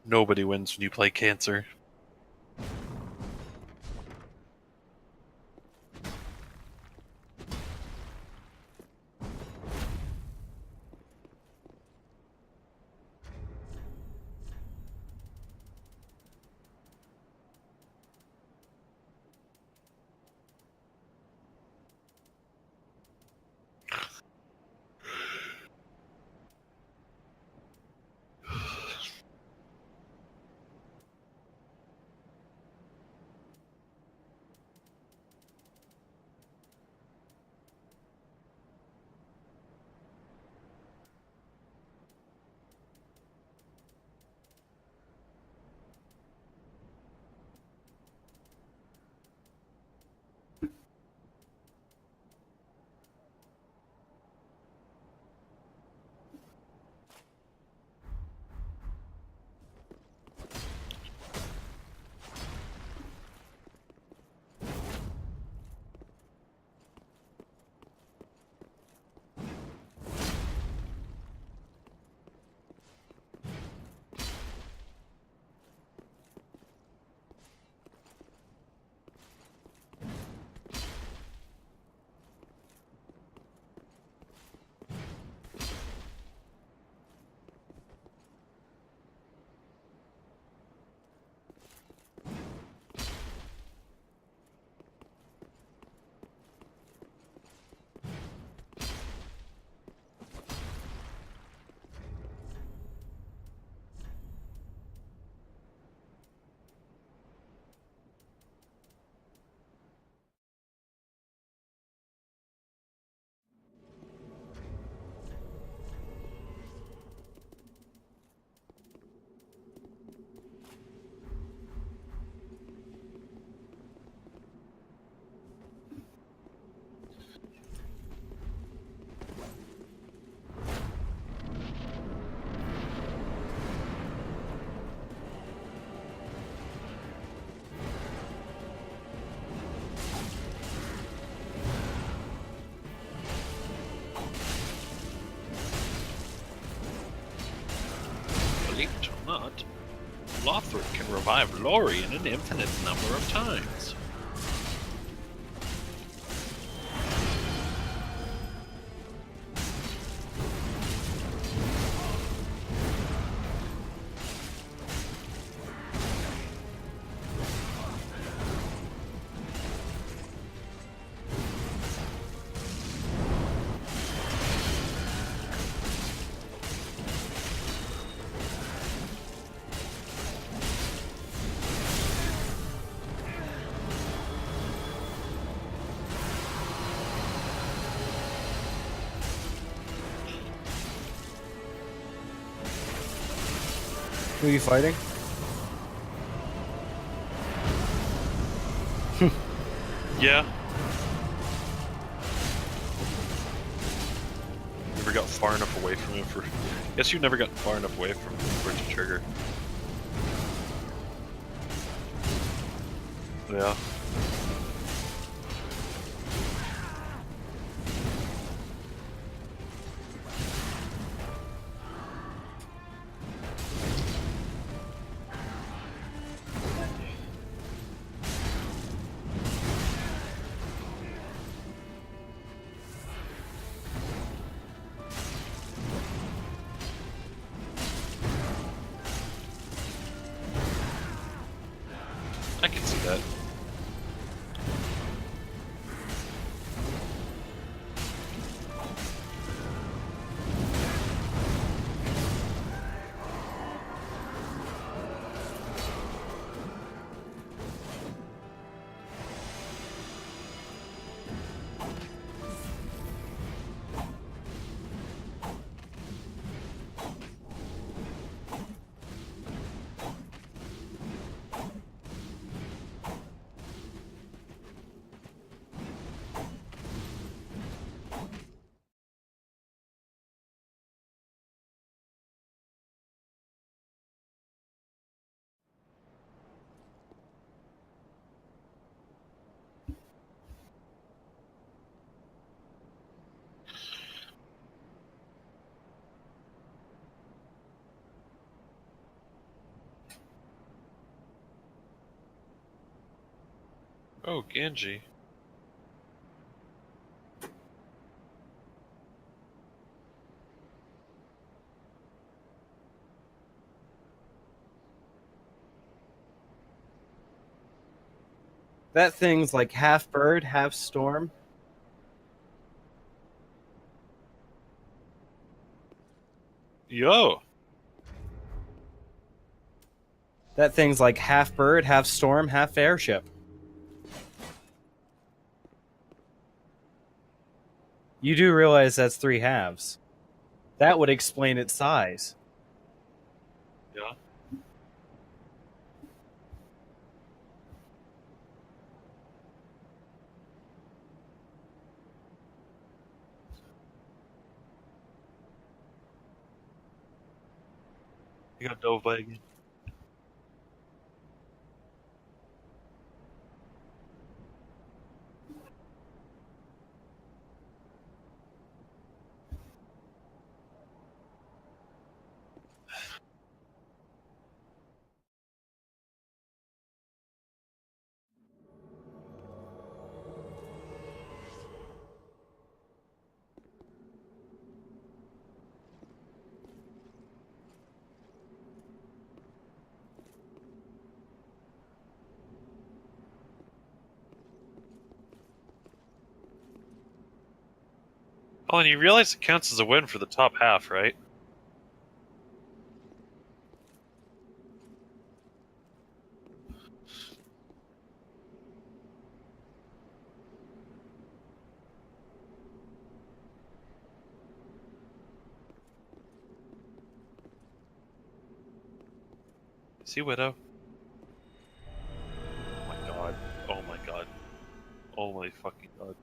Nobody wins when you play Cancer. shall not. Lothric can revive Lorien an infinite number of times. Who are you fighting? Yeah. Never got far enough away from him for. Guess you never got far enough away from him for it to trigger. Yeah. I can see that. Oh, Genji. That thing's like half bird, half storm. Yo! That thing's like half bird, half storm, half airship. You do realize that's three halves. That would explain its size. Yeah. You got dove by again. Oh, and you realize it counts as a win for the top half, right? See, Widow? Oh my god. Oh my god. Oh my fucking god.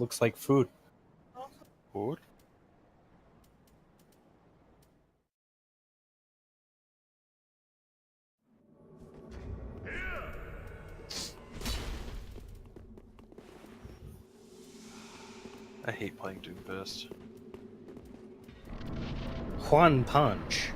Looks like food. Food? I hate playing Doomfist. Juan Punch.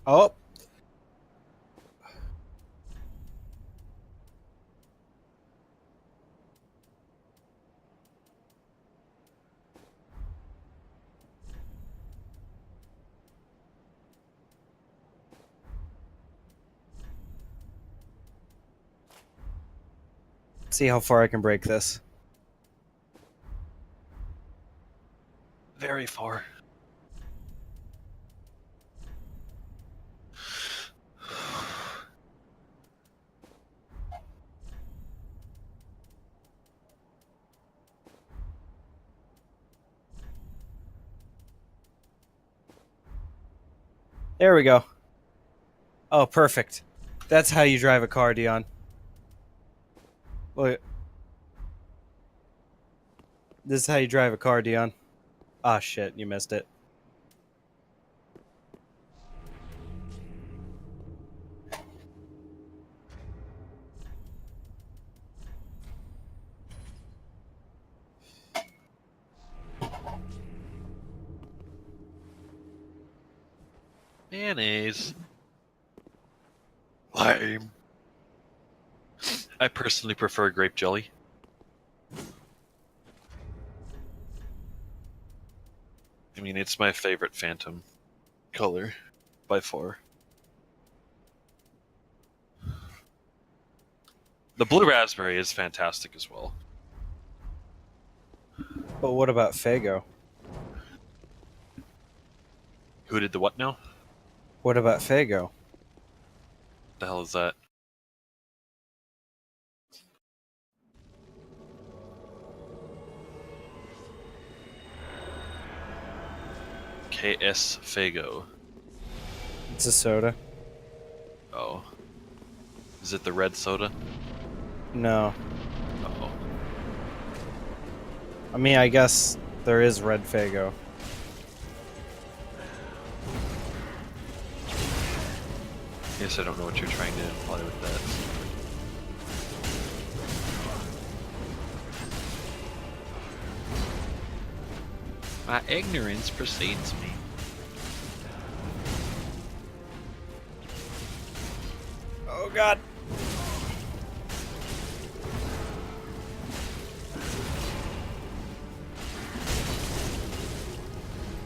Oh. See how far I can break this. Very far. There we go. Oh, perfect. That's how you drive a car, Dion. Look. This is how you drive a car, Dion. Ah, shit, you missed it. Mayonnaise. Lame. I personally prefer grape jelly. I mean, it's my favorite Phantom color by far. The blue raspberry is fantastic as well. But what about Fago? Who did the what now? What about Fago? The hell is that? KS Fago. It's a soda. Oh. Is it the red soda? No. Oh. I mean, I guess there is red Fago. Guess I don't know what you're trying to imply with that. My ignorance precedes me. Oh god.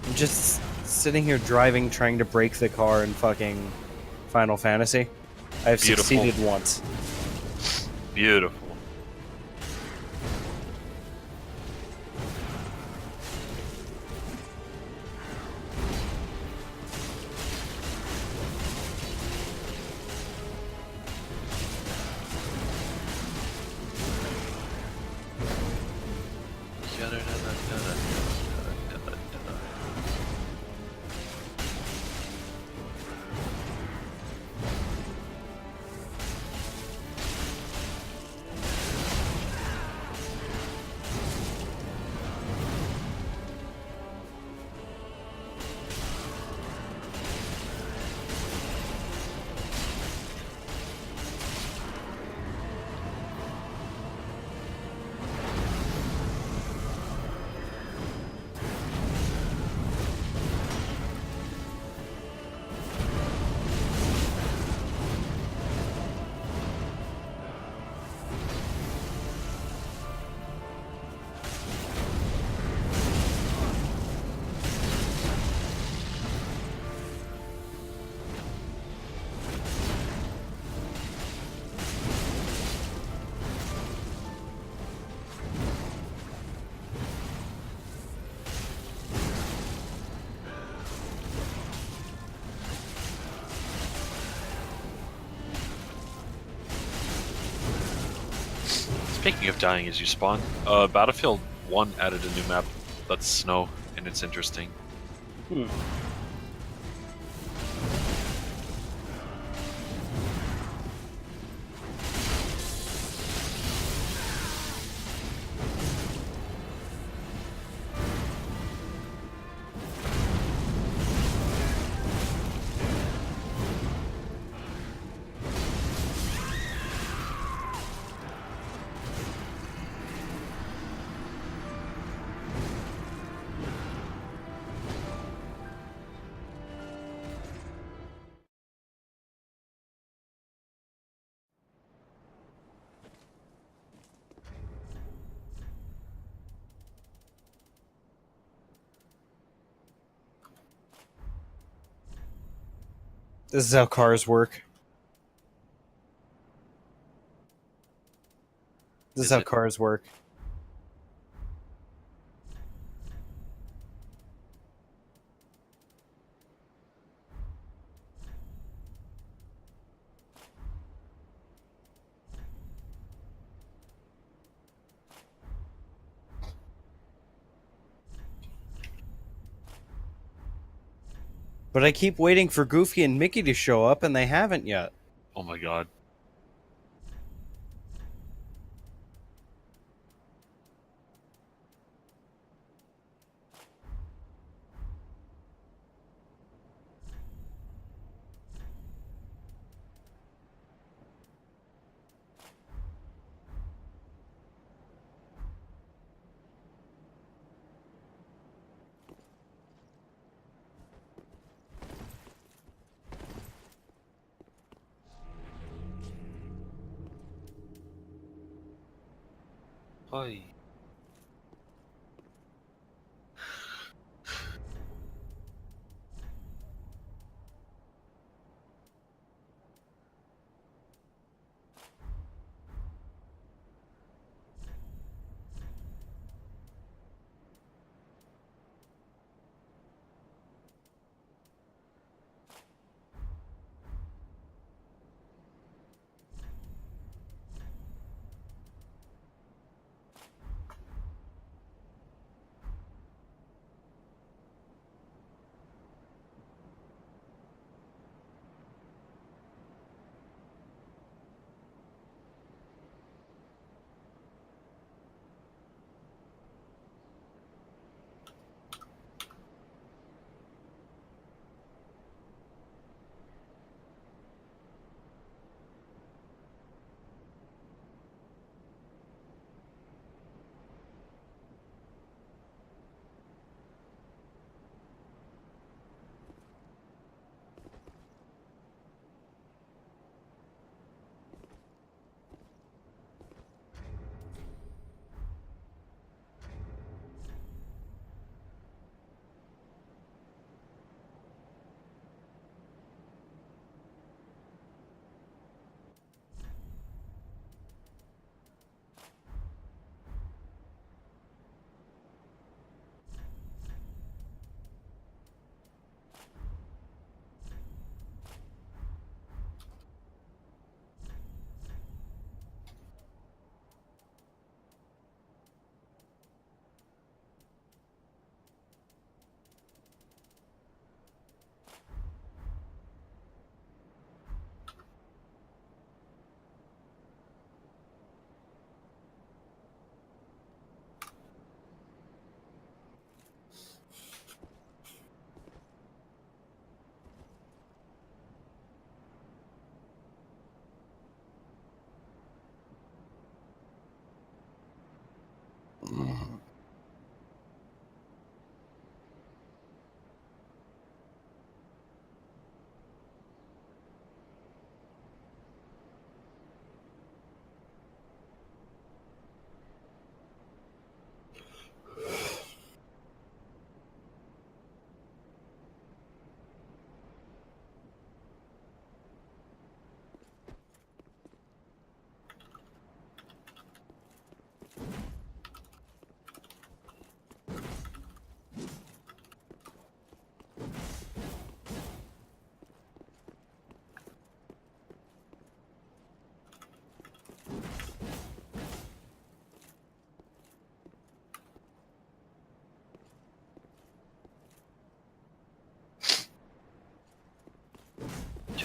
I'm just sitting here driving, trying to break the car in fucking Final Fantasy. I've Beautiful. succeeded once. Beautiful. Speaking of dying as you spawn, Battlefield 1 added a new map that's snow, and it's interesting. This is how cars work. This is Is how it? cars work. But I keep waiting for Goofy and Mickey to show up, and they haven't yet. Oh my god. Hi.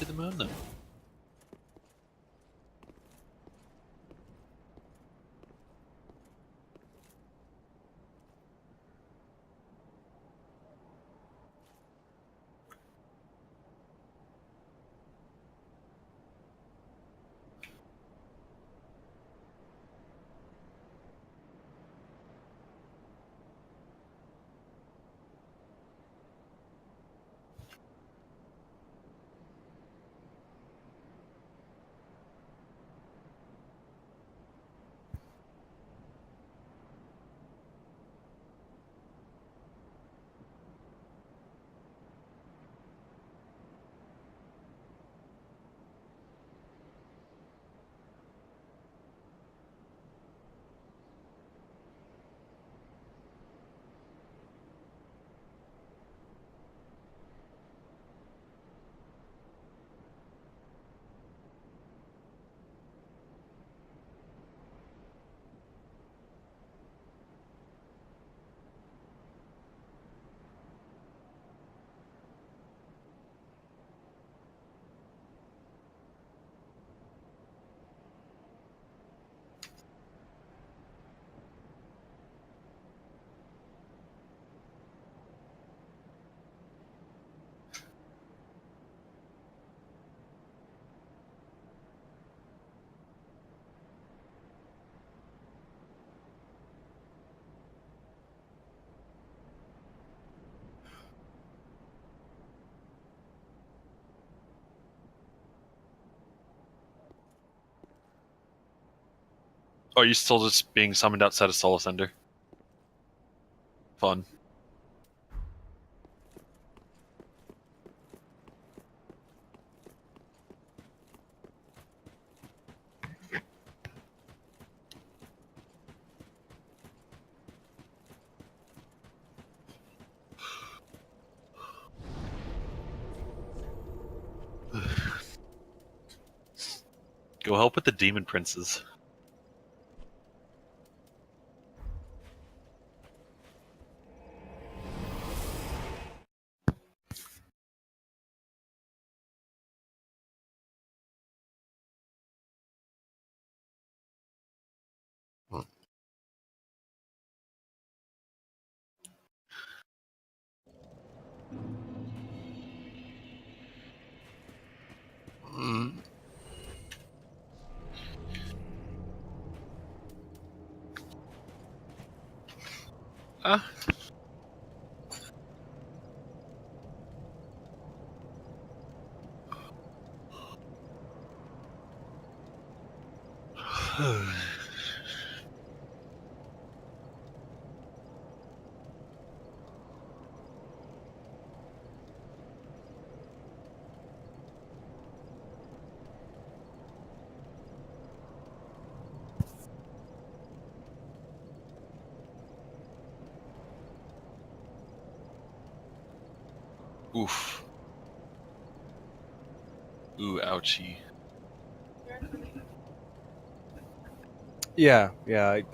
to the moon then. Oh, are you still just being summoned outside of Soul Ascender? Fun. Go help with the demon princes. Ah. Oof. Ooh, ouchie. Yeah,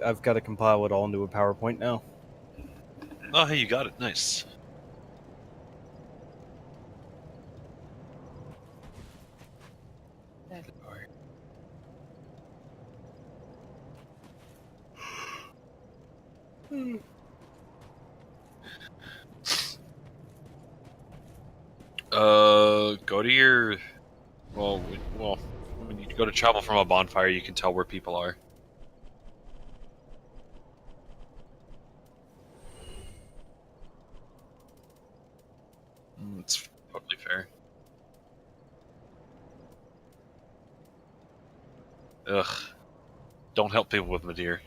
I've got to compile it all into a PowerPoint now. Oh, hey, you got it. Nice. Go to your. Well, when you go to travel from a bonfire, you can tell where people are. It's totally fair. Ugh. Don't help people with Madeir.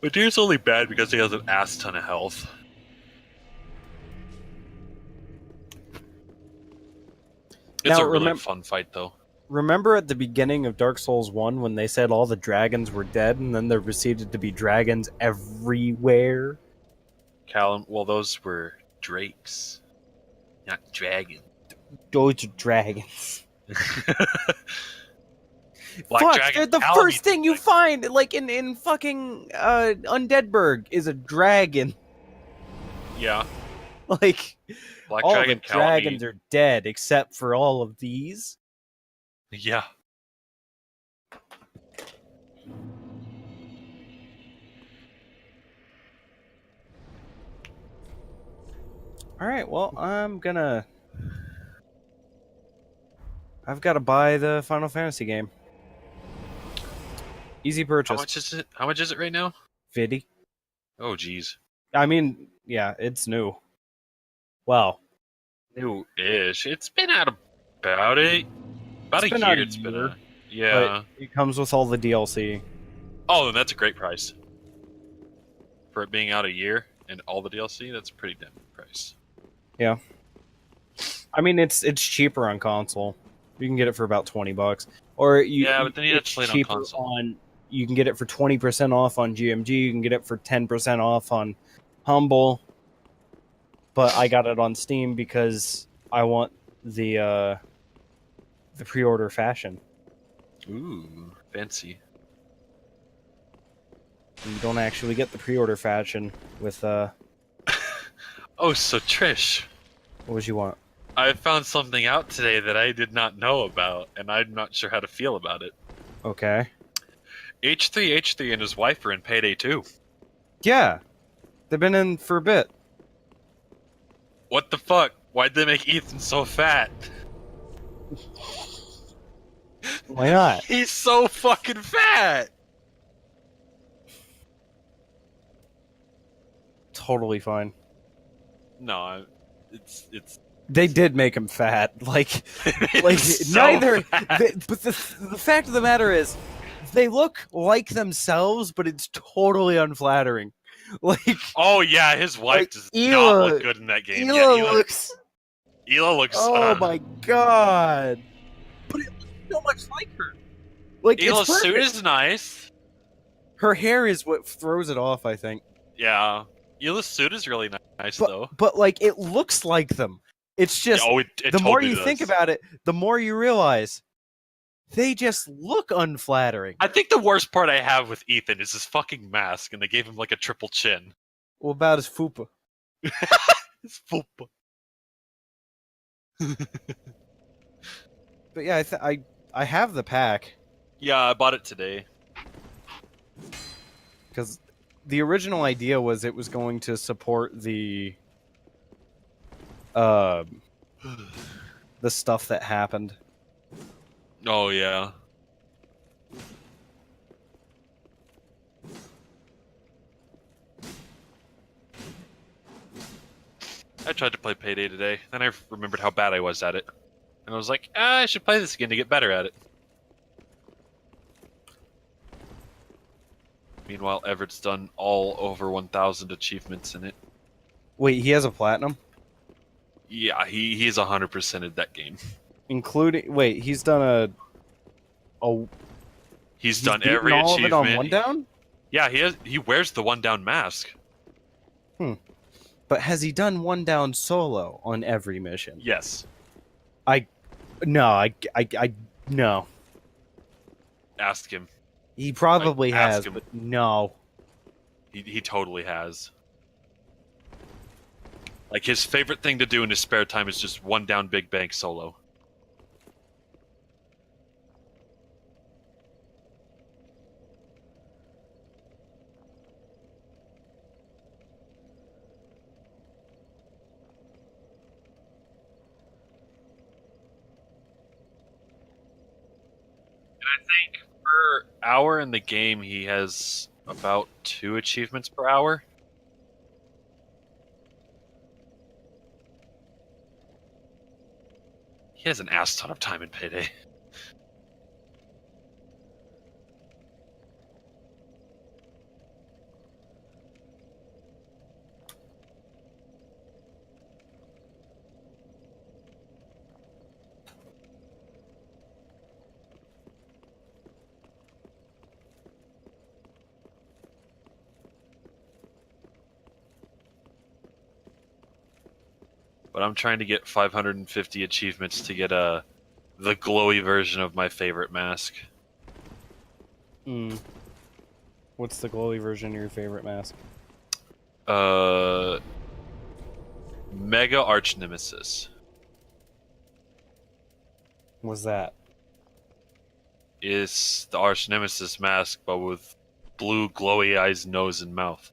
Madeir's only bad because he has an ass ton of health. It's Now, a really fun fight, though. Remember at the beginning of Dark Souls 1 when they said all the dragons were dead and then there proceeded to be dragons everywhere? Callum, well, those were drakes, not dragons. Those are dragons. Black Fuck, Dragon they're the Cal first needs thing you like- find, like in fucking Undeadburg, is a dragon. Yeah. Like Black all Dragon the Cal dragons needs- are dead except for all of these. Yeah. All right, well, I've got to buy the Final Fantasy game. Easy purchase. How much is it? How much is it right now? 50. Oh, jeez. I mean, yeah, it's new. Well, New-ish. It's been out about It's a been year. out a It's been year, a yeah. but it comes with all the DLC. Oh, then that's a great price for it being out a year and all the DLC. That's a pretty damn good price. Yeah. I mean, it's cheaper on console. You can get it for about $20, or Yeah, but then you have it's to play it on cheaper console. You can get it for 20% off on GMG. You can get it for 10% off on Humble. But I got it on Steam because I want the pre-order fashion. Ooh, fancy. You don't actually get the pre-order fashion with Oh, so Trish, what would you want? I found something out today that I did not know about, and I'm not sure how to feel about it. Okay. H3 and his wife are in Payday 2. Yeah, they've been in for a bit. What the fuck? Why'd they make Ethan so fat? Why not? He's so fucking fat! Totally fine. No, it's They did make him fat. Like it's so neither. fat. But the fact of the matter is, they look like themselves, but it's totally unflattering. Like Oh yeah, his wife Like, does Ela- not look good in that game. Ela Yeah, looks. Ela looks. Oh my god! But it looks so much like her. Like Ela's it's suit perfect. is nice. Her hair is what throws it off, I think. Yeah, Ela's suit is really nice though. But like it looks like them. It's just oh, it the more totally you does. think about it, the more you realize they just look unflattering. I think the worst part I have with Ethan is his fucking mask, and they gave him like a triple chin. What about his fupa? His fupa. But yeah, I have the pack Yeah, I bought it today. because the original idea was it was going to support the stuff that happened. Oh yeah. I tried to play Payday today, then I remembered how bad I was at it. And I was like, I should play this again to get better at it. Meanwhile, Everett's done all over 1,000 achievements in it. Wait, he has a platinum, Yeah, he's 100%ed that game. including. Wait, he's done He's he's done beaten every all achievement. of it on one down. Yeah, he wears the one down mask. But has he done one down solo on every mission? Yes. No, no. Ask him. He probably Like, ask has, him. but no. He totally has. Like, his favorite thing to do in his spare time is just one down Big Bank solo. And I think per hour in the game, he has about 2 achievements per hour. He has an ass ton of time in Payday. But I'm trying to get 550 achievements to get the glowy version of my favorite mask. Hmm. What's the glowy version of your favorite mask? Mega Arch Nemesis. What's that? Is the Arch Nemesis mask, but with blue glowy eyes, nose, and mouth.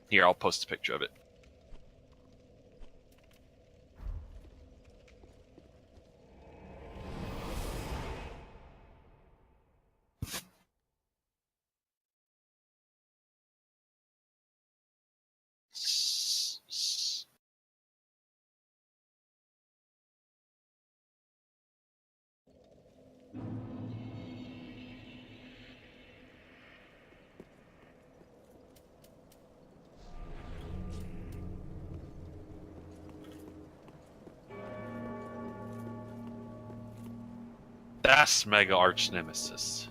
Here, I'll post a picture of it. That's Mega Arch Nemesis.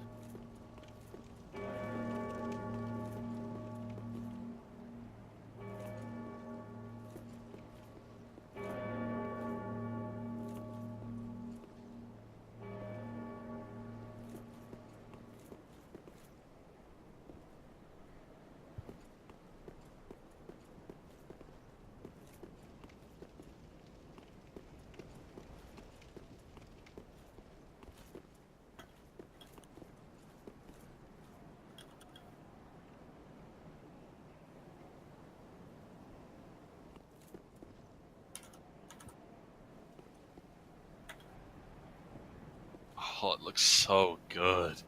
Oh, it looks so good.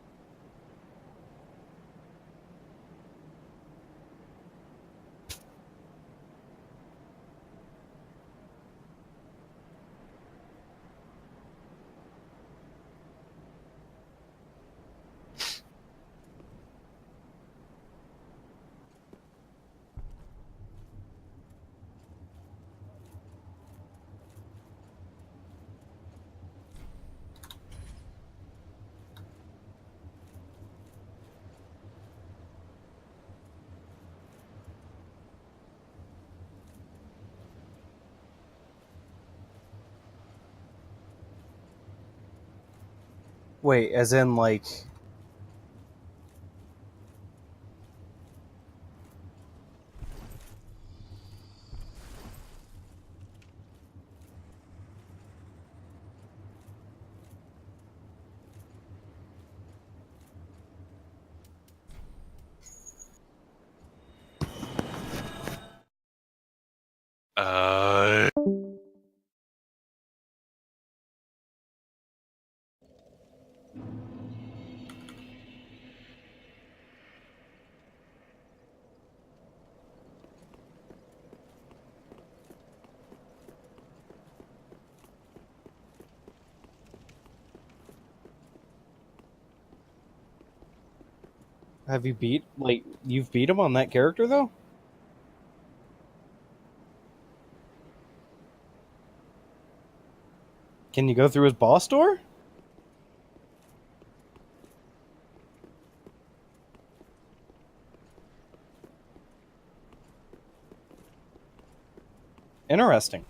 Wait, as in like. Uh, Have you beat. Like, you've beat him on that character, though? Can you go through his boss door? Interesting.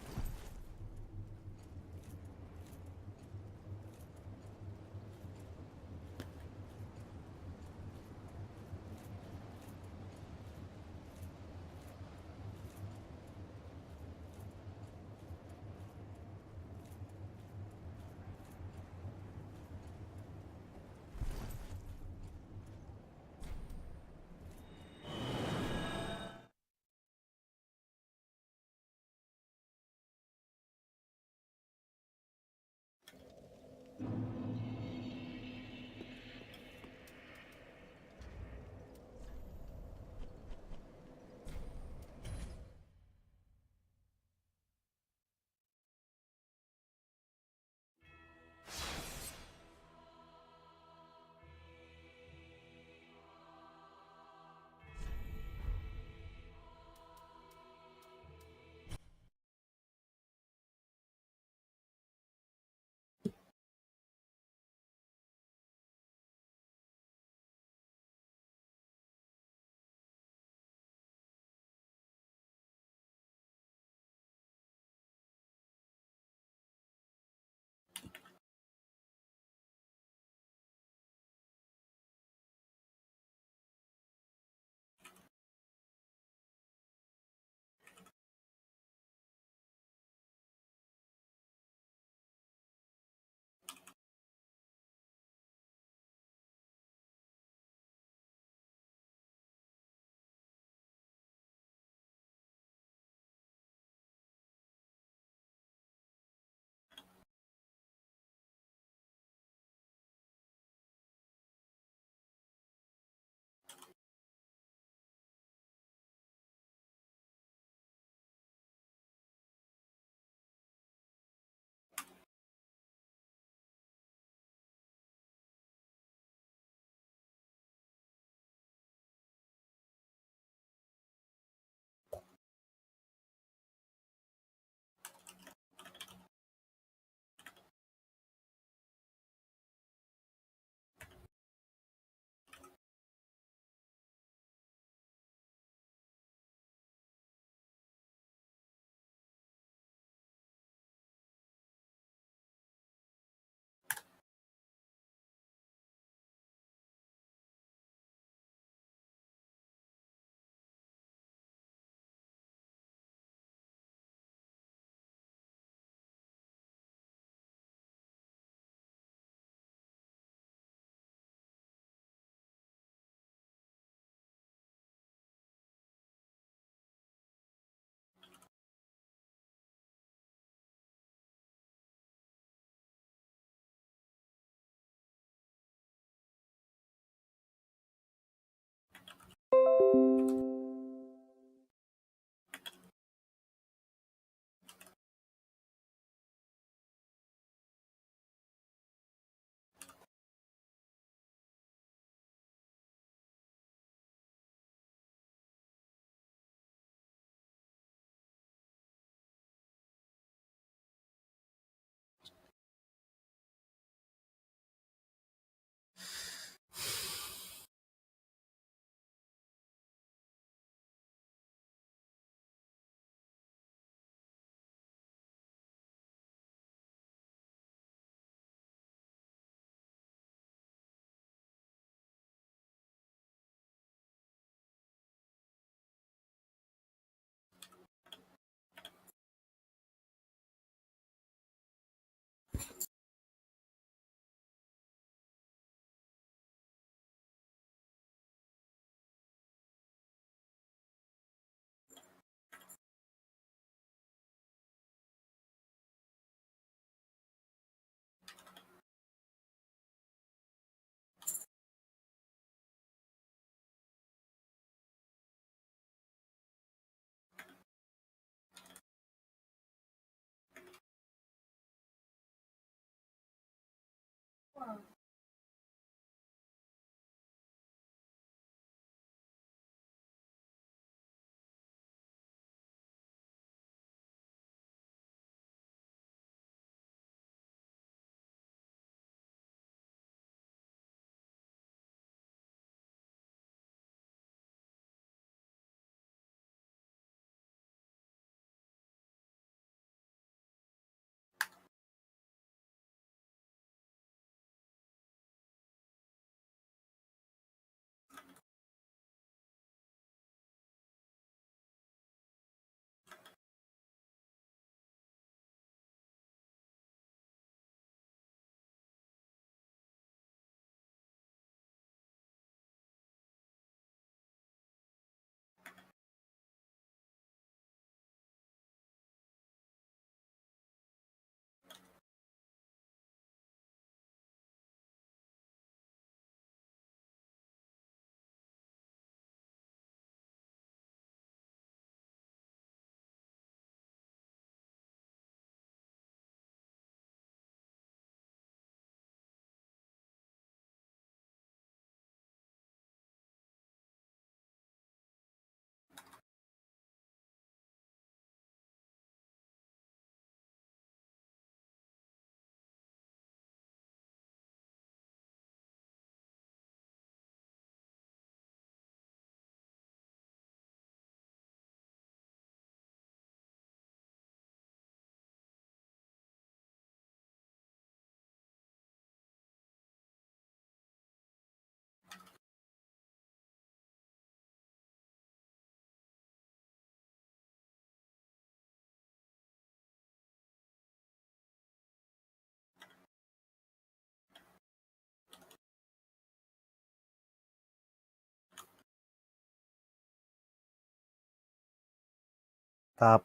Stop.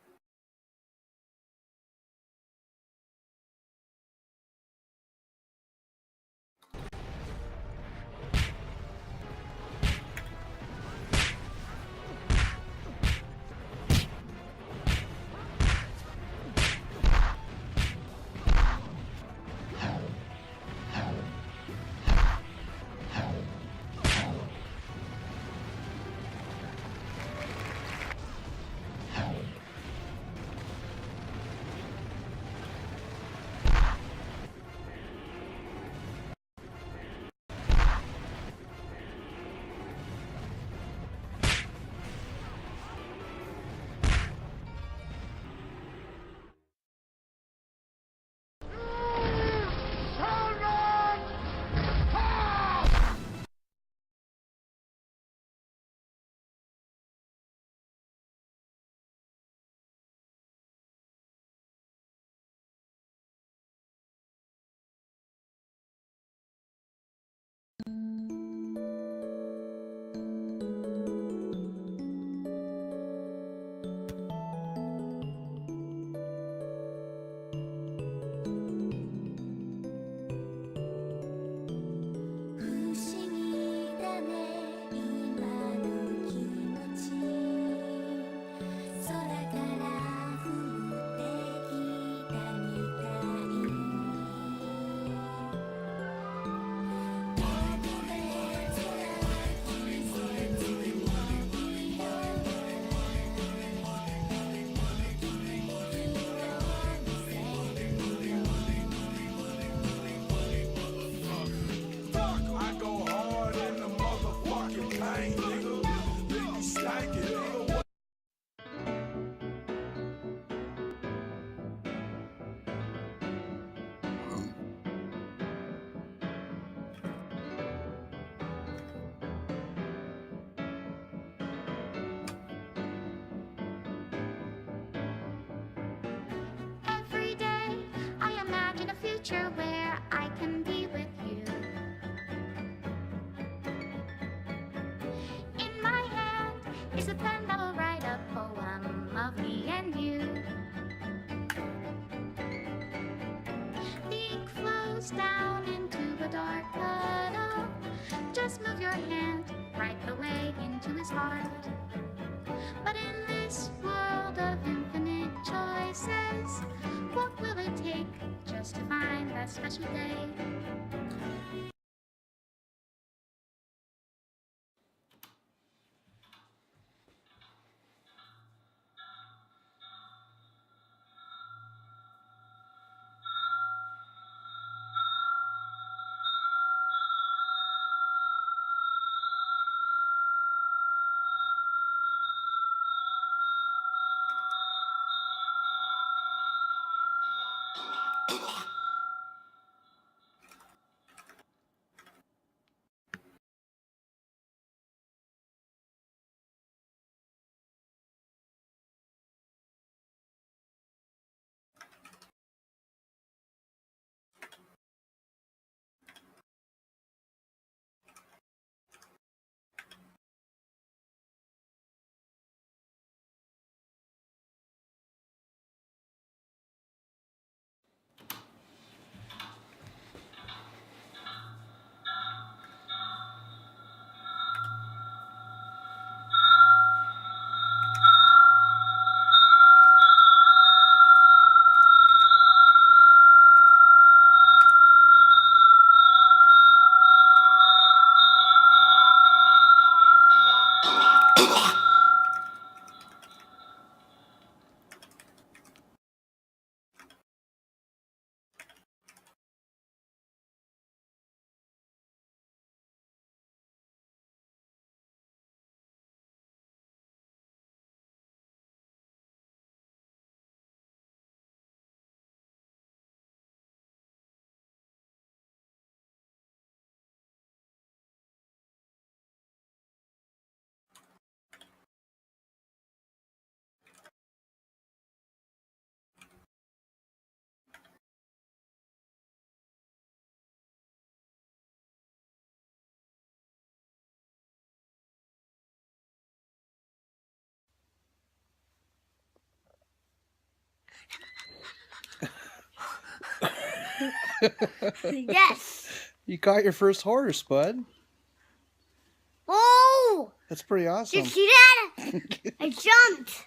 goes down into a dark puddle. Just move your hand right the way into his heart. But in this world of infinite choices, what will it take just to find that special day? Yes! You caught your first horse, bud. Oh! That's pretty awesome. Did you see that? I jumped.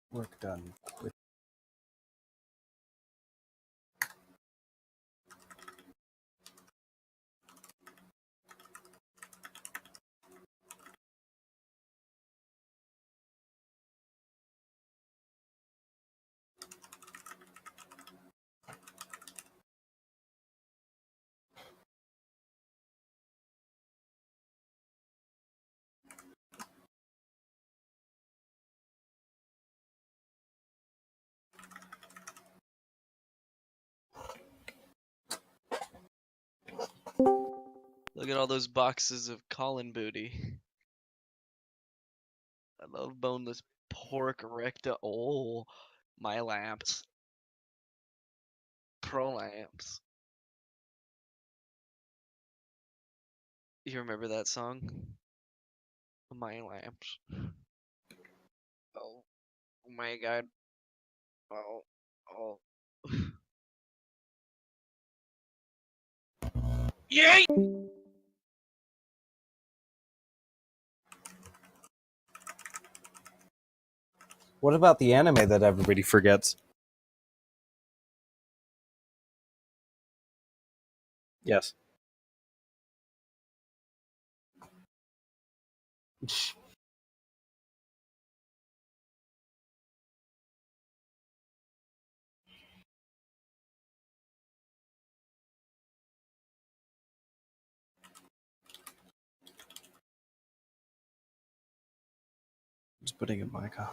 Work done. Look at all those boxes of Colin booty. I love boneless pork recta. Oh, my lamps. Pro lamps. You remember that song? My lamps. Oh, oh my god. Oh, oh. Yay! What about the anime that everybody forgets? Yes. Just putting in my car.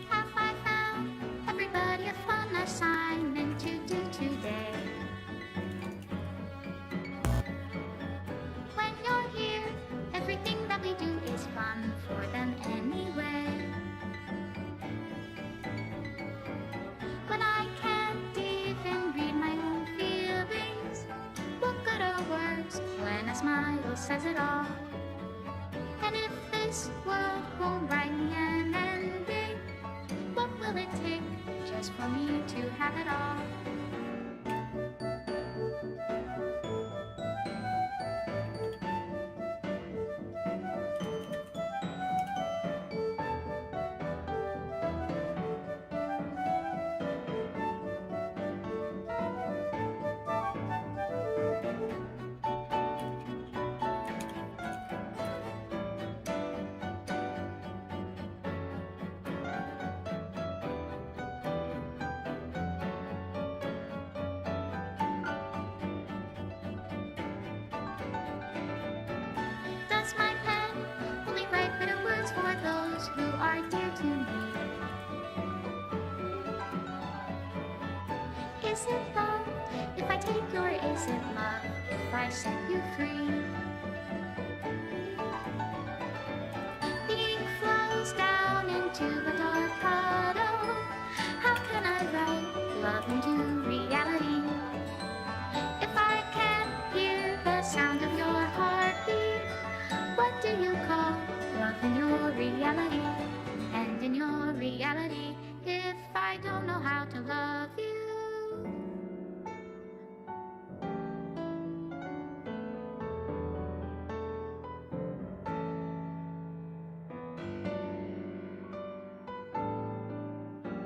Have I found everybody a fun assignment to do today? When you're here, everything that we do is fun for them anyway. When I can't even read my own feelings, what good are words when a smile says it all? And if this world won't write me an ending, what will it take just for me to have it all? Does my pen only write bitter words for those who are dear to me? Is it love if I take you, or is it love if I set you free? The ink flows down into a dark puddle. How can I write love into reality? If I can't hear the sound of your heartbeat, what do you call love in your reality? And in your reality, if I don't know how to love you,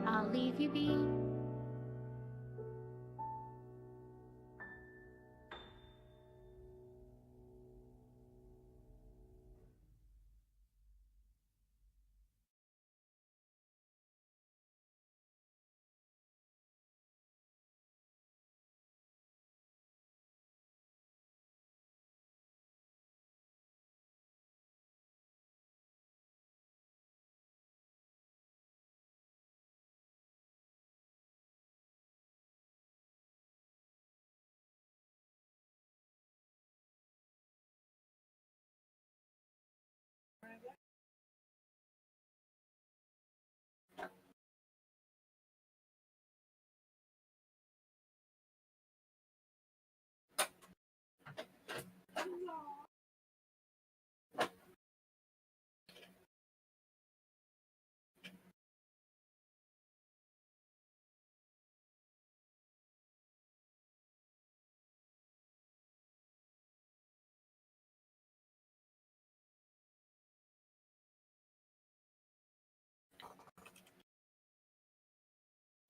I'll leave you be.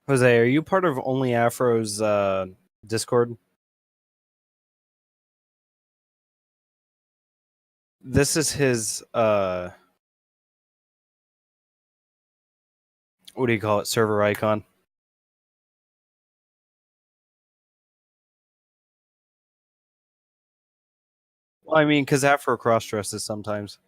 Jose, are you part of Only Afro's Discord? This is his what do you call it? Server icon. Well, I mean, because Afro cross dresses sometimes.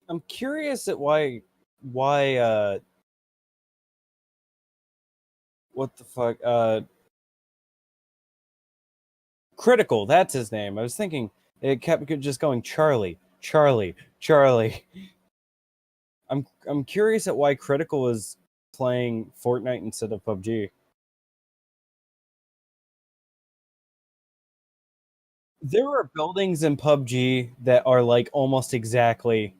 I'm curious at why what the fuck Critical, that's his name. I was thinking it kept just going Charlie, Charlie, Charlie. I'm curious at why Critical is playing Fortnite instead of PUBG. There are buildings in PUBG that are like almost exactly.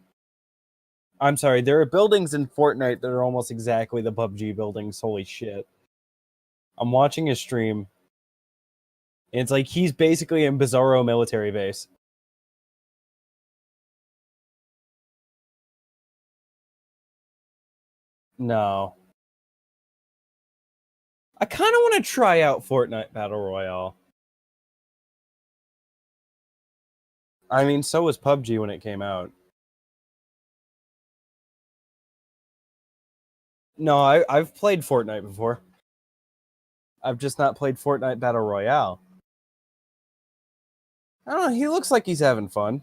I'm sorry, there are buildings in Fortnite that are almost exactly the PUBG buildings. Holy shit. I'm watching his stream. And it's like he's basically in Bizarro military base. No. I kind of want to try out Fortnite Battle Royale. I mean, so was PUBG when it came out. No, I've played Fortnite before. I've just not played Fortnite Battle Royale. I don't know, he looks like he's having fun.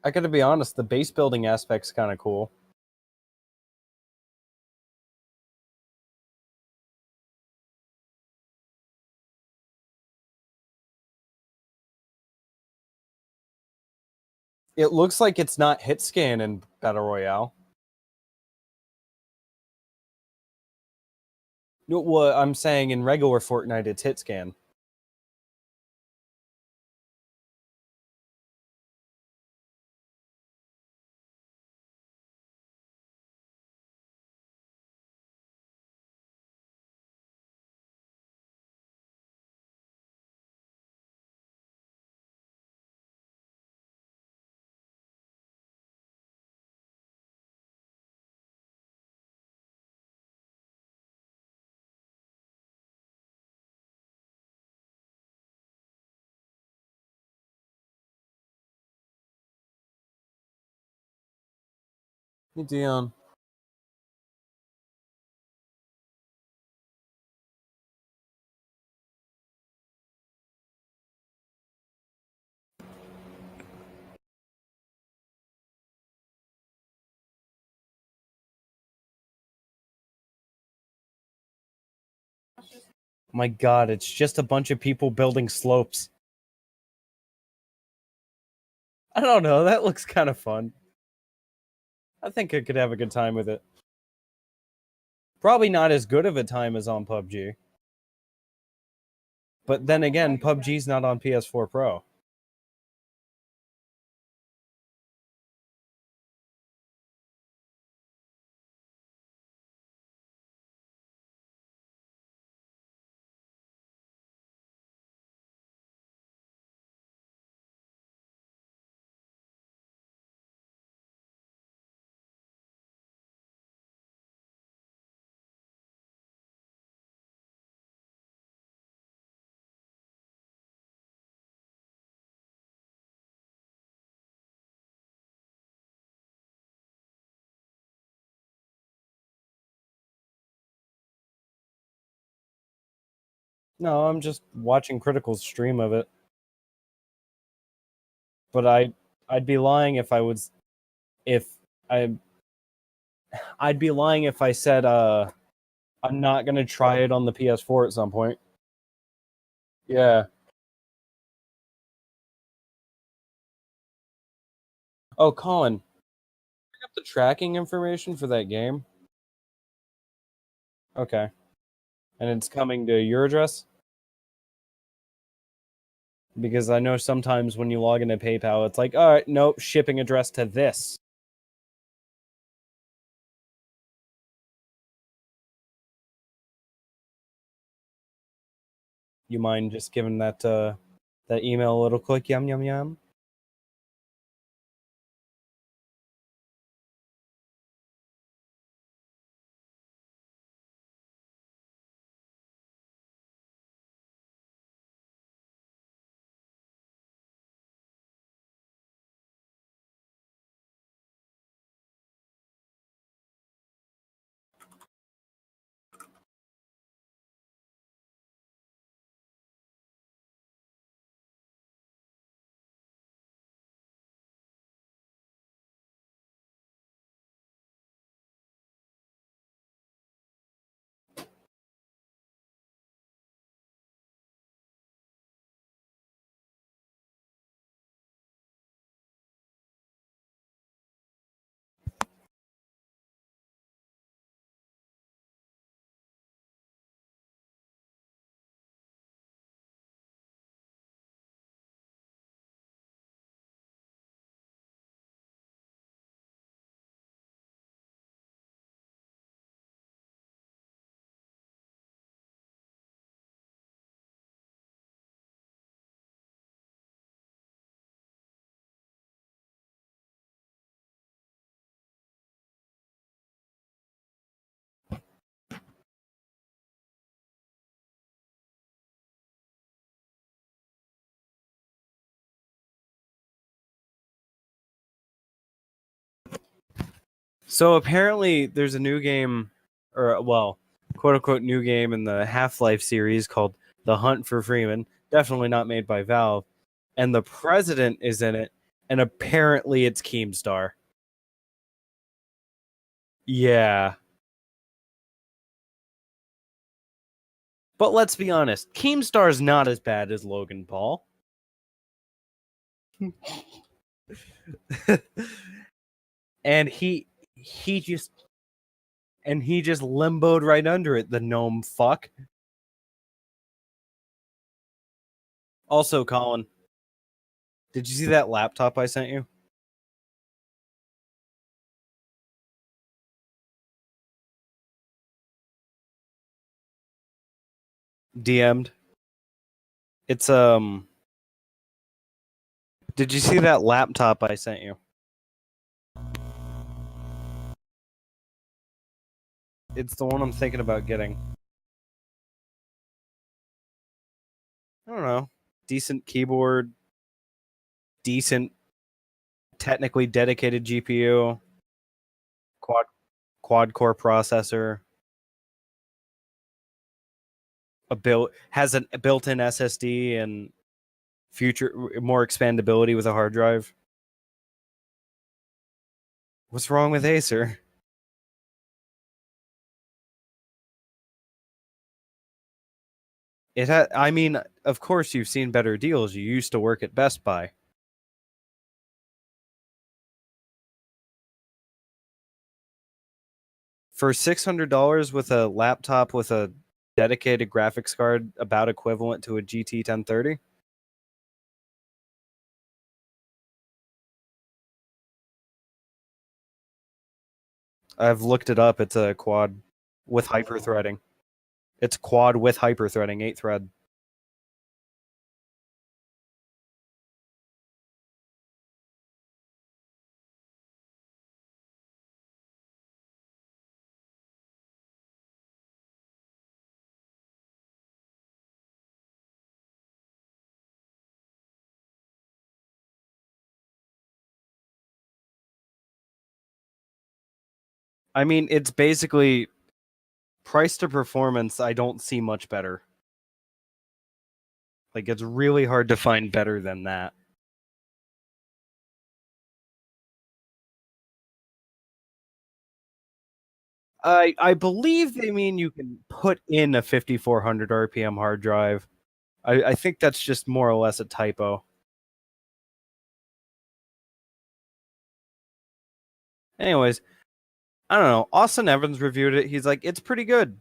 I gotta be honest, the base building aspect's kind of cool. It looks like it's not hit scan in Battle Royale. No, what I'm saying in regular Fortnite, it's hit scan. Hey, Dion. My god, it's just a bunch of people building slopes. I don't know, that looks kind of fun. I think I could have a good time with it. Probably not as good of a time as on PUBG. But then again, PUBG's not on PS4 Pro. No, I'm just watching Critical's stream of it. But I'd be lying if I was if I I'd be lying if I said I'm not gonna try it on the PS4 at some point. Yeah. Oh, Colin, pick up the tracking information for that game. Okay. And it's coming to your address? Because I know sometimes when you log into PayPal, it's like, all right, nope, shipping address to this. You mind just giving that that email a little click? Yum yum yum. So apparently there's a new game, or well, quote unquote new game in the Half-Life series called The Hunt for Freeman. Definitely not made by Valve. And the president is in it, and apparently it's Keemstar. Yeah. But let's be honest, Keemstar's not as bad as Logan Paul. And he just limboed right under it, the gnome fuck. Also, Colin, did you see that laptop I sent you? DM'd. It's did you see that laptop I sent you? It's the one I'm thinking about getting. I don't know. Decent keyboard, decent technically dedicated GPU, quad core processor, has a built-in SSD and future more expandability with a hard drive. What's wrong with Acer? I mean, of course you've seen better deals. You used to work at Best Buy. For $600 with a laptop with a dedicated graphics card about equivalent to a GT 1030. I've looked it up. It's a quad with hyper-threading. It's quad with hyper-threading, 8-thread. I mean, it's basically price to performance. I don't see much better. Like, it's really hard to find better than that. I believe they mean you can put in a 5400 RPM hard drive. I think that's just more or less a typo. Anyways, I don't know. Austin Evans reviewed it. He's like, it's pretty good.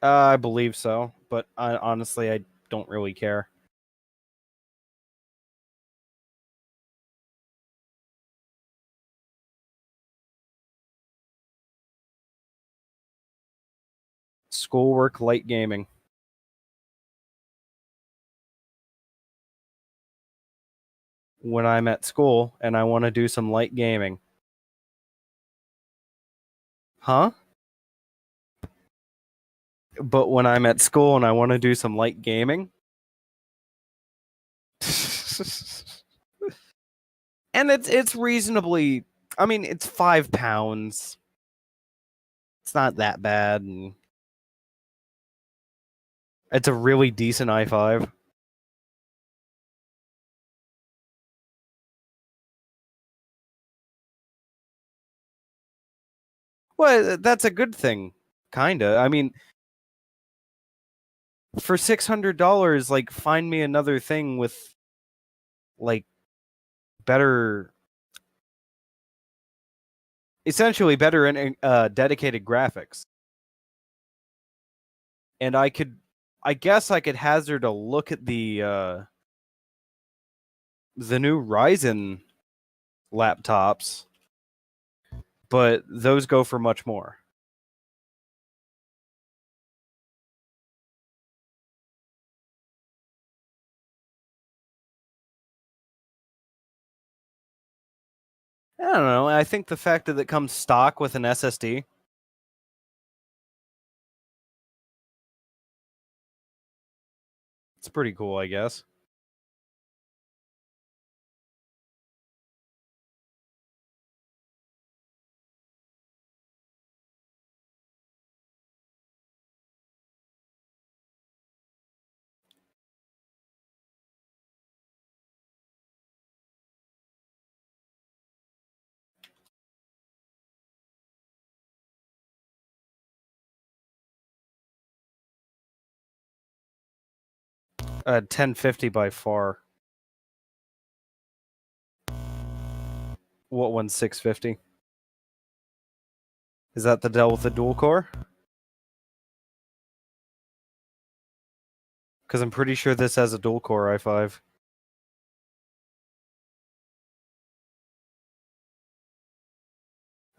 I believe so, but honestly, I don't really care. Schoolwork, light gaming. When I'm at school and I want to do some light gaming. Huh? But when I'm at school and I want to do some light gaming. And it's reasonably, I mean, it's £5. It's not that bad, and it's a really decent i5. Well, that's a good thing, kinda. I mean, for $600, like, find me another thing with, like, better, essentially better and dedicated graphics. And I guess I could hazard a look at the new Ryzen laptops, but those go for much more. I don't know. I think the fact that it comes stock with an SSD, it's pretty cool, I guess. 1050 by far. What one's 650? Is that the Dell with the dual core? Because I'm pretty sure this has a dual core i5.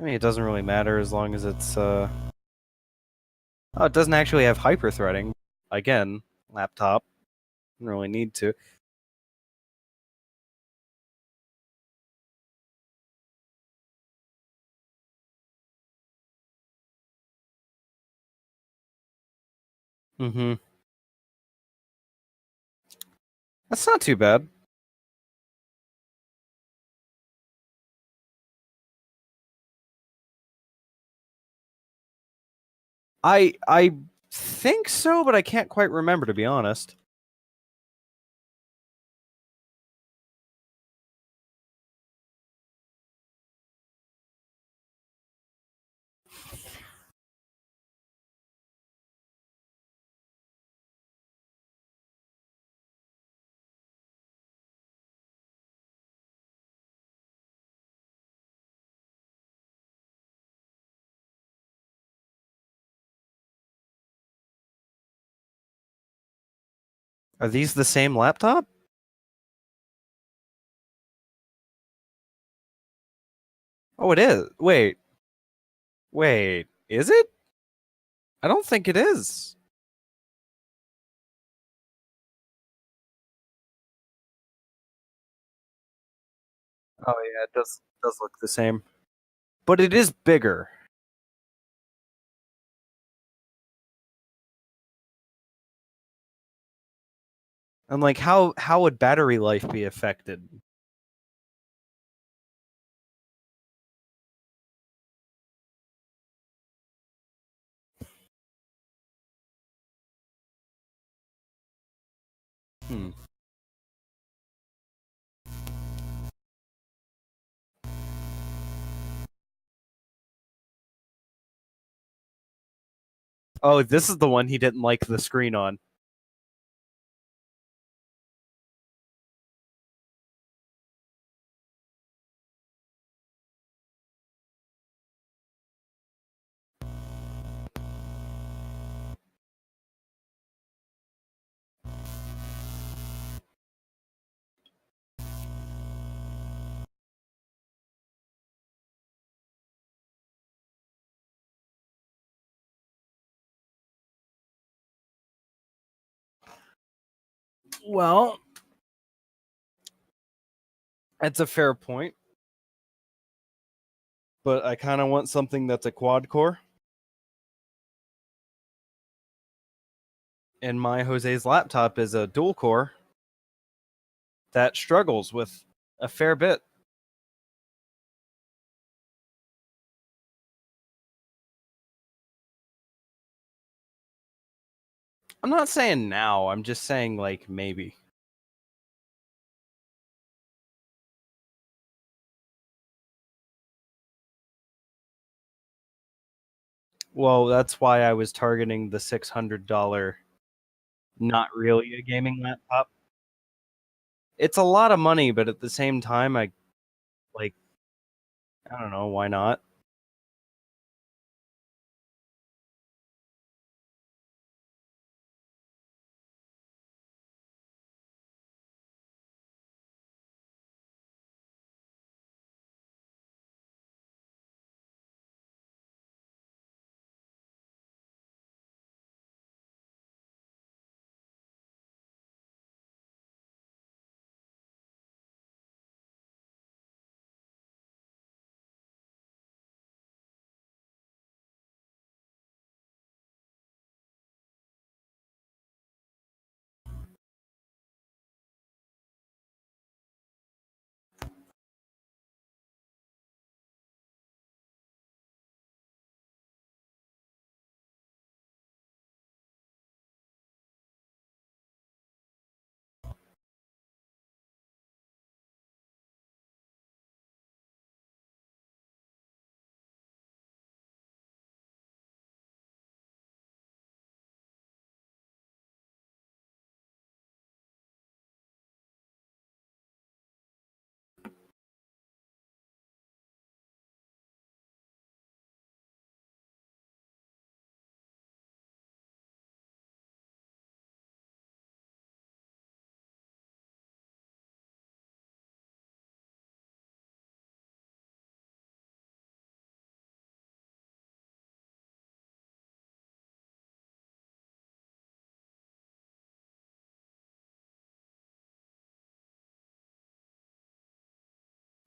I mean, it doesn't really matter as long as it's, Oh, it doesn't actually have hyper-threading. Again, laptop. Don't really need to. Mm-hmm. That's not too bad. I think so, but I can't quite remember, to be honest. Are these the same laptop? Oh, it is. Wait. Wait. Is it? I don't think it is. Oh yeah, it does look the same. But it is bigger. And like how would battery life be affected? Hmm. Oh, this is the one he didn't like the screen on. Well, that's a fair point. But I kind of want something that's a quad core. And my Jose's laptop is a dual core that struggles with a fair bit. I'm not saying now, I'm just saying like maybe. Well, that's why I was targeting the $600 not really a gaming laptop. It's a lot of money, but at the same time I like I don't know, why not?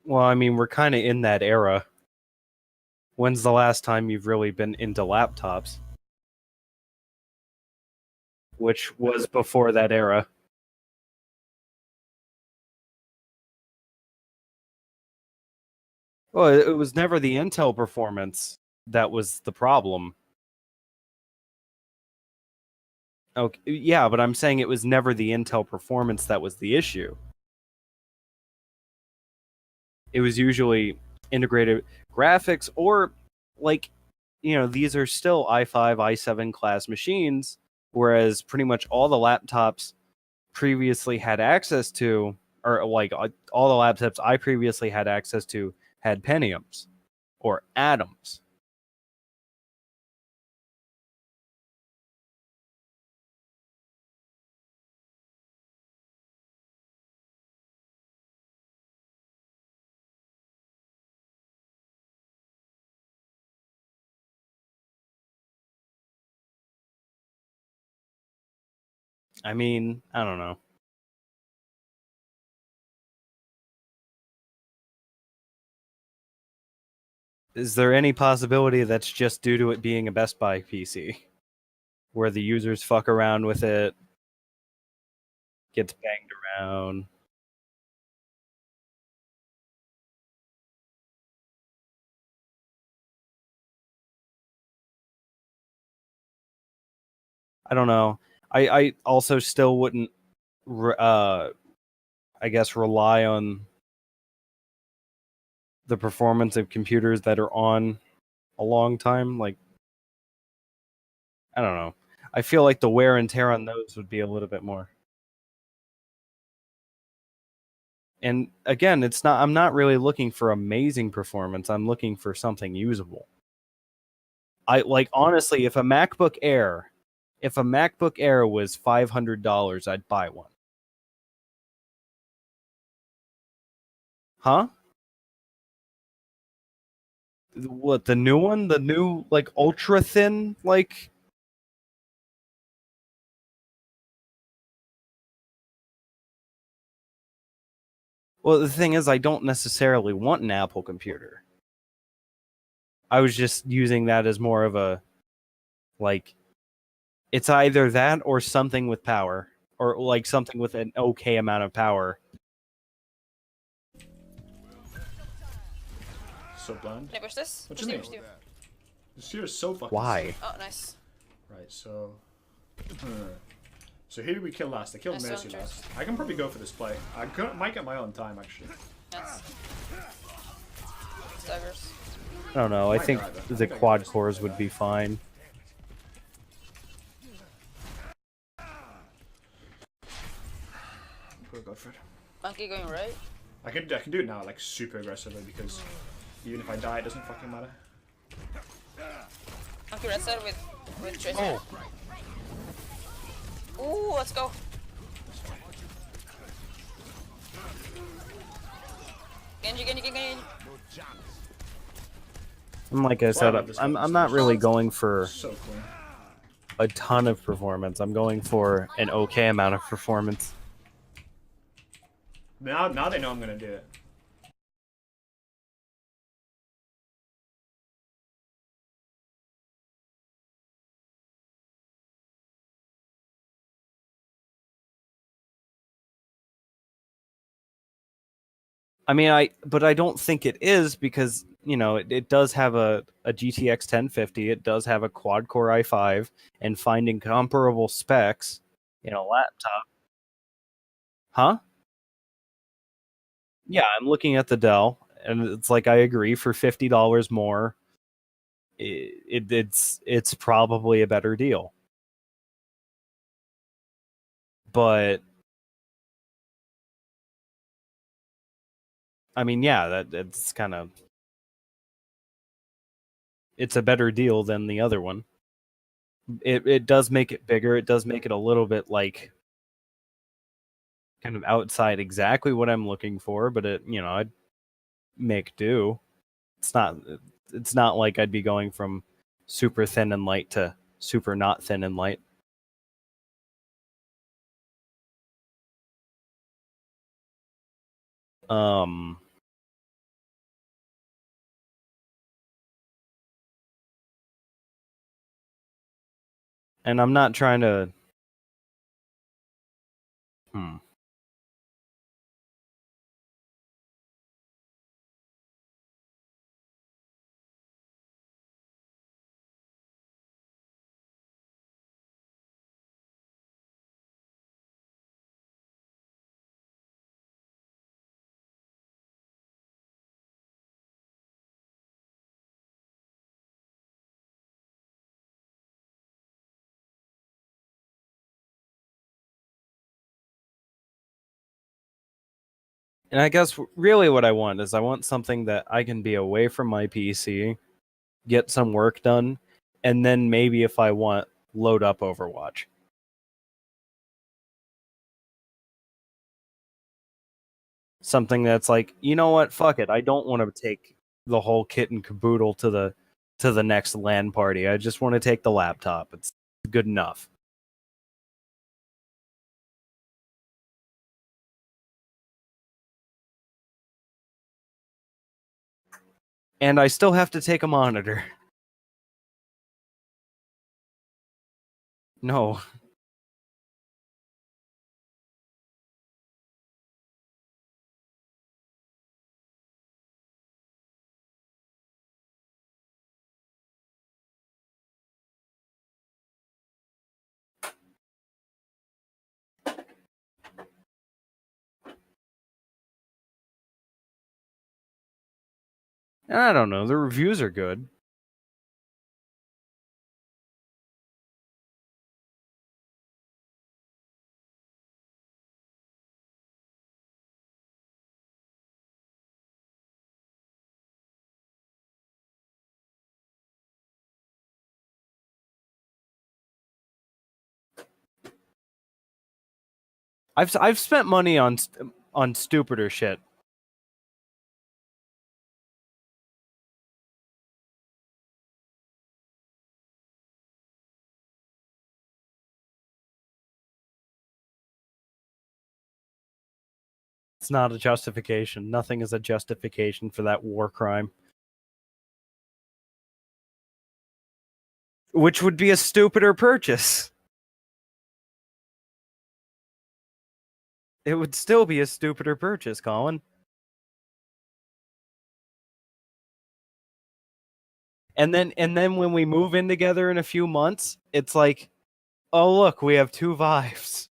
Well, I mean, we're kind of in that era. When's the last time you've really been into laptops? Which was before that era. Well, it was never the Intel performance that was the problem. Okay, yeah, but I'm saying it was never the Intel performance that was the issue. It was usually integrated graphics or like these are still i5, i7 class machines, whereas pretty much all the laptops previously had access to, or like all the laptops I previously had access to, had Pentiums or Atoms. I mean, I don't know. Is there any possibility that's just due to it being a Best Buy PC, where the users fuck around with it, gets banged around? I don't know. I also still wouldn't, I guess, rely on the performance of computers that are on a long time. Like, I don't know. I feel like the wear and tear on those would be a little bit more. And again, it's not. I'm not really looking for amazing performance. I'm looking for something usable. I like, honestly, if a MacBook Air was $500, I'd buy one. Huh? What, the new one? The new, like, ultra thin, like? Well, the thing is, I don't necessarily want an Apple computer. I was just using that as more of a, like, it's either that or something with power, or like something with an okay amount of power. So bland. Can I push this? What Push you you, mean? push you. This here is so fucking Why? sick. Oh, nice. Right, so... So who did we kill last? I killed Nice Mercy one, last. I can probably go for this play. Might get my own time, actually. Nice. Staggers. I don't know. I Might think die, though. I the think I quad can just cores play would that. be fine. Poor Godfrey. Monkey going right? I can do it now, like, super aggressively, because even if I die, it doesn't fucking matter. Monkey red side with Tracer. Ooh, let's go. Genji. And like I said, I'm not really going for So cool. a ton of performance. I'm going for an okay amount of performance. Now they know I'm gonna do it. I mean, I don't think it is, because it does have a GTX 1050. It does have a quad core i5, and finding comparable specs in a laptop. Huh? Yeah, I'm looking at the Dell, and it's like, I agree, for $50 more, it's probably a better deal. But I mean, yeah, that's kind of, it's a better deal than the other one. It does make it bigger. It does make it a little bit, like, kind of outside exactly what I'm looking for, but I'd make do. It's not like I'd be going from super thin and light to super not thin and light. And I'm not trying to. Hmm. And I guess really what I want is I want something that I can be away from my PC, get some work done, and then maybe if I want, load up Overwatch. Something that's like, you know what, fuck it. I don't want to take the whole kit and caboodle to the next LAN party. I just want to take the laptop. It's good enough. And I still have to take a monitor. No. I don't know. The reviews are good. I've spent money on stupider shit. It's not a justification. Nothing is a justification for that war crime. Which would be a stupider purchase. It would still be a stupider purchase, Colin. And then when we move in together in a few months, it's like, oh look, we have 2 Vives.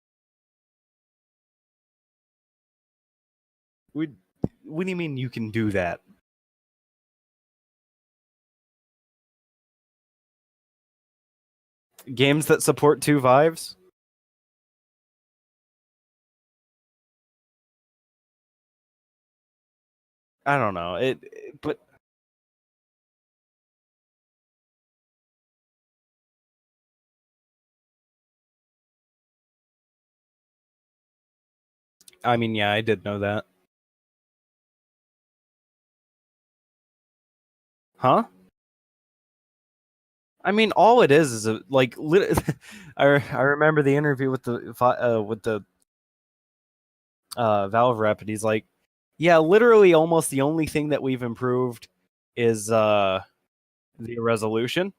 What do you mean you can do that? Games that support 2 Vives? I don't know. But I mean, yeah, I did know that. Huh? I mean, all it is a like. I remember the interview with the Valve rep, and he's like, "Yeah, literally, almost the only thing that we've improved is the resolution."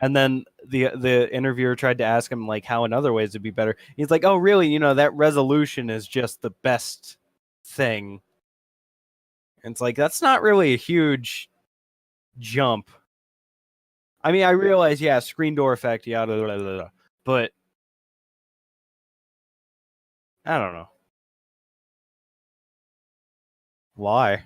And then the interviewer tried to ask him like how in other ways it'd be better. He's like, "Oh, really? You know, that resolution is just the best thing." And it's like that's not really a huge jump. I mean, I realize, yeah, screen door effect, yeah, blah, blah, blah, blah, but I don't know why.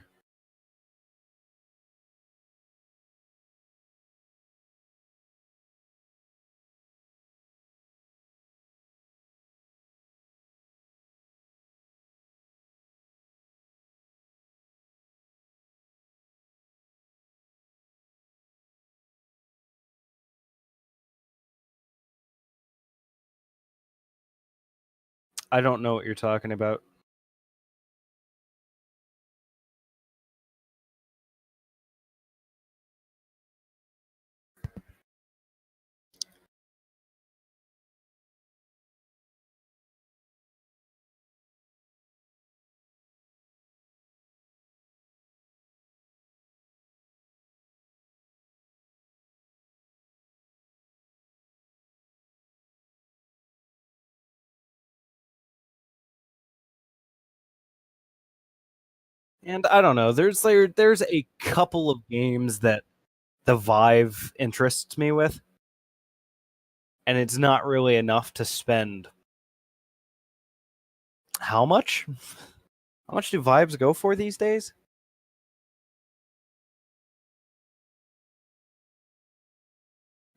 I don't know what you're talking about. And I don't know. There's a couple of games that the Vive interests me with, and it's not really enough to spend. How much? How much do Vives go for these days?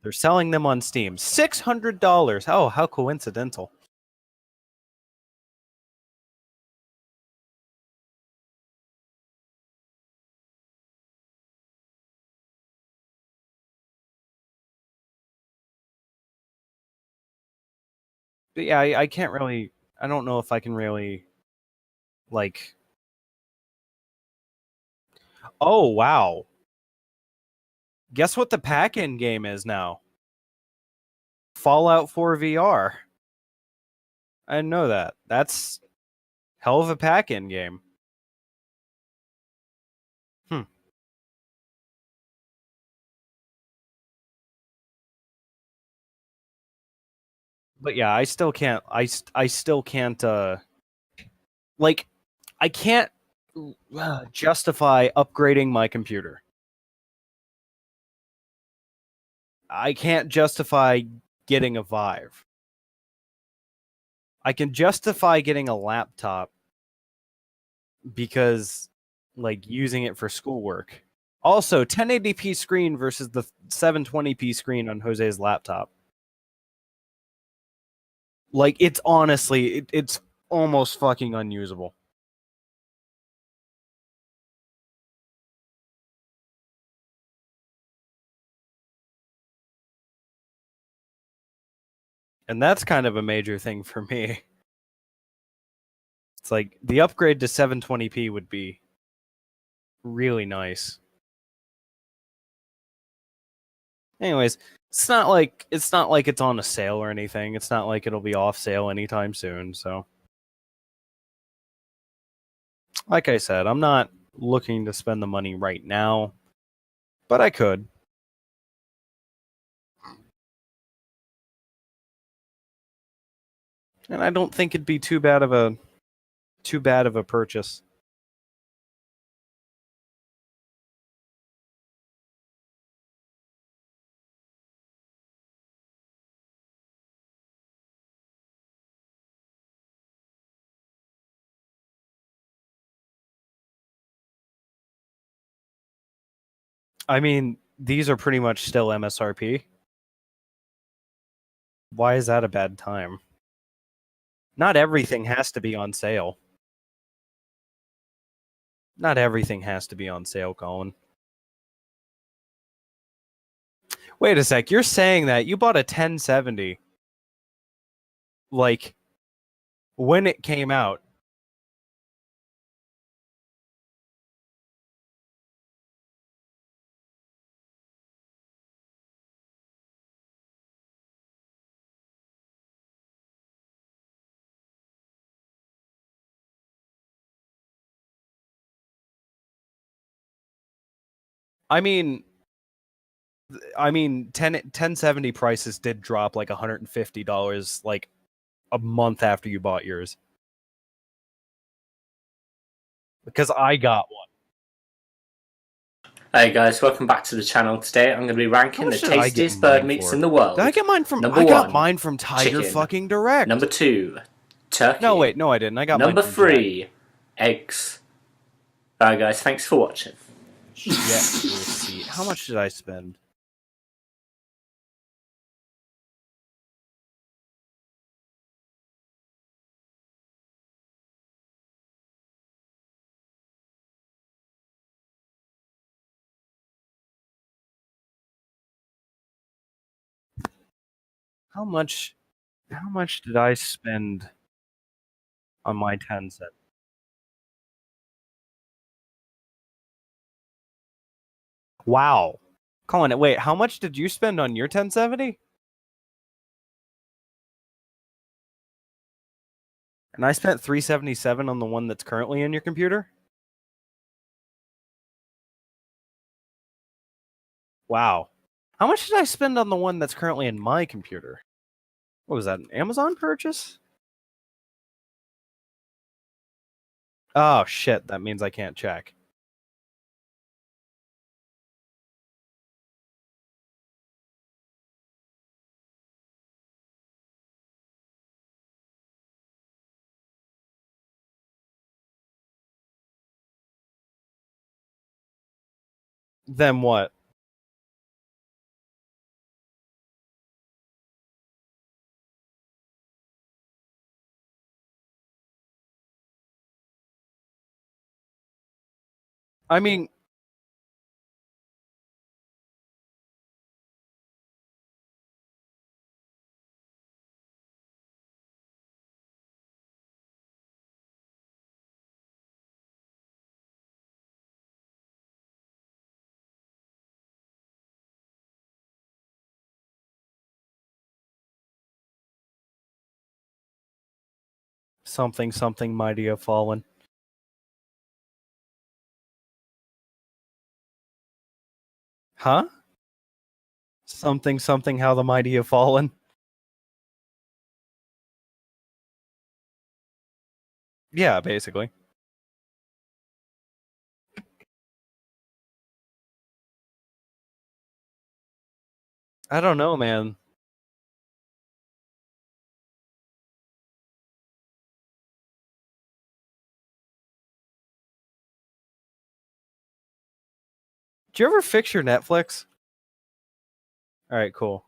They're selling them on Steam. $600. Oh, how coincidental. But yeah, I can't really. I don't know if I can really, like. Oh wow! Guess what the pack-in game is now? Fallout 4 VR. I didn't know that. That's hell of a pack-in game. But yeah, I still can't. I still can't. Like, I can't justify upgrading my computer. I can't justify getting a Vive. I can justify getting a laptop because, like, using it for schoolwork. Also, 1080p screen versus the 720p screen on Jose's laptop. Like, it's honestly, it's almost fucking unusable. And that's kind of a major thing for me. It's like, the upgrade to 720p would be really nice. Anyways, it's not like it's on a sale or anything. It's not like it'll be off sale anytime soon, so like I said, I'm not looking to spend the money right now, but I could. And I don't think it'd be too bad of a purchase. I mean, these are pretty much still MSRP. Why is that a bad time? Not everything has to be on sale. Not everything has to be on sale, Colin. Wait a sec, you're saying that you bought a 1070 like when it came out. I mean 1070 prices did drop like $150 like a month after you bought yours. Because I got one. Hey guys, welcome back to the channel. Today I'm going to be ranking the tastiest bird meats in the world. Did I get mine from Number I got one, mine from Tiger chicken. fucking Direct. Number 2, turkey. No, wait, no I didn't. I got Number mine from 3, eggs. Alright guys, thanks for watching. Receipt. How much did I spend? How much did I spend on my 10 cent? Wow. Colin, wait, how much did you spend on your 1070? And I spent $377 on the one that's currently in your computer? Wow. How much did I spend on the one that's currently in my computer? What was that, an Amazon purchase? Oh shit, that means I can't check. Then what? I mean, something mighty have fallen. Huh? Something how the mighty have fallen. Yeah, basically. I don't know, man. Did you ever fix your Netflix? All right, cool.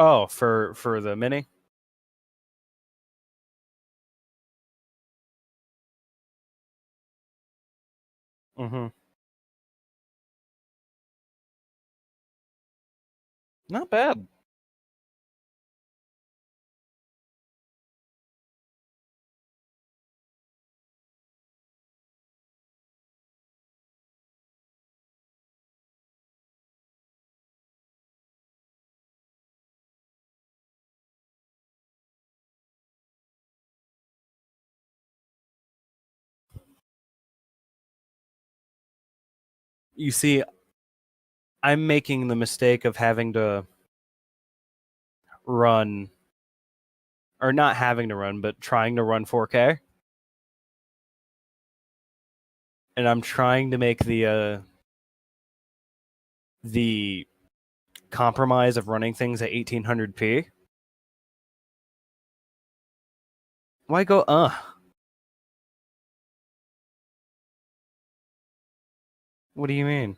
Oh, for the mini? Mm-hmm. Not bad. You see, I'm making the mistake of having to run, or not having to run, but trying to run 4K. And I'm trying to make the compromise of running things at 1800p. Why go What do you mean?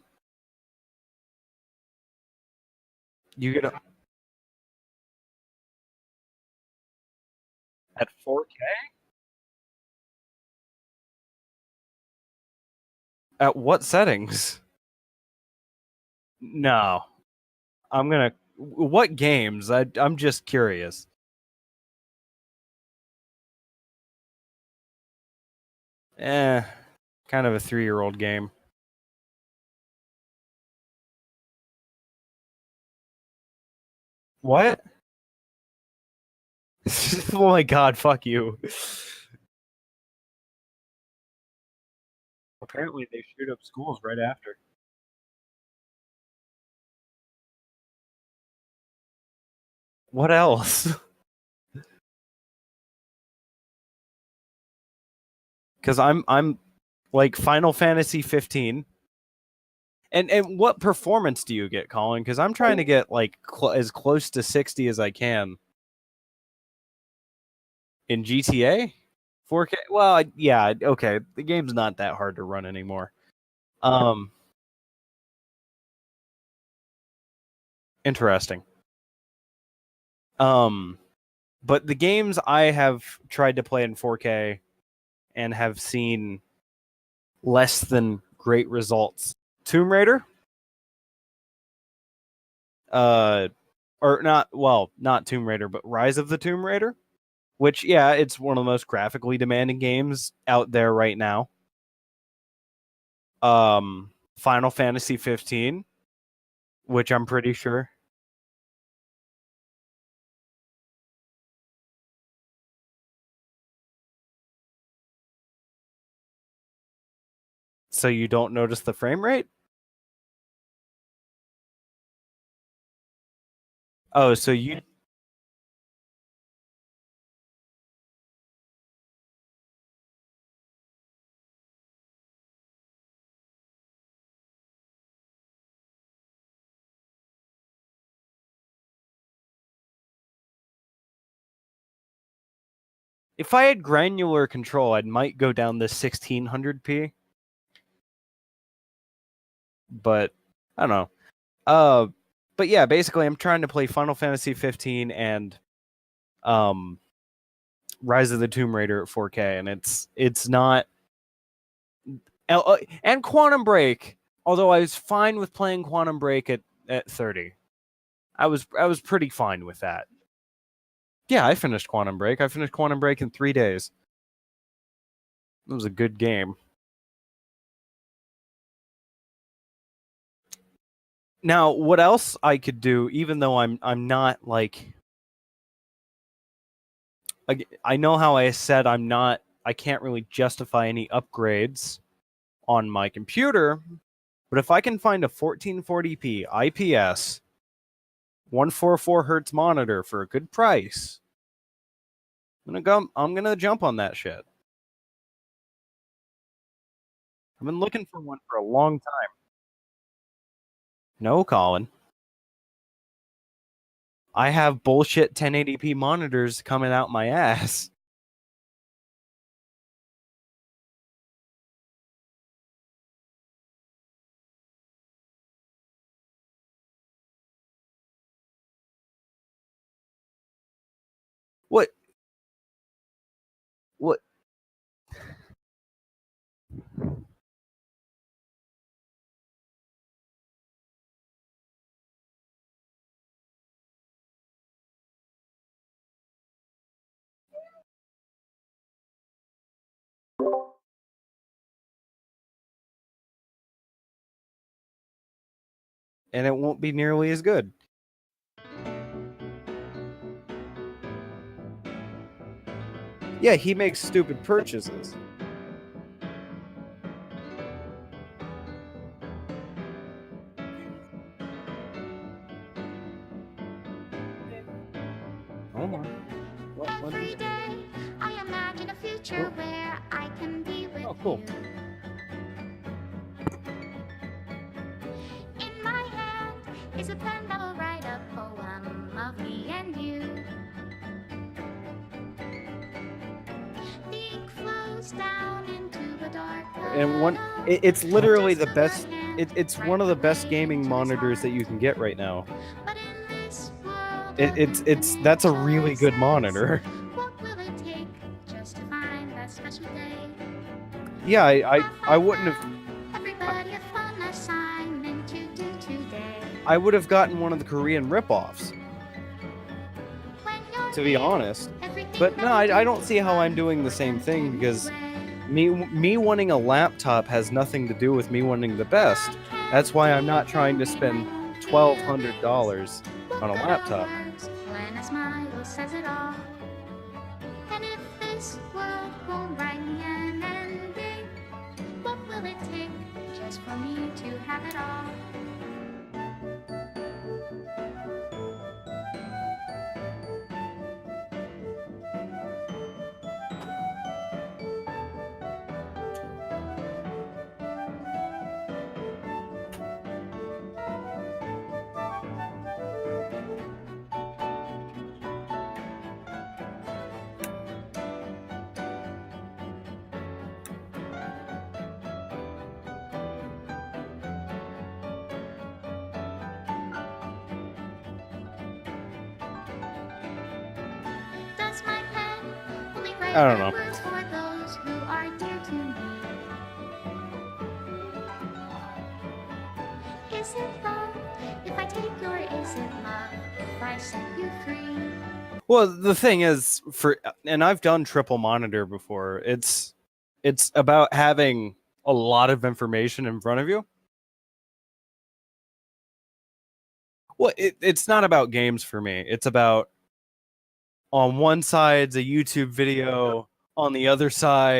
You get at 4K? At what settings? No. I'm gonna. What games? I'm just curious. Kind of a 3-year-old game. What? Oh my god, fuck you. Apparently they shoot up schools right after. What else? Because I'm like Final Fantasy 15. And what performance do you get, Colin? Because I'm trying to get like as close to 60 as I can in GTA 4K. Well, yeah, okay. The game's not that hard to run anymore. Interesting. But the games I have tried to play in 4K and have seen less than great results. Tomb Raider? or not Tomb Raider, but Rise of the Tomb Raider, which, yeah, it's one of the most graphically demanding games out there right now. Final Fantasy 15, which I'm pretty sure. So you don't notice the frame rate? Oh, so you... If I had granular control, I might go down the 1600p. But I don't know. But yeah, basically I'm trying to play Final Fantasy 15 and Rise of the Tomb Raider at 4K, and it's not and Quantum Break. Although I was fine with playing Quantum Break at 30. I was pretty fine with that. Yeah, I finished Quantum Break. I finished Quantum Break in 3 days. It was a good game. Now, what else I could do, even though I'm not like, I know how I said I can't really justify any upgrades on my computer, but if I can find a 1440p IPS 144 hertz monitor for a good price, I'm gonna jump on that shit. I've been looking for one for a long time. No, Colin. I have bullshit 1080p monitors coming out my ass. What? And it won't be nearly as good. Yeah, he makes stupid purchases. Oh my. Every day I imagine a future where I can be with cool. you. In my hand is a pen that will write a poem of me and you. The ink flows down into a dark And it's literally the best. It's one of the best gaming monitors that you can get right now. That's a really good monitor. What will it take just to find that special day? Yeah, I wouldn't have. Everybody a fun assignment to do today. I would have gotten one of the Korean ripoffs. To be honest, but no, I don't see how I'm doing the same thing, because me wanting a laptop has nothing to do with me wanting the best. That's why I'm not trying to spend $1,200 on a laptop. When a smile says it all. And if this world won't write me an ending, what will it take just for me to have it all? Does my pen only write I don't know. words for those who are dear to me? Is it love If I take your is it love? If I set you free? Well, the thing is, and I've done triple monitor before. It's about having a lot of information in front of you. Well, it's not about games for me. It's about on one side's a YouTube video, on the other side